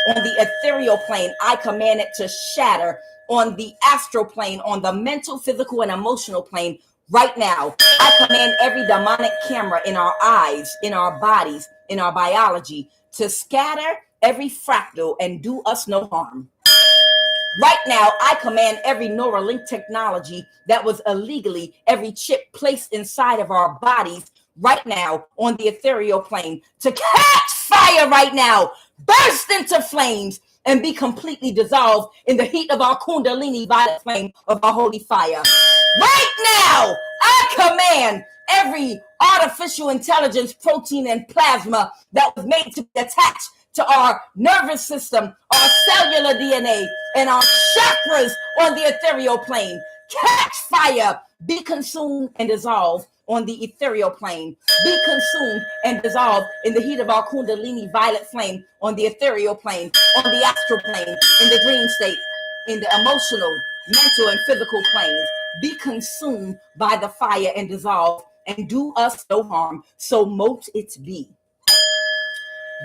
On the ethereal plane, I command it to shatter. On the astral plane, on the mental, physical, and emotional plane, right now, I command every demonic camera in our eyes, in our bodies, in our biology to scatter every fractal and do us no harm. Right now, I command every Neuralink technology that was illegally, every chip placed inside of our bodies right now on the ethereal plane to catch fire right now, burst into flames, and be completely dissolved in the heat of our Kundalini violet flame of our holy fire. Right now, I command every artificial intelligence, protein, and plasma that was made to be attached to our nervous system, our cellular DNA, and our chakras on the ethereal plane. Catch fire, be consumed and dissolved on the ethereal plane. Be consumed and dissolved in the heat of our Kundalini violet flame on the ethereal plane, on the astral plane, in the dream state, in the emotional, mental, and physical planes. Be consumed by the fire and dissolve and do us no harm. So mote it be.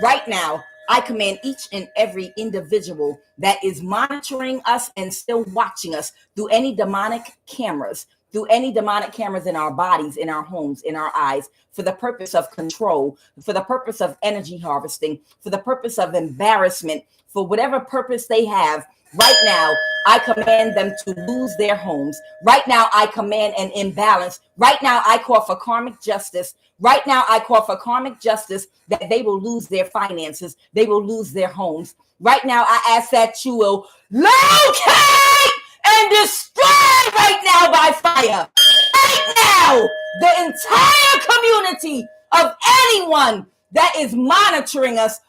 Right now, I command each and every individual that is monitoring us and still watching us through any demonic cameras, in our bodies, in our homes, in our eyes, for the purpose of control, for the purpose of energy harvesting, for the purpose of embarrassment, for whatever purpose they have. Right now, I command them to lose their homes. Right now, I command an imbalance. Right now, I call for karmic justice. Right now, I call for karmic justice that they will lose their finances. They will lose their homes. Right now, I ask that you will locate and destroy right now by fire. Right now, the entire community of anyone that is monitoring us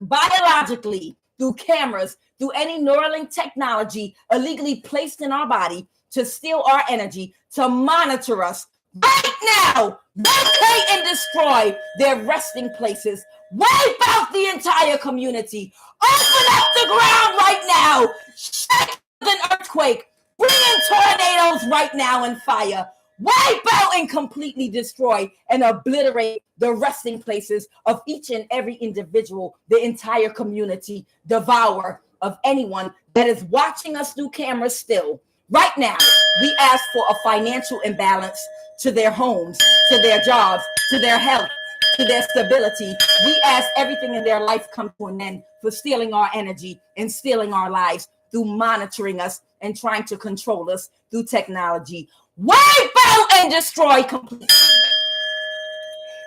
biologically through cameras, through any Neuralink technology illegally placed in our body to steal our energy, to monitor us. Right now, locate and destroy their resting places. Wipe out the entire community. Open up the ground right now. Shake an earthquake. Bring in tornadoes right now and fire. Wipe out and completely destroy and obliterate the resting places of each and every individual, the entire community. Devour of anyone that is watching us through cameras still. Right now, we ask for a financial imbalance to their homes, to their jobs, to their health, to their stability. We ask everything in their life come to an end for stealing our energy and stealing our lives through monitoring us and trying to control us through technology. Wipe out and destroy completely.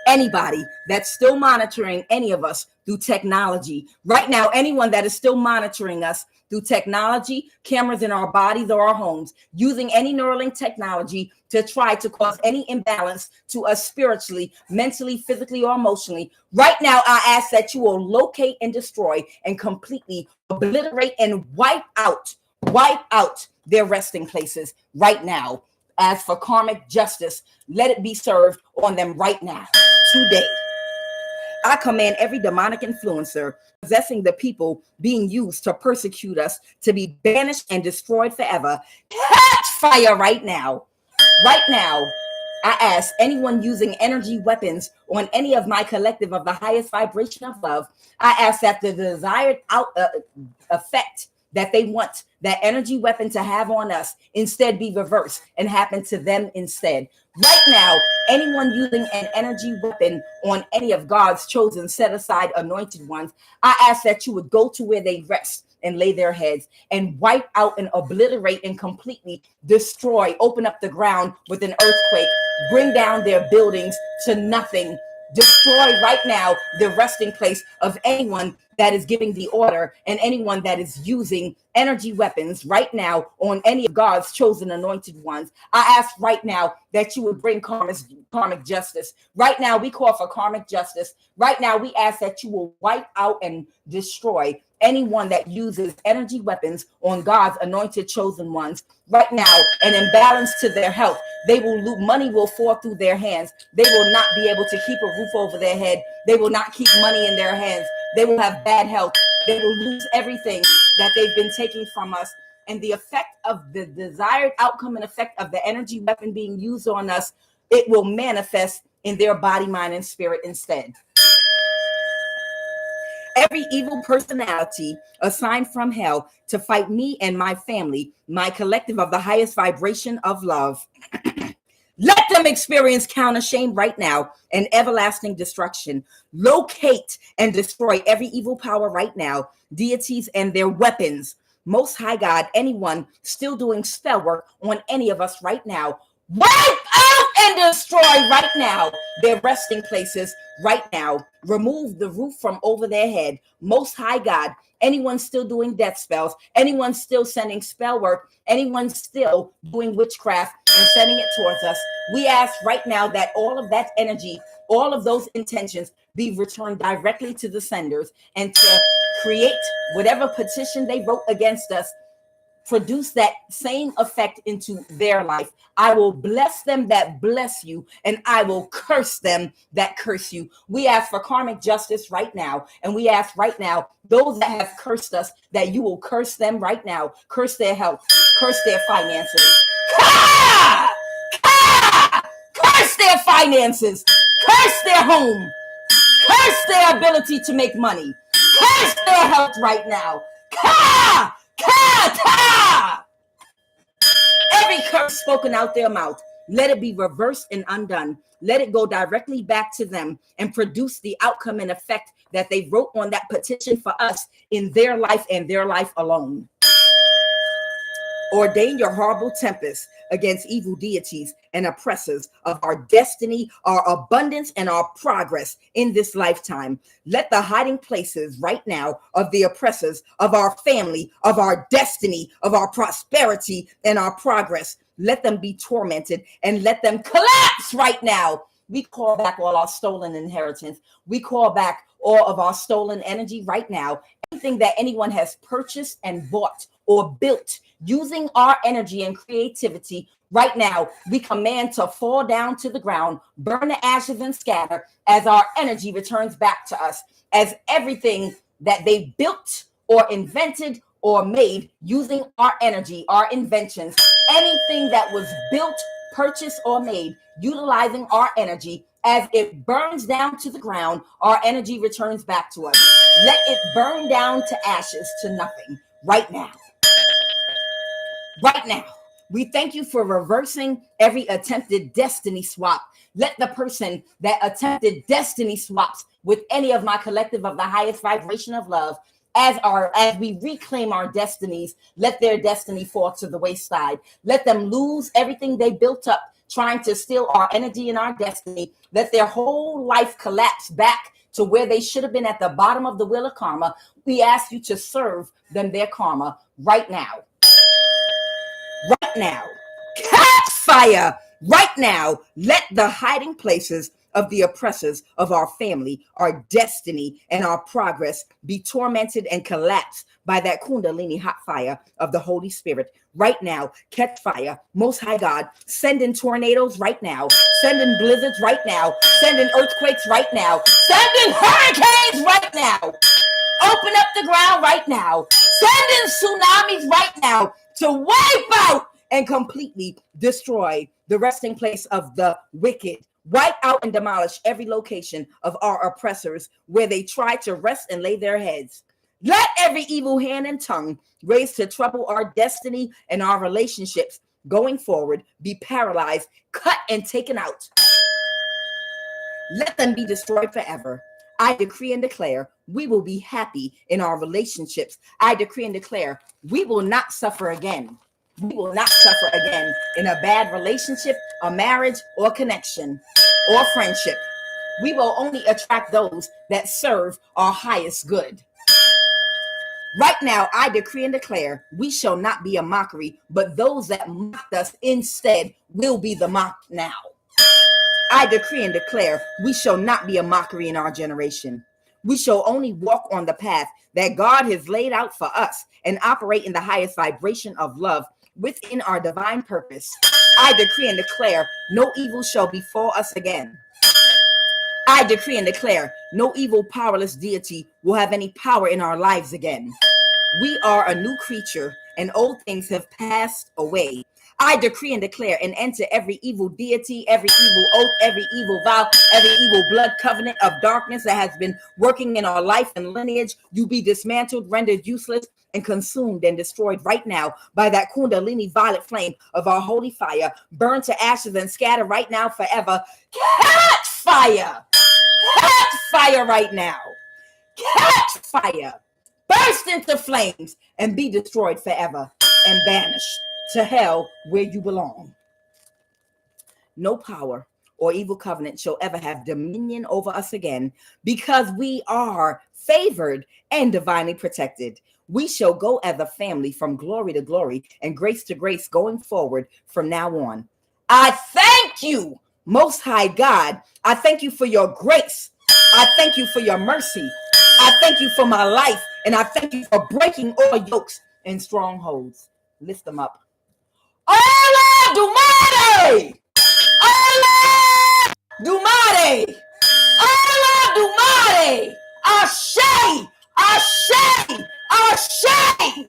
Anybody that's still monitoring any of us through technology. Right now, anyone that is still monitoring us through technology, cameras in our bodies or our homes, using any Neuralink technology to try to cause any imbalance to us spiritually, mentally, physically, or emotionally. Right now, I ask that you will locate and destroy and completely obliterate and wipe out their resting places right now. As for karmic justice, let it be served on them right now, today. I command every demonic influencer possessing the people being used to persecute us to be banished and destroyed forever. Catch fire right now. Right now, I ask anyone using energy weapons on any of my collective of the highest vibration of love, I ask that the desired effect that they want that energy weapon to have on us instead be reversed and happen to them instead. Right now, anyone using an energy weapon on any of God's chosen, set aside, anointed ones, I ask that you would go to where they rest and lay their heads and wipe out and obliterate and completely destroy, open up the ground with an earthquake, bring down their buildings to nothing, destroy right now the resting place of anyone that is giving the order and anyone that is using energy weapons right now on any of God's chosen anointed ones. I ask right now that you would bring karmic justice. Right now, we call for karmic justice. Right now, we ask that you will wipe out and destroy anyone that uses energy weapons on God's anointed chosen ones. Right now, an imbalance to their health. They will lose, money will fall through their hands. They will not be able to keep a roof over their head. They will not keep money in their hands. They will have bad health. They will lose everything that they've been taking from us. And the effect of the desired outcome and effect of the energy weapon being used on us, it will manifest in their body, mind, and spirit instead. Every evil personality assigned from hell to fight me and my family, my collective of the highest vibration of love, let them experience counter shame right now and everlasting destruction. Locate and destroy every evil power right now, deities and their weapons. Most High God, anyone still doing spell work on any of us right now, wipe out and destroy right now their resting places right now. Remove the roof from over their head. Most High God, anyone still doing death spells, anyone still sending spell work, anyone still doing witchcraft and sending it towards us, we ask right now that all of that energy, all of those intentions be returned directly to the senders, and to create whatever petition they wrote against us, produce that same effect into their life. I will bless them that bless you, and I will curse them that curse you. We ask for karmic justice right now, and we ask right now, those that have cursed us, that you will curse them right now. Curse their health, curse their finances. Curse their finances, curse their home, curse their ability to make money, curse their health right now. Every curse spoken out their mouth, let it be reversed and undone. Let it go directly back to them and produce the outcome and effect that they wrote on that petition for us in their life and their life alone. Ordain your horrible tempest against evil deities and oppressors of our destiny, our abundance, and our progress in this lifetime. Let the hiding places right now of the oppressors of our family, of our destiny, of our prosperity, and our progress, let them be tormented and let them collapse right now. We call back all our stolen inheritance. We call back all of our stolen energy right now. Anything that anyone has purchased and bought or built using our energy and creativity right now, we command to fall down to the ground, burn the ashes and scatter as our energy returns back to us, as everything that they built or invented or made using our energy, our inventions, anything that was built, purchased, or made utilizing our energy, as it burns down to the ground, our energy returns back to us. Let it burn down to ashes, to nothing right now. Right now, we thank you for reversing every attempted destiny swap. Let the person that attempted destiny swaps with any of my collective of the highest vibration of love, as we reclaim our destinies, let their destiny fall to the wayside. Let them lose everything they built up trying to steal our energy and our destiny. Let their whole life collapse back to where they should have been, at the bottom of the wheel of karma. We ask you to serve them their karma right now. Right now. Catch fire right now. Let the hiding places of the oppressors of our family, our destiny, and our progress be tormented and collapsed by that kundalini hot fire of the Holy Spirit right now. Catch fire. Most High God, send in tornadoes right now. Send in blizzards right now. Send in earthquakes right now. Send in hurricanes right now. Open up the ground right now. Send in tsunamis right now to wipe out and completely destroy the resting place of the wicked. Wipe out and demolish every location of our oppressors where they try to rest and lay their heads. Let every evil hand and tongue raised to trouble our destiny and our relationships going forward be paralyzed, cut, and taken out. Let them be destroyed forever. I decree and declare we will be happy in our relationships. I decree and declare we will not suffer again. We will not suffer again in a bad relationship, a marriage, or connection, or friendship. We will only attract those that serve our highest good. Right now, I decree and declare we shall not be a mockery, but those that mocked us instead will be the mocked now. I decree and declare we shall not be a mockery in our generation. We shall only walk on the path that God has laid out for us and operate in the highest vibration of love within our divine purpose. I decree and declare no evil shall befall us again. I decree and declare no evil, powerless deity will have any power in our lives again. We are a new creature and old things have passed away. I decree and declare and enter every evil deity, every evil oath, every evil vow, every evil blood covenant of darkness that has been working in our life and lineage. You be dismantled, rendered useless, and consumed and destroyed right now by that Kundalini violet flame of our holy fire. Burn to ashes and scatter right now forever. Catch fire! Catch fire right now! Catch fire! Burst into flames and be destroyed forever and banished to hell where you belong. No power or evil covenant shall ever have dominion over us again, because we are favored and divinely protected. We shall go as a family from glory to glory and grace to grace going forward from now on. I thank you, Most High God. I thank you for your grace. I thank you for your mercy. I thank you for my life, and I thank you for breaking all yokes and strongholds. Lift them up. Allah Dumare! Allah Dumare! Allah Dumare! Ashe! Ashe! Ashe!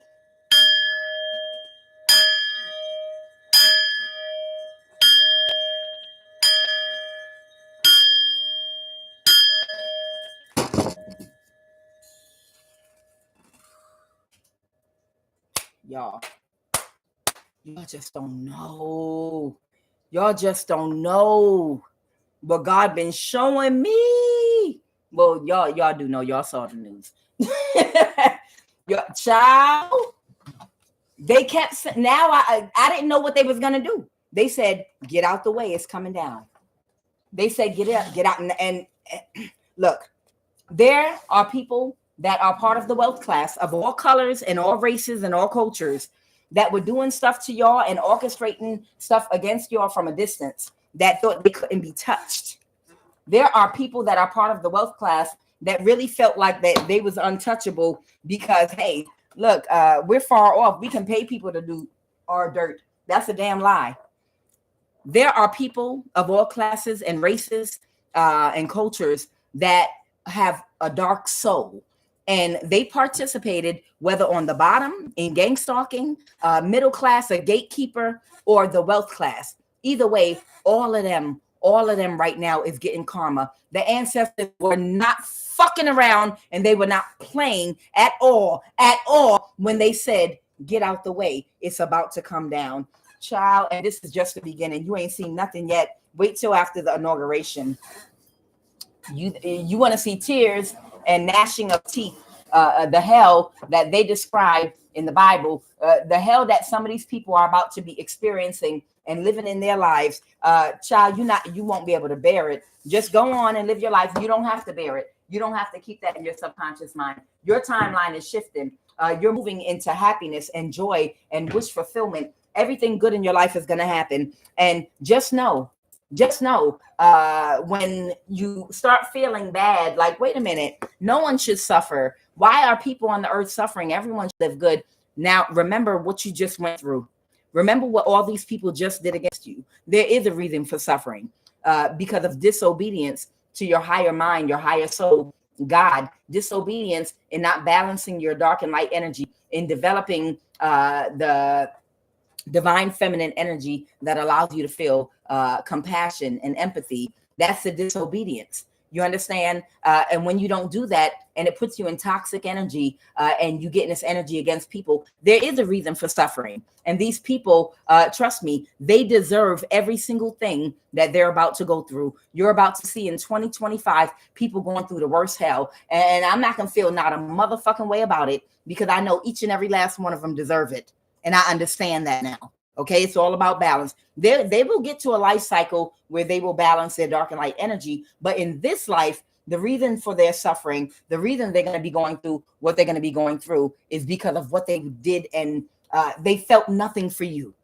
Y'all just don't know. Y'all just don't know what God been showing me. Well, y'all do know. Y'all saw the news. Your child, they kept. Now I didn't know what they was gonna do. They said, "Get out the way. It's coming down." They said, "Get out." And look, there are people that are part of the wealth class of all colors and all races and all cultures that were doing stuff to y'all and orchestrating stuff against y'all from a distance that thought they couldn't be touched. There are people that are part of the wealth class that really felt like that they was untouchable because, hey, look, we're far off. We can pay people to do our dirt. That's a damn lie. There are people of all classes and races and cultures that have a dark soul. And they participated, whether on the bottom in gang stalking, middle class, a gatekeeper, or the wealth class. Either way, all of them right now is getting karma. The ancestors were not fucking around and they were not playing at all when they said, "Get out the way. It's about to come down." Child, and this is just the beginning. You ain't seen nothing yet. Wait till after the inauguration. You want to see tears and gnashing of teeth, the hell that they describe in the Bible, the hell that some of these people are about to be experiencing and living in their lives. Child, you won't be able to bear it. Just go on and live your life. You don't have to bear it. You don't have to keep that in your subconscious mind. Your timeline is shifting. You're moving into happiness and joy and wish fulfillment. Everything good in your life is going to happen. And just know, when you start feeling bad, like, wait a minute, no one should suffer. Why are people on the earth suffering? Everyone should live good. Now, remember what you just went through. Remember what all these people just did against you. There is a reason for suffering because of disobedience to your higher mind, your higher soul, God. Disobedience in not balancing your dark and light energy, in developing the divine feminine energy that allows you to feel compassion and empathy. That's the disobedience. You understand? And when you don't do that, and it puts you in toxic energy, and you get this energy against people, there is a reason for suffering. And these people, trust me, they deserve every single thing that they're about to go through. You're about to see in 2025 people going through the worst hell. And I'm not going to feel not a motherfucking way about it, because I know each and every last one of them deserve it. And I understand that now. Okay, it's all about balance. They will get to a life cycle where they will balance their dark and light energy. But in this life, the reason for their suffering, the reason they're going to be going through what they're going to be going through, is because of what they did, and they felt nothing for you.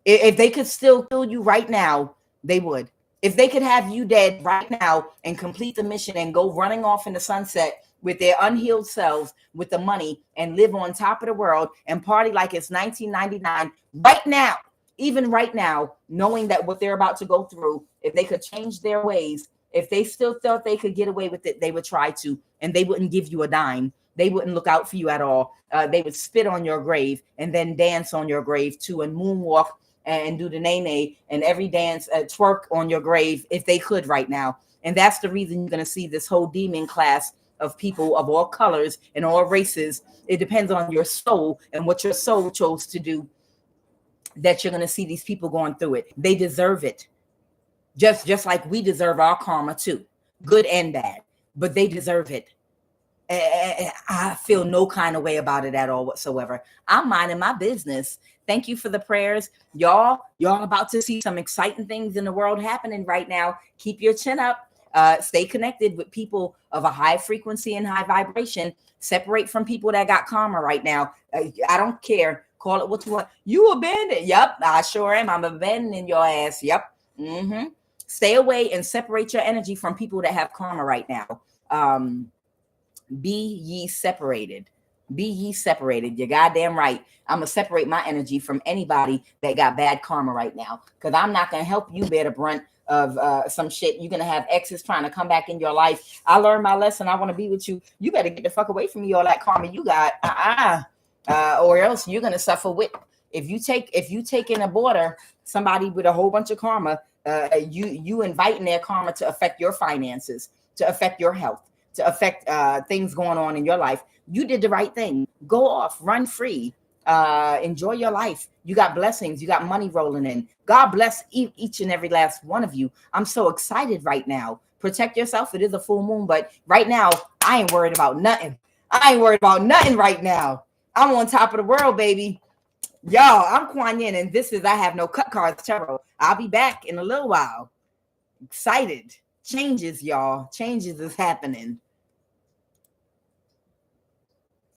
If they could still kill you right now, they would. If they could have you dead right now and complete the mission and go running off in the sunset with their unhealed selves, with the money, and live on top of the world and party like it's 1999 right now, even right now, knowing that what they're about to go through, if they could change their ways, if they still felt they could get away with it, they would try to, and they wouldn't give you a dime. They wouldn't look out for you at all. They would spit on your grave and then dance on your grave too, and moonwalk and do the nay and every dance, twerk on your grave if they could right now. And that's the reason you're going to see this whole demon class of people of all colors and all races. It depends on your soul and what your soul chose to do, that you're going to see these people going through it. They deserve it. Just like we deserve our karma too, good and bad, but they deserve it. I feel no kind of way about it at all whatsoever. I'm minding my business. Thank you for the prayers. Y'all about to see some exciting things in the world happening right now. Keep your chin up. Stay connected with people of a high frequency and high vibration. Separate from people that got karma right now. I don't care. Call it what you want. You abandoned. Yep, I sure am. I'm abandoning your ass. Yep. Mm-hmm. Stay away and separate your energy from people that have karma right now. Be ye separated. Be ye separated. You're goddamn right. I'm going to separate my energy from anybody that got bad karma right now, because I'm not going to help you bear the brunt of some shit. You're going to have exes trying to come back in your life. I learned my lesson. I want to be with you. You better get the fuck away from me, all that karma you got. Or else you're going to suffer with. If you take in a border somebody with a whole bunch of karma, you inviting their karma to affect your finances, to affect your health, to affect things going on in your life. You did the right thing. Go off, run free, enjoy your life. You got blessings. You got money rolling in. God bless each and every last one of you. I'm so excited right now. Protect yourself. It is a full moon, but right now I ain't worried about nothing. I ain't worried about nothing right now. I'm on top of the world, baby. Y'all, I'm QUAN Yin, and this is I Have No Cut Cards Tarot. I'll be back in a little while. Excited. Changes, y'all. Changes is happening.